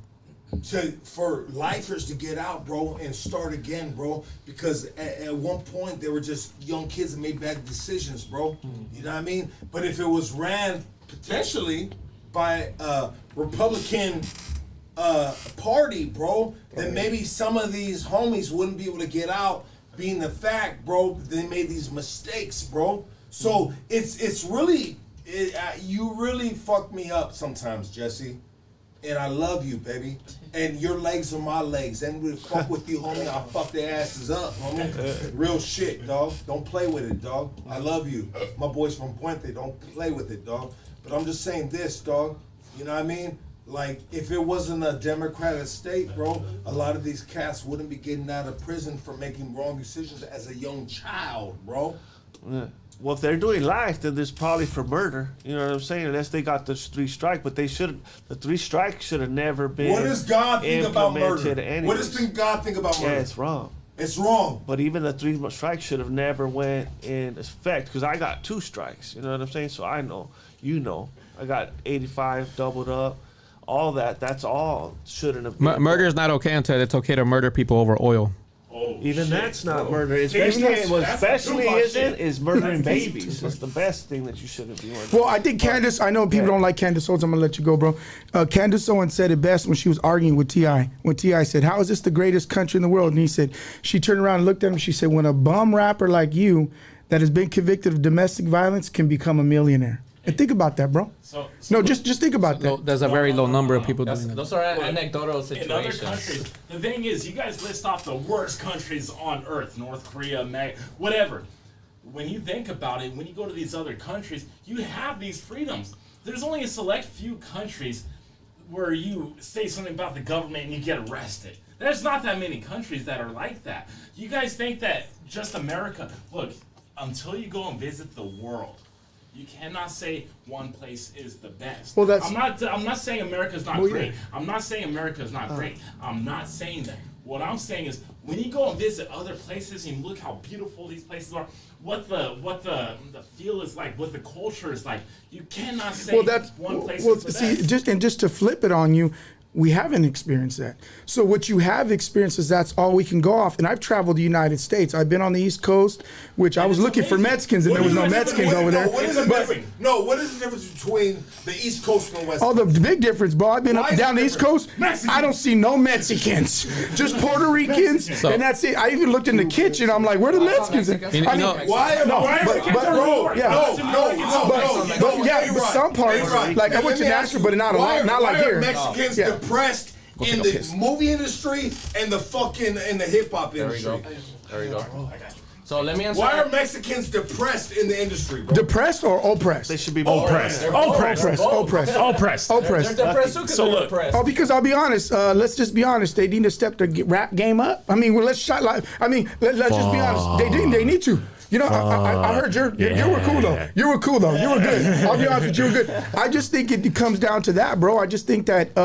for lifers to get out, bro, and start again, bro. Because at one point they were just young kids that made bad decisions, bro. You know what I mean? But if it was ran potentially by a Republican party, bro, then maybe some of these homies wouldn't be able to get out. Being the fact, bro, they made these mistakes, bro. So it's really you really fuck me up sometimes, Jesse. And I love you, baby. And your legs are my legs. And we fuck with you, homie, I'll fuck their asses up, homie. Real shit, dog. Don't play with it, dog. I love you. My boys from Puente, don't play with it, dog. But I'm just saying this, dog. You know what I mean? Like, if it wasn't a democratic state, bro, a lot of these cats wouldn't be getting out of prison for making wrong decisions as a young child, bro. Yeah. Well, if they're doing life, then there's probably for murder. You know what I'm saying? Unless they got the 3 strike, but the 3 strike should have never been. What does God think about murder? Anyways. What does God think about murder? Yeah, it's wrong. It's wrong. But even the 3 strikes should have never went in effect because I got 2 strikes. You know what I'm saying? So I know, you know, I got 85 doubled up. All that. That's all shouldn't have. Murder is not okay until it's okay to murder people over oil. Even that's not murder. Especially is murdering babies. It's the best thing that you shouldn't be doing. Well, I think Candace, I know people don't like Candace Owens. I'm going to let you go, bro. Candace Owens said it best when she was arguing with T.I. When T.I. said, how is this the greatest country in the world? And he said, she turned around and looked at him. She said, when a bum rapper like you that has been convicted of domestic violence can become a millionaire. And think about that, bro. Just think about that. There's a very low number of people doing that. Those are anecdotal In other situations. countries, the thing is, you guys list off the worst countries on earth, North Korea, whatever. When you think about it, when you go to these other countries, you have these freedoms. There's only a select few countries where you say something about the government and you get arrested. There's not that many countries that are like that. You guys think that just America, look, until you go and visit the world, You cannot say one place is the best. Well, that's- I'm not saying America's not Well, great. yeah. I'm not saying America's not great. I'm not saying that. What I'm saying is when you go and visit other places and you look how beautiful these places are, what the feel is like, what the culture is like, you cannot say one place is the best. Just to flip it on you, we haven't experienced that. So what you have experienced is that's all we can go off. And I've traveled the United States. I've been on the East Coast, which I was looking for Mexicans, and there was no Mexicans over there. What is the difference? No, what is the difference between the East Coast and the West Oh, Coast? the big difference, bro. I've been Why up is down it the East different? Coast. Mexicans. I don't see no Mexicans, just Puerto Ricans, and that's it. I even looked in the kitchen. I'm like, where the Mexicans? Mexicans. I mean, Why? But some parts, like I went to Nashville, but not a lot, not like here. Why are Mexicans Yeah. depressed in the movie industry and the hip hop industry? There you go. So let me answer. Why are Mexicans depressed in the industry, bro? Depressed or oppressed? They should be Oppressed. Oppressed. Oppressed. Oppressed. They're depressed too because So they're look- depressed. Oh, because I'll be honest. Let's just be honest. They need to step their rap game up. I mean, well, let's shot like. I mean, let's just be honest. They didn't. They need to. You know, I heard you were cool though. You were cool though. You were good. I'll be honest with you, you were good. I just think it comes down to that, bro. I just think that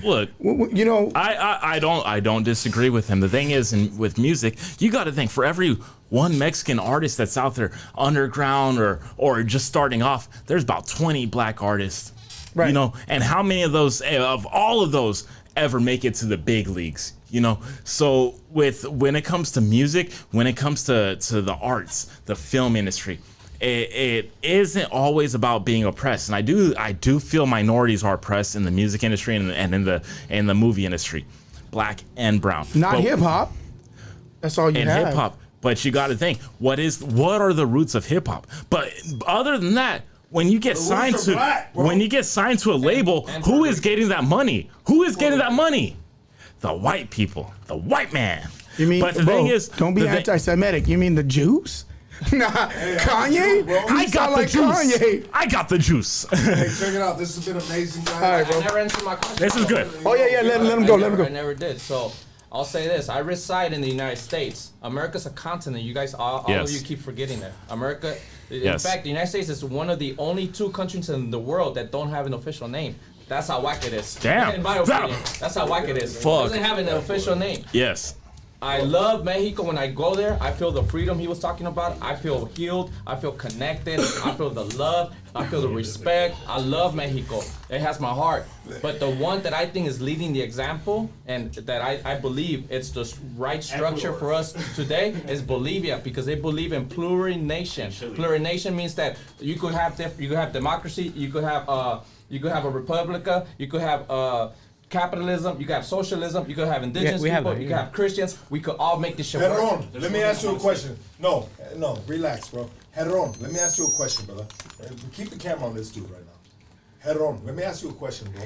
Look, you know, I don't disagree with him. The thing is, with music, you got to think for every one Mexican artist that's out there underground or just starting off, there's about 20 black artists. Right. You know, and how many of those, of all of those, ever make it to the big leagues? You know, so when it comes to music, when it comes to the arts, the film industry, it isn't always about being oppressed. And I do feel minorities are oppressed in the music industry and in the movie industry, black and brown. not hip hop. That's all you And have. hip hop. But you got to think, what are the roots of hip hop? But other than that, when you get signed roots are to black, bro. when you get signed to a label, who is getting that money? Who is getting that money? The white people, the white man. You mean? But the bro, thing is, don't be anti-Semitic. You mean the Jews? Nah, Kanye. I You got sound the like juice. Kanye. I got the juice. Hey, check it out. This has been amazing, guys. All right, I bro. never answered my question. This is good. Oh yeah, let him go. Let him I go. never did. So I'll say this: I reside in the United States. America's a continent. You guys, all of Yes. you, keep forgetting that. America. In Yes. fact, the United States is one of the only 2 countries in the world that don't have an official name. That's how whack it is. Damn. In my opinion, that's how whack it is. Fuck. It doesn't have an official name. Yes. I love Mexico. When I go there, I feel the freedom he was talking about. I feel healed. I feel connected. I feel the love. I feel the respect. I love Mexico. It has my heart. But the one that I think is leading the example and that I believe it's the right structure for us today is Bolivia, because they believe in plurination. Plurination means that you could have democracy. You could have a republica. You could have capitalism, you could have socialism, you could have indigenous people, you could have Christians. We could all make this shit work. Hedron, let me ask you a question. No, relax, bro. Hedron, let me ask you a question, brother. Keep the camera on this dude right now. Hedron, let me ask you a question, bro.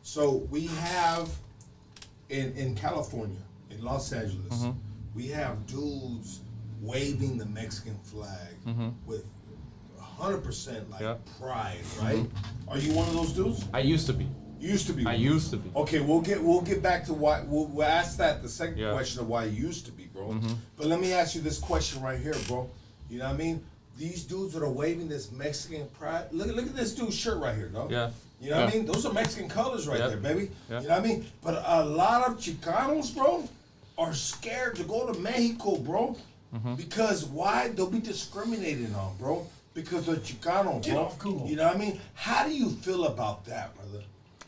So we have in California, in Los Angeles, we have dudes waving the Mexican flag with 100% like pride, right? Are you one of those dudes? I used to be. You used to be. I used to be. Okay, we'll get back to why. We'll ask that the second question of why you used to be, bro. But let me ask you this question right here, bro. You know what I mean? These dudes that are waving this Mexican pride. Look at this dude's shirt right here, dog. Yeah. You know what I mean? Those are Mexican colors right there, baby. Yeah. You know what I mean? But a lot of Chicanos, bro, are scared to go to Mexico, bro. Because why? They'll be discriminated on, bro. Because they're Chicano, bro. You know what I mean? How do you feel about that, brother?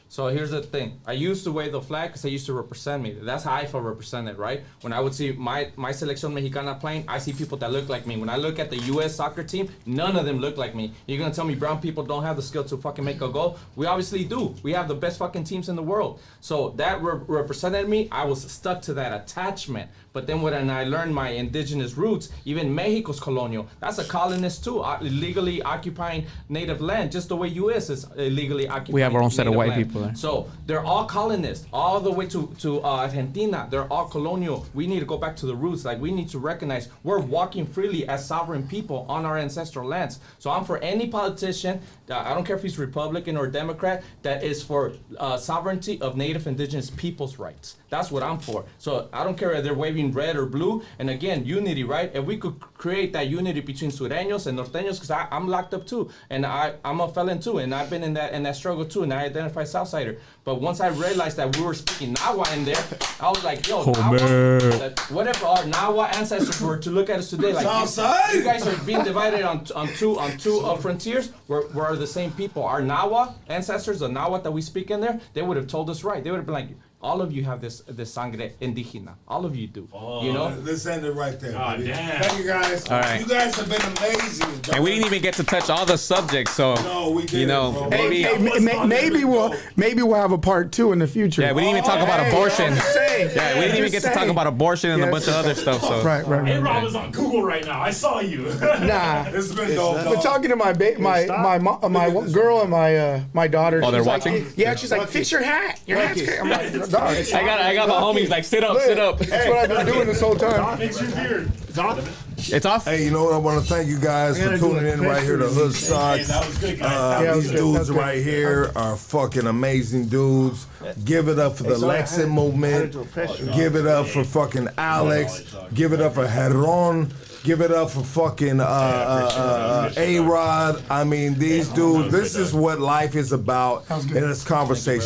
So here's the thing. I used to wave the flag because they used to represent me. That's how I felt represented, right? When I would see my Selección Mexicana playing, I see people that look like me. When I look at the U.S. soccer team, none of them look like me. You're going to tell me brown people don't have the skill to fucking make a goal? We obviously do. We have the best fucking teams in the world. So that represented me. I was stuck to that attachment. But then when I learned my indigenous roots, even Mexico's colonial, that's a colonist too, illegally occupying native land, just the way U.S. is illegally occupying. We have our own set of native white land. people there. So they're all colonists, all the way to Argentina. They're all colonial. We need to go back to the roots. Like, we need to recognize we're walking freely as sovereign people on our ancestral lands. So I'm for any politician, I don't care if he's Republican or Democrat, that is for sovereignty of native indigenous people's rights. That's what I'm for. So I don't care if they're waving red or blue. And again, unity, right? If we could create that unity between Sureños and Norteños, because I'm locked up too, and I'm a felon too, and I've been in that struggle too, and I identify Southsider. But once I realized that we were speaking Nahua in there, I was like, yo, Nahua, whatever our Nahua ancestors were to look at us today, like you guys are being divided on two frontiers. We're the same people. Our Nahua ancestors, the Nahua that we speak in there, they would have told us right. They would have been like, all of you have this sangre indígena. All of you do. You know? Let's end it right there. Oh, damn. Thank you guys. All right. You guys have been amazing. And we didn't even get to touch all the subjects, so No, we didn't, you know, bro. maybe Maybe we'll have a part 2 in the future. yeah, we didn't even talk about abortion. Yeah, We didn't even get to talk about abortion and a bunch of other stuff. So Right. Hey, Rob is on Google right now. I saw you. Nah. It's been dope. But talking to my girl and my daughter. Oh, they're she's like, watching? yeah, she's like, fix your hat. Your hat's crazy. I'm like, dog. I got my homies like sit up. That's what I've been doing this whole time. Fix your beard. It's off. Hey, you know what? I want to thank you guys for tuning in right here to Hood Stocks. That was good, guys. These dudes right here are fucking amazing dudes. Give it up for the LEXIT movement. Give it up for fucking Alex. Give it up for Heron. Give it up for fucking A-Rod. I mean, these dudes, this is what life is about in this conversation.